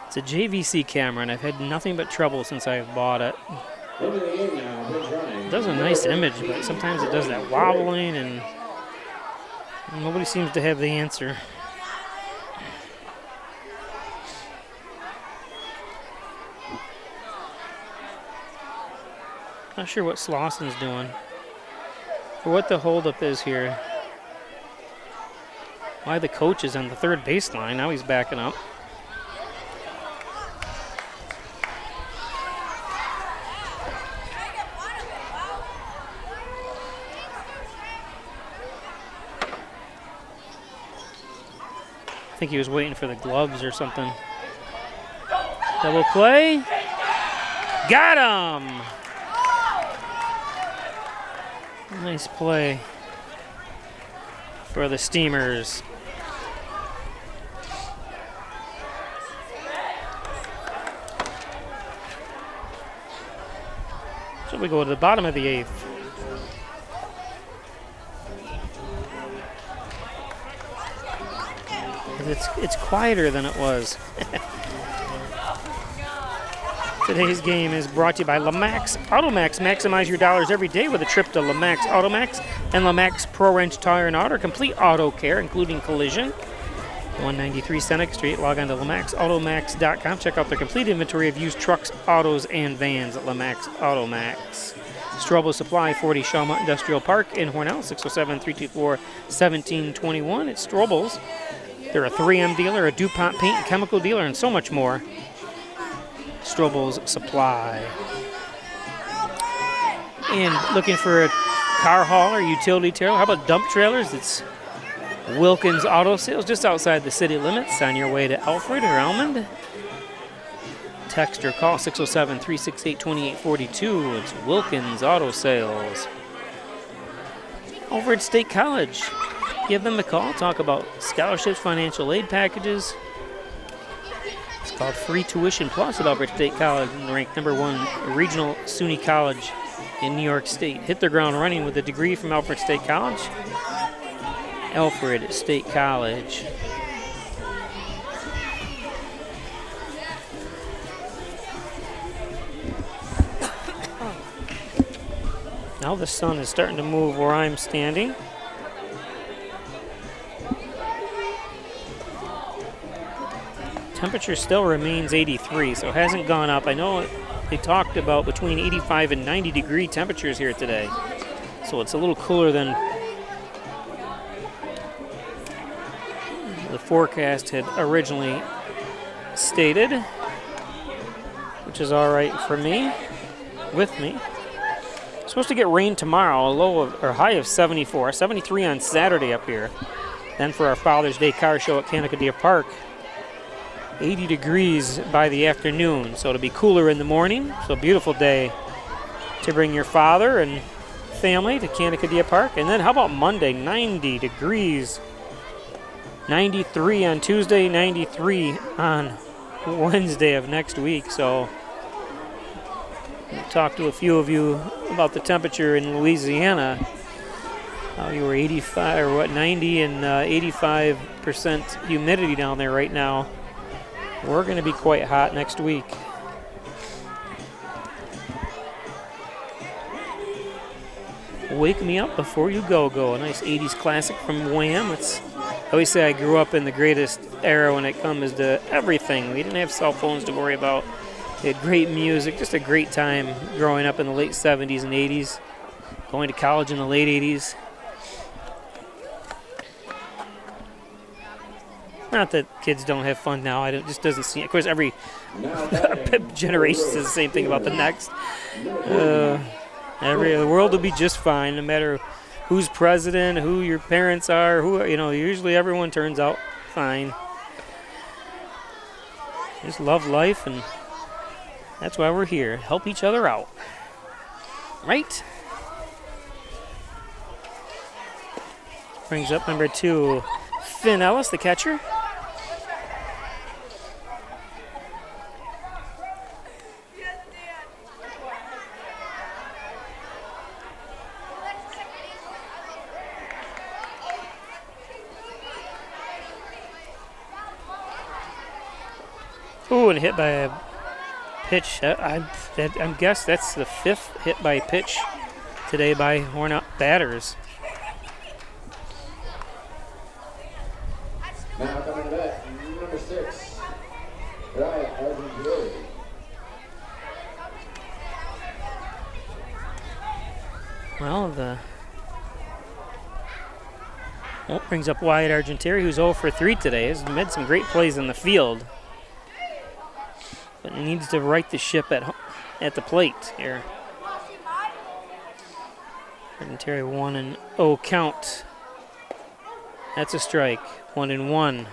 It's a JVC camera, and I've had nothing but trouble since I've bought it. It does a nice image, but sometimes it does that wobbling, and nobody seems to have the answer. Not sure what Slauson's doing, or what the holdup is here. Why the coach is on the third baseline. Now he's backing up. I think he was waiting for the gloves or something. Double play. Got him! Nice play for the Steamers. So we go to the bottom of the 8th. It's quieter than it was. Today's game is brought to you by Lamax Automax. Maximize your dollars every day with a trip to Lamax Automax and Lamax Pro Wrench Tire and Auto. Complete auto care, including collision. 193 Seneca Street. Log on to LamaxAutomax.com. Check out their complete inventory of used trucks, autos, and vans at Lamax Automax. Strobel Supply, 40 Shawmut Industrial Park in Hornell, 607-324-1721. It's Strobel's. They're a 3M dealer, a DuPont paint and chemical dealer, and so much more. Strobel's Supply. And looking for a car hauler, utility trailer. How about dump trailers? It's Wilkins Auto Sales, just outside the city limits, on your way to Alfred or Almond. Text or call 607-368-2842. It's Wilkins Auto Sales. Over at State College, give them a call. Talk about scholarships, financial aid packages. It's called Free Tuition Plus at Alfred State College, ranked #1 regional SUNY college in New York State. Hit the ground running with a degree from Alfred State College. Alfred State College. Now the sun is starting to move where I'm standing. Temperature still remains 83, so it hasn't gone up. I know they talked about between 85 and 90 degree temperatures here today, so it's a little cooler than the forecast had originally stated, which is all right for me, with me. Supposed to get rain tomorrow, a low of, or high of 74, 73 on Saturday up here. Then for our Father's Day car show at Canacadea Park, 80 degrees by the afternoon, so it'll be cooler in the morning. So a beautiful day to bring your father and family to Canacadea Park. And then how about Monday, 90 degrees. 93 on Tuesday, 93 on Wednesday of next week. So we'll talk to a few of you about the temperature in Louisiana. You were 85 or what, 90 and 85% humidity down there right now. We're going to be quite hot next week. Wake Me Up Before You Go Go, a nice 80s classic from Wham. I always say I grew up in the greatest era when it comes to everything. We didn't have cell phones to worry about. They had great music, just a great time growing up in the late 70s and 80s, going to college in the late 80s. Not that kids don't have fun now. It just doesn't seem. Of course, every generation says the same thing about the next. The world will be just fine, no matter who's president, who your parents are, usually everyone turns out fine. Just love life, and that's why we're here. Help each other out. Right? Brings up number 2, Finn Ellis, the catcher. Ooh, and hit by a pitch. I guess that's the 5th hit by pitch today by Hornell batters. Now coming to bat, number 6, Ryan Argentieri. Well, brings up Wyatt Argentieri, who's 0 for 3 today. He's made some great plays in the field, but he needs to right the ship at the plate here. Argentieri 1-0 count. That's a strike. 1-1.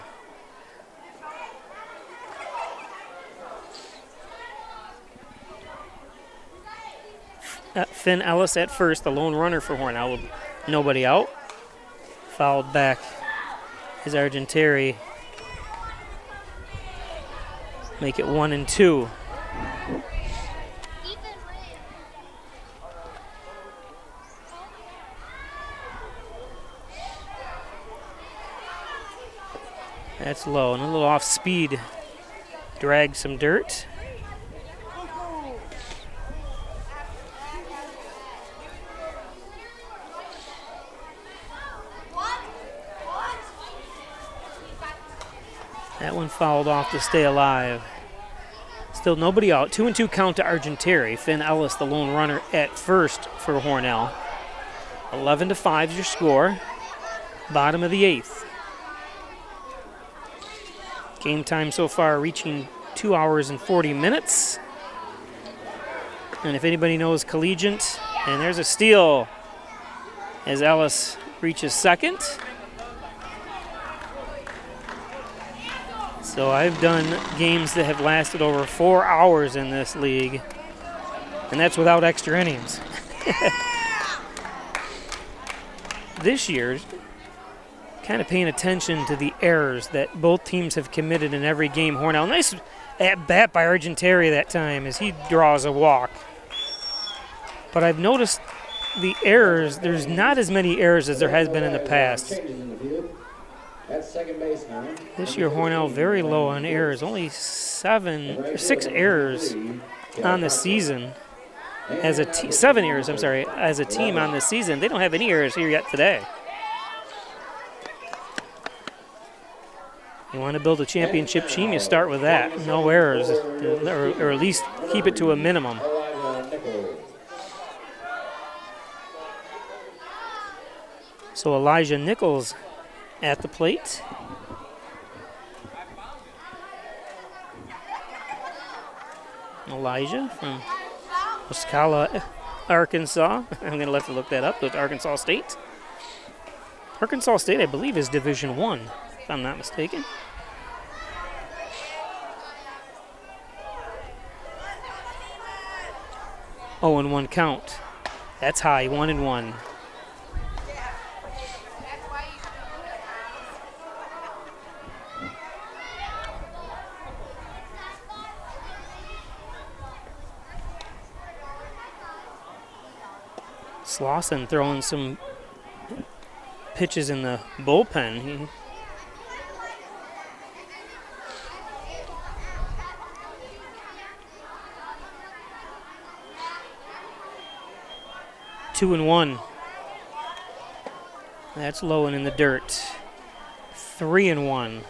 Finn Ellis at first, the lone runner for Hornell with nobody out. Fouled back is Argentieri. Make it 1-2. That's low and a little off speed. Drag some dirt. That one fouled off to stay alive. Still nobody out. 2-2 count to Argentieri. Finn Ellis, the lone runner at first for Hornell. 11-5 is your score. Bottom of the 8th. Game time so far reaching 2 hours and 40 minutes. And if anybody knows Collegiate, and there's a steal as Ellis reaches second. So I've done games that have lasted over 4 hours in this league, and that's without extra innings. This year, kind of paying attention to the errors that both teams have committed in every game. Hornell, nice at bat by Argentieri that time as he draws a walk. But I've noticed the errors, there's not as many errors as there has been in the past. This year, Hornell very low on errors, only 6 errors on the season. As a 7 errors, as a team on the season. They don't have any errors here yet today. You want to build a championship team, you start with that. No errors, or at least keep it to a minimum. So Elijah Nichols at the plate. Elijah from Osceola, Arkansas. I'm going to have to look that up. It's Arkansas State. Arkansas State, I believe, is Division I, if I'm not mistaken. Oh, and 1 count. That's high, 1-1. Slauson throwing some pitches in the bullpen. 2-1. That's low and in the dirt. 3-1.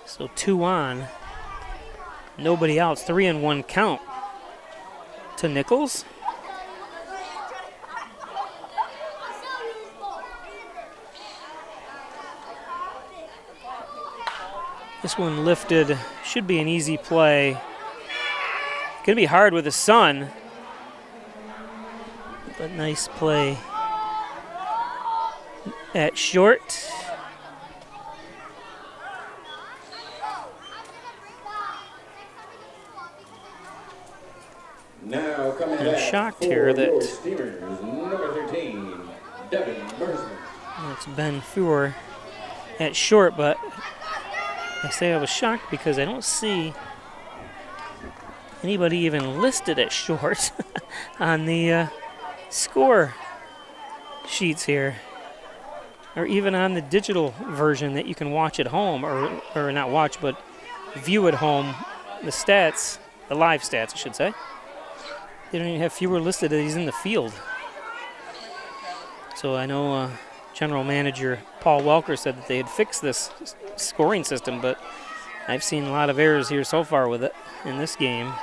So 2 on. Nobody out. 3-1 count to Nichols. This one lifted, should be an easy play. Gonna be hard with the sun, but nice play at short. Now coming I'm back shocked for here your that Steamers, number 13, Devin Mersman. it's Ben Fuhr at short, but I say I was shocked because I don't see anybody even listed at short on the score sheets here, or even on the digital version that you can watch at home, or not watch, but view at home, the stats, the live stats, I should say. They don't even have Fuhr listed that he's in the field. So I know General Manager Paul Welker said that they had fixed this scoring system, but I've seen a lot of errors here so far with it in this game.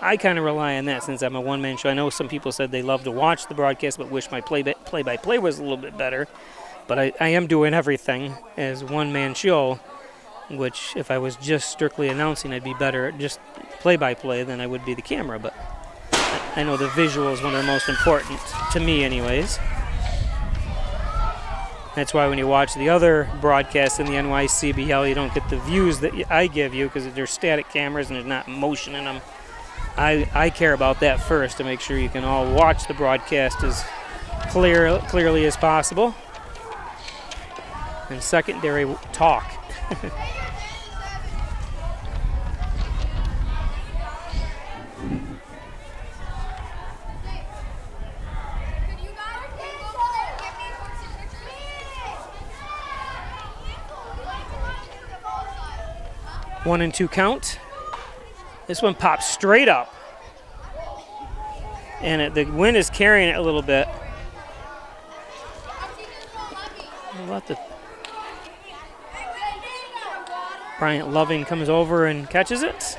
I kind of rely on that since I'm a one-man show. I know some people said they love to watch the broadcast but wish my play-by-play was a little bit better. But I am doing everything as one-man show, which if I was just strictly announcing, I'd be better at just play-by-play than I would be the camera. But I know the visual is one of the most important to me anyways. That's why when you watch the other broadcasts in the NYCBL, you don't get the views that I give you because they're static cameras and there's not motion in them. I care about that first to make sure you can all watch the broadcast as clearly as possible. And secondary talk. One and two count. This one pops straight up. And the wind is carrying it a little bit. Bryant Loving comes over and catches it.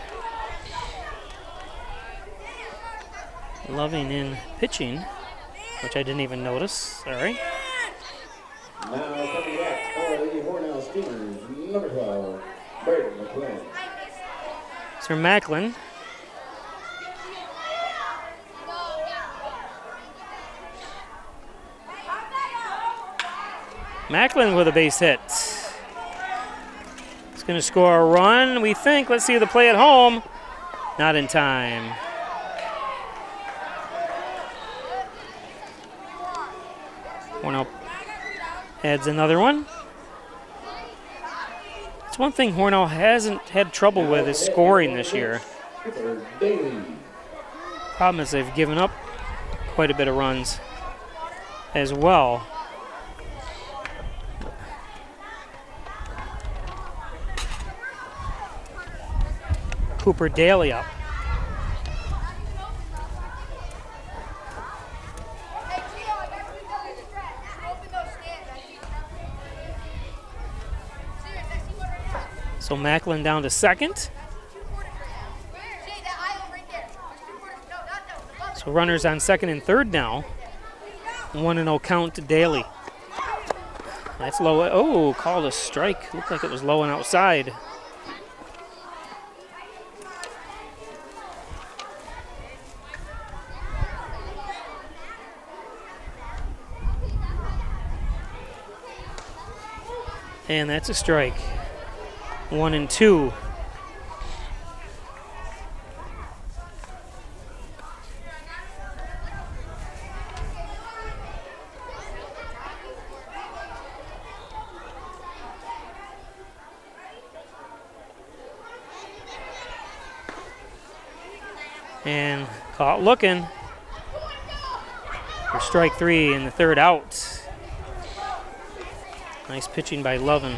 Loving in pitching, which I didn't even notice. Sorry. Now coming back for the Hornell Steamers, number 12, Braden McClellan. Sir Macklin. Macklin with a base hit. He's going to score a run, we think. Let's see the play at home. Not in time. Hornell adds another one. It's one thing Hornell hasn't had trouble with is scoring this year. Problem is they've given up quite a bit of runs as well. Cooper Daly up. So Macklin down to second. So runners on second and third now. 1-0 count to Daly. That's low. Oh, called a strike. Looked like it was low and outside. And that's a strike. 1 and 2. And caught looking for strike 3 and the third out. Nice pitching by Lovin.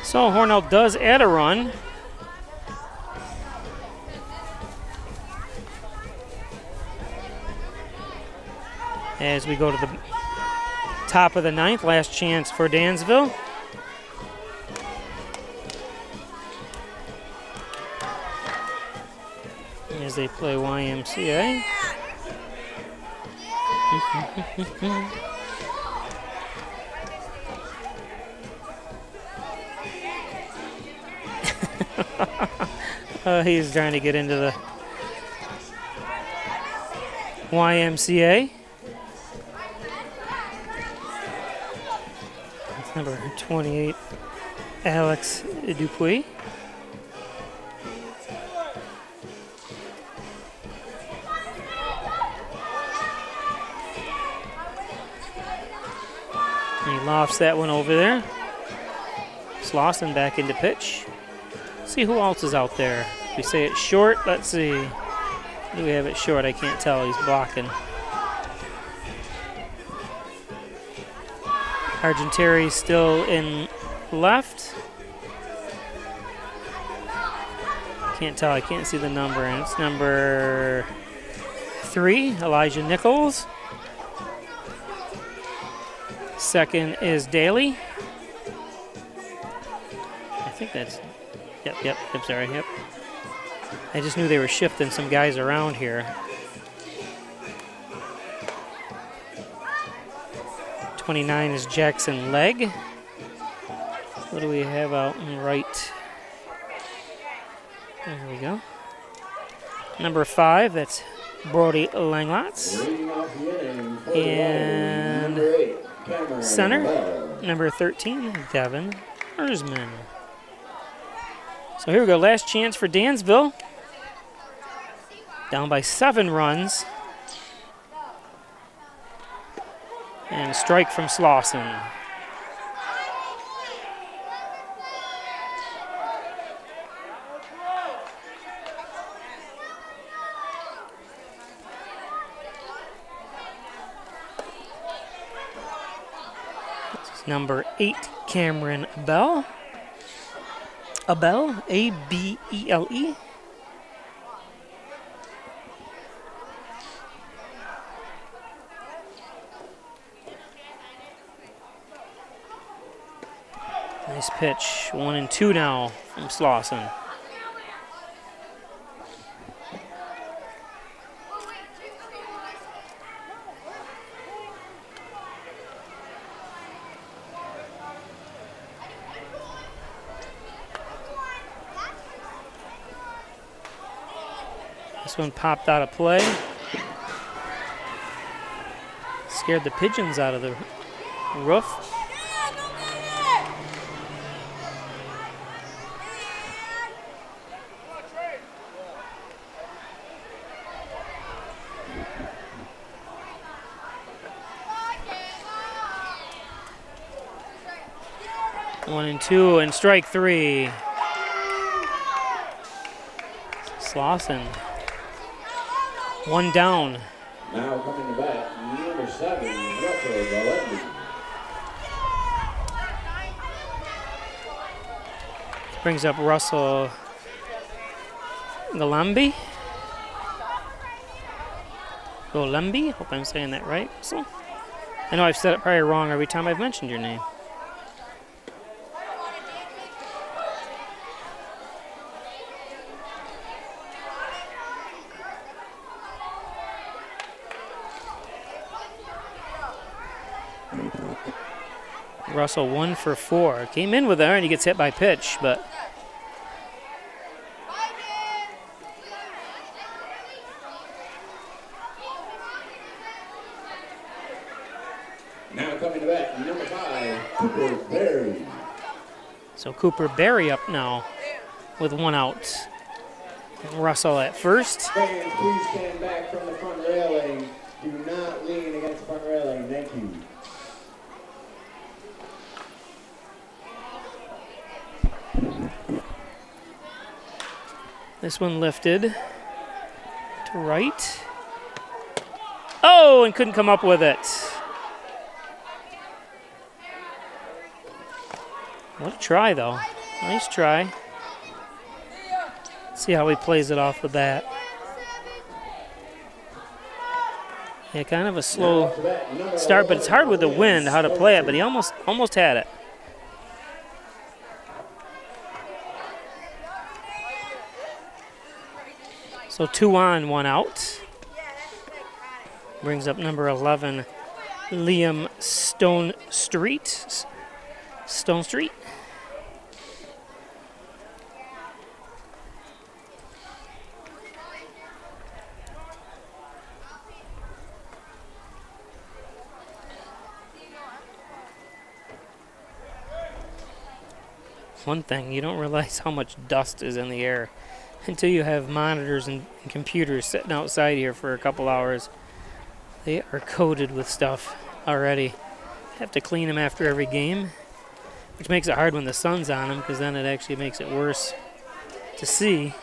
So Hornell does add a run. As we go to the top of the ninth, last chance for Dansville. As as they play YMCA. He's trying to get into the YMCA. That's number 28, Alex Dupuis. He lofts that one over there. Slauson back into pitch. See who else is out there. If we say it's short, let's see. Do we have it short? I can't tell. He's blocking. Argentari's still in left. Can't tell. I can't see the number. And it's number 3, Elijah Nichols. Second is Daly. I think that's, yep, I'm sorry, yep. I just knew they were shifting some guys around here. 29 is Jackson Legg. What do we have out in right? There we go. Number 5, that's Brody Langlots. And center, number 13, Devin Erzman. So here we go, last chance for Dansville. Down by 7 runs. And a strike from Slauson. Number 8, Cameron Abell. Abell, A-B-E-L-E. Nice pitch. 1-2 now from Slauson. This one popped out of play. Scared the pigeons out of the roof. One and two, and strike 3. Slauson. 1 down. Now coming to bat, number 7, Russell Galembi. Brings up Russell Galembi. Golembi, hope I'm saying that right. So, I know I've said it probably wrong every time I've mentioned your name. Russell 1 for 4. Came in with there and he gets hit by pitch, but now coming to bat, number 5, Cooper Berry. So Cooper Berry up now with 1 out. And Russell at first. Fans, please stand back from the front railing. Do not lean against the front railing. Thank you. This one lifted to right. Oh, and couldn't come up with it. What a try, though. Nice try. See how he plays it off the bat. Yeah, kind of a slow start, but it's hard with the wind how to play it, but he almost had it. So 2 on, 1 out. Brings up number 11, Liam Stonestreet. One thing, you don't realize how much dust is in the air until you have monitors and computers sitting outside here for a couple hours. They are coated with stuff already. Have to clean them after every game, which makes it hard when the sun's on them, because then it actually makes it worse to see.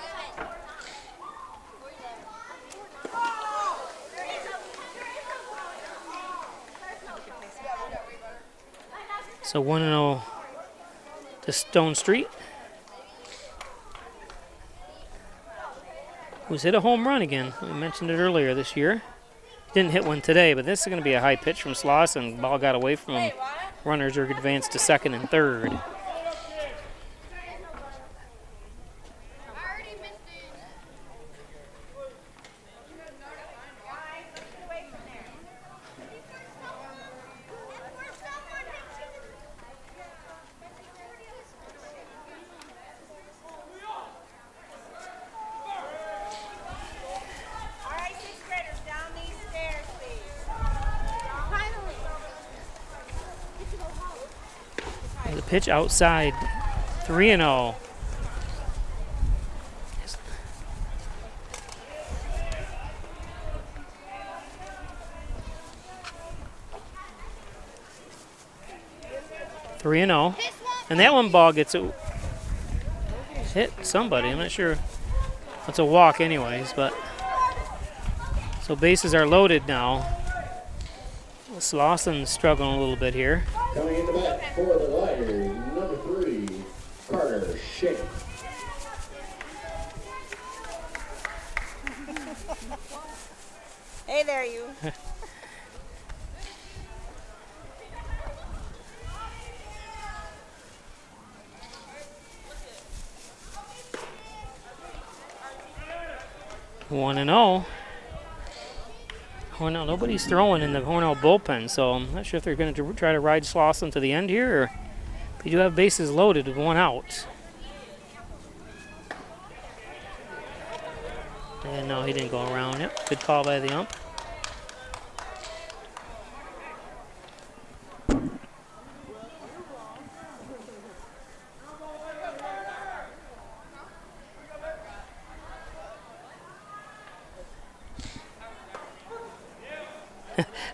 So 1-0 to Stonestreet, who's hit a home run again. We mentioned it earlier this year. Didn't hit one today, but this is going to be a high pitch from Slauson. Ball got away from him. Runners are advanced to second and third. The pitch outside, 3-0. And that one ball gets it hit somebody. I'm not sure. It's a walk anyways, but so bases are loaded now. Slauson's struggling a little bit here. Coming in the bat for the Lighters, number 3, Carter Shake. Hey there, you. One and 0. Hornell, nobody's throwing in the Hornell bullpen, so I'm not sure if they're going to try to ride Slauson to the end here, or they do have bases loaded with 1 out. And no, he didn't go around. Yep, good call by the ump.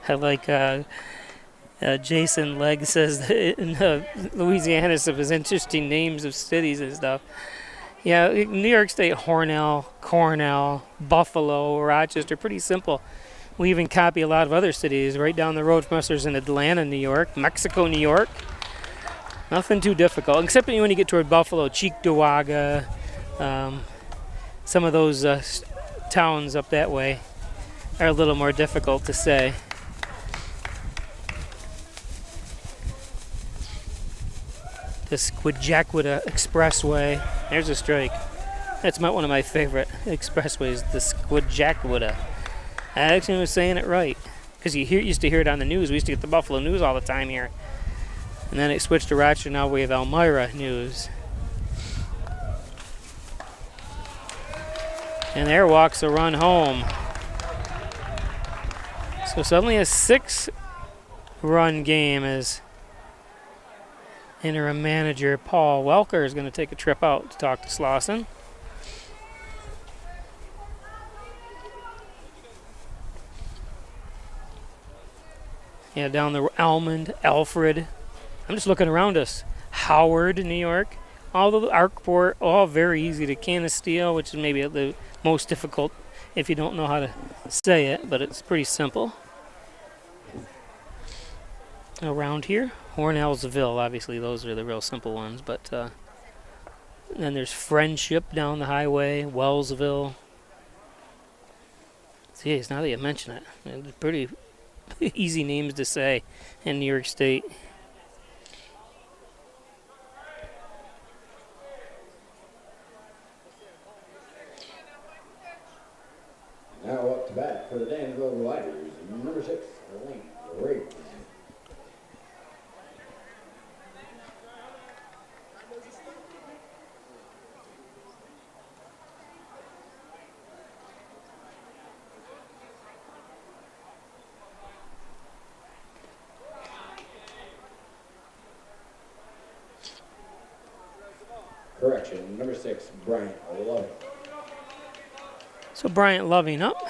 I like Jason Legg says that in Louisiana stuff is interesting names of cities and stuff. Yeah, New York State, Hornell, Cornell, Buffalo, Rochester, pretty simple. We even copy a lot of other cities. Right down the road from us, there's in Atlanta, New York, Mexico, New York. Nothing too difficult, except when you get toward Buffalo, Cheektowaga, some of those towns up that way are a little more difficult to say. The Squidjackwita Expressway. There's a strike. That's one of my favorite expressways, the Squidjackwita. I actually was saying it right, because you used to hear it on the news. We used to get the Buffalo News all the time here. And then it switched to Rochester, now we have Elmira News. And there walks a run home. So suddenly a 6-run game as interim manager Paul Welker is going to take a trip out to talk to Slauson. Yeah, down the Almond, Alfred. I'm just looking around us. Howard, New York. All the Arkport, all very easy to Canisteo, which is maybe the most difficult if you don't know how to say it, but it's pretty simple. Around here, Hornellsville, obviously those are the real simple ones, but then there's Friendship down the highway, Wellsville. Geez, now that you mention it, it's pretty easy names to say in New York State. Correction, number 6, Bryant Loving. So Bryant Loving up.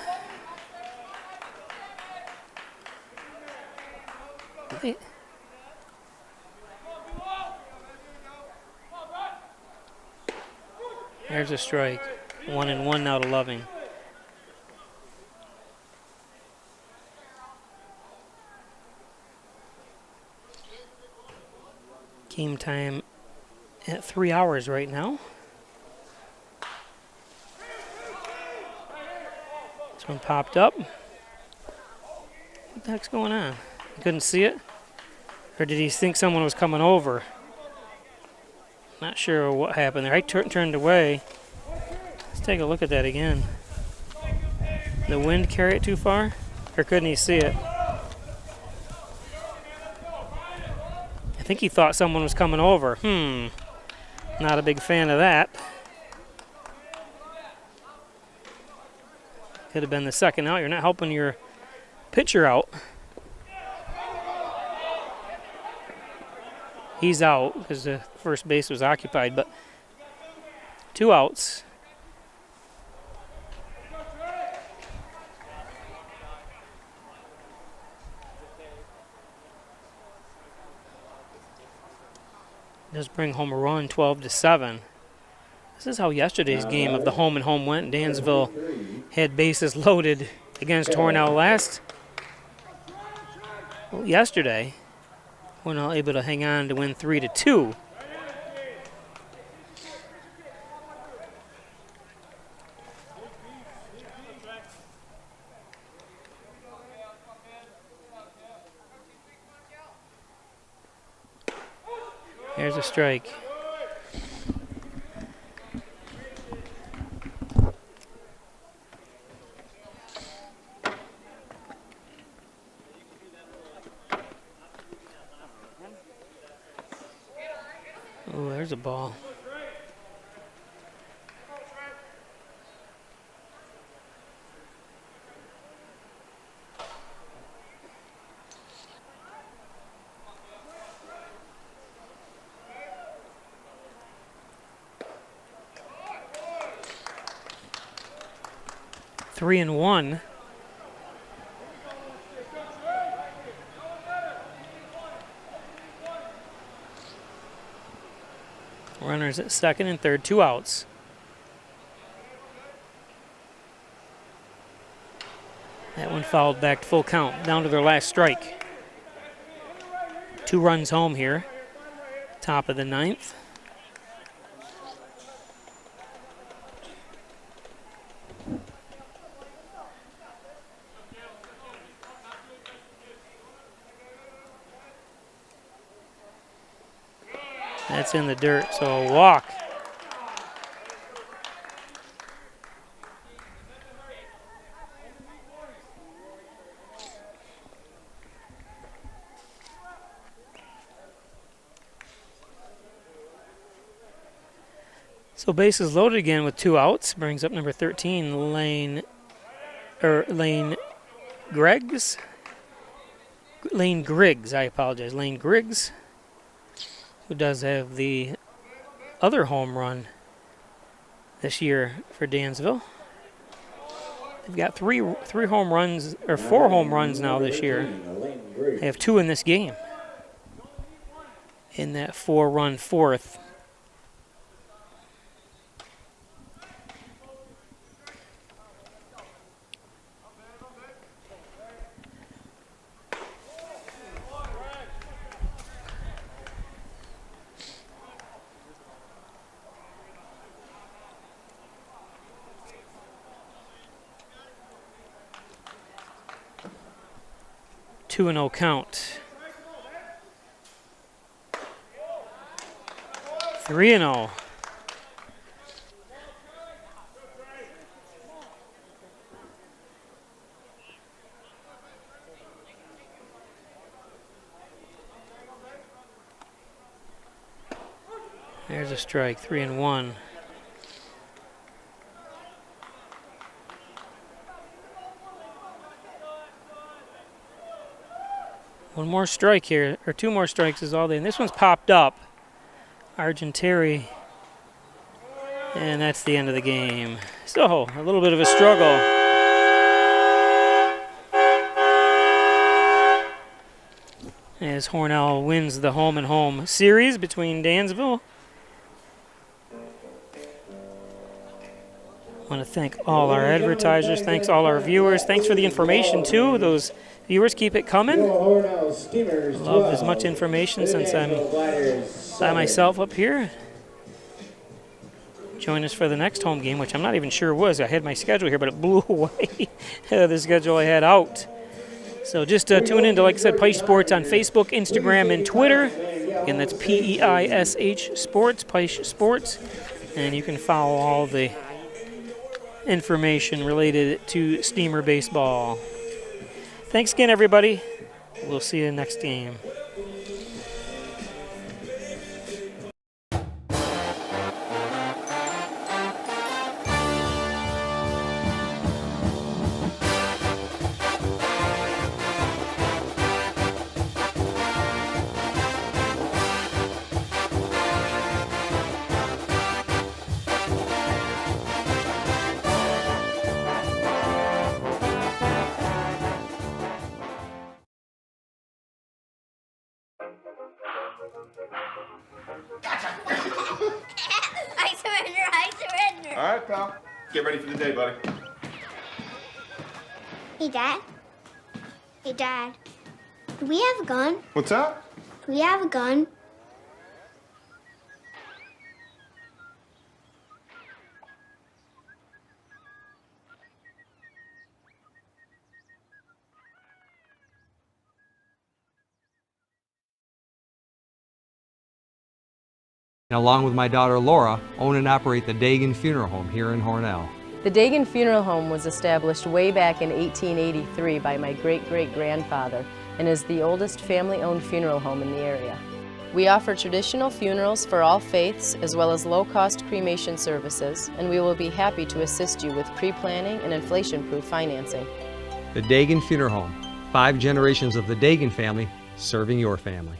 There's a strike. 1-1 now to Loving. Game time at 3 hours right now. This one popped up. What the heck's going on? You couldn't see it? Or did he think someone was coming over? Not sure what happened there. I turned away. Let's take a look at that again. The wind carry it too far? Or couldn't he see it? I think he thought someone was coming over. Not a big fan of that. Could have been the second out. You're not helping your pitcher out. He's out because the first base was occupied, but 2 outs. Does bring home a run, 12-7. This is how yesterday's game of the home and home went. Dansville had bases loaded against Hornell yesterday. Hornell able to hang on to win 3-2. Here's a strike. Oh, there's a ball. Three and one. Runners at second and third, 2 outs. That one fouled back to full count, down to their last strike. 2 runs home here, top of the 9th. That's in the dirt, so a walk. So bases loaded again with 2 outs. Brings up number 13, Lane Griggs. Lane Griggs, I apologize. Lane Griggs, who does have the other home run this year for Dansville. They've got three home runs, or 4 home runs now this year. They have 2 in this game. In that 4-run fourth. Two and 0 count. 3-0. There's a strike, 3-1. One more strike here, or 2 more strikes is all they. And this one's popped up. Argenteri And that's the end of the game. So, a little bit of a struggle. As Hornell wins the home-and-home series between Dansville. I want to thank all our advertisers. Thanks all our viewers. Thanks for the information, too. Those viewers, keep it coming. Love as much information since I'm by myself up here. Join us for the next home game, which I'm not even sure was. I had my schedule here, but it blew away the schedule I had out. So just tune in to, like I said, Peisch Sports on Facebook, Instagram, and Twitter. Again, that's P-E-I-S-H Sports, Peisch Sports. And you can follow all the information related to Steamer baseball. Thanks again, everybody. We'll see you next game. I surrender. All right, pal. Get ready for the day, buddy. Hey, Dad. Hey, Dad. Do we have a gun? What's up? Do we have a gun? And along with my daughter Laura, own and operate the Dagan Funeral Home here in Hornell. The Dagan Funeral Home was established way back in 1883 by my great-great-grandfather and is the oldest family-owned funeral home in the area. We offer traditional funerals for all faiths as well as low-cost cremation services, and we will be happy to assist you with pre-planning and inflation-proof financing. The Dagan Funeral Home, 5 generations of the Dagan family serving your family.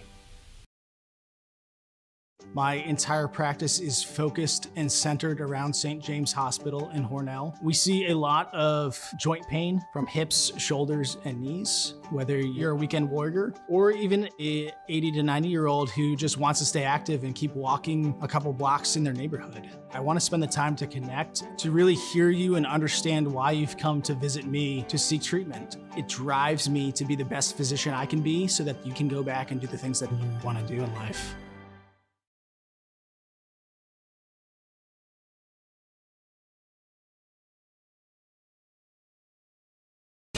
My entire practice is focused and centered around St. James Hospital in Hornell. We see a lot of joint pain from hips, shoulders, and knees, whether you're a weekend warrior or even a 80 to 90-year-old who just wants to stay active and keep walking a couple blocks in their neighborhood. I want to spend the time to connect, to really hear you and understand why you've come to visit me to seek treatment. It drives me to be the best physician I can be so that you can go back and do the things that you want to do in life.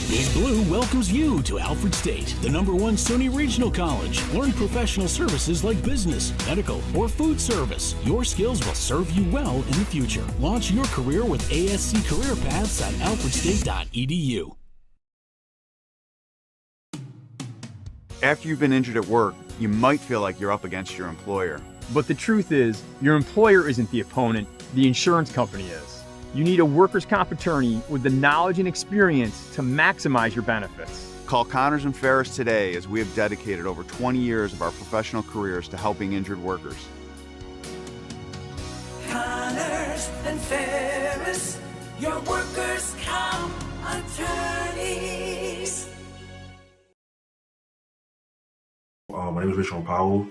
Big Blue welcomes you to Alfred State, the #1 SUNY Regional College. Learn professional services like business, medical, or food service. Your skills will serve you well in the future. Launch your career with ASC Career Paths at alfredstate.edu. After you've been injured at work, you might feel like you're up against your employer. But the truth is, your employer isn't the opponent, the insurance company is. You need a workers' comp attorney with the knowledge and experience to maximize your benefits. Call Connors and Ferris today, as we have dedicated over 20 years of our professional careers to helping injured workers. Connors and Ferris, your workers' comp attorneys. My name is Richard Powell.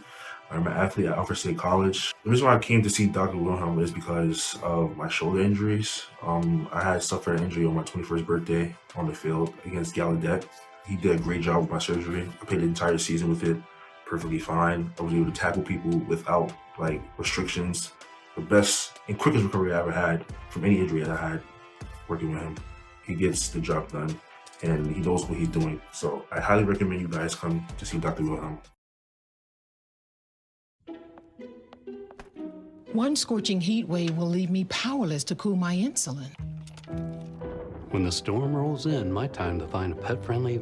I'm an athlete at Alfred State College. The reason why I came to see Dr. Wilhelm is because of my shoulder injuries. I had suffered an injury on my 21st birthday on the field against Gallaudet. He did a great job with my surgery. I played the entire season with it perfectly fine. I was able to tackle people without restrictions. The best and quickest recovery I ever had from any injury that I had working with him. He gets the job done and he knows what he's doing. So I highly recommend you guys come to see Dr. Wilhelm. One scorching heat wave will leave me powerless to cool my insulin. When the storm rolls in, my time to find a pet-friendly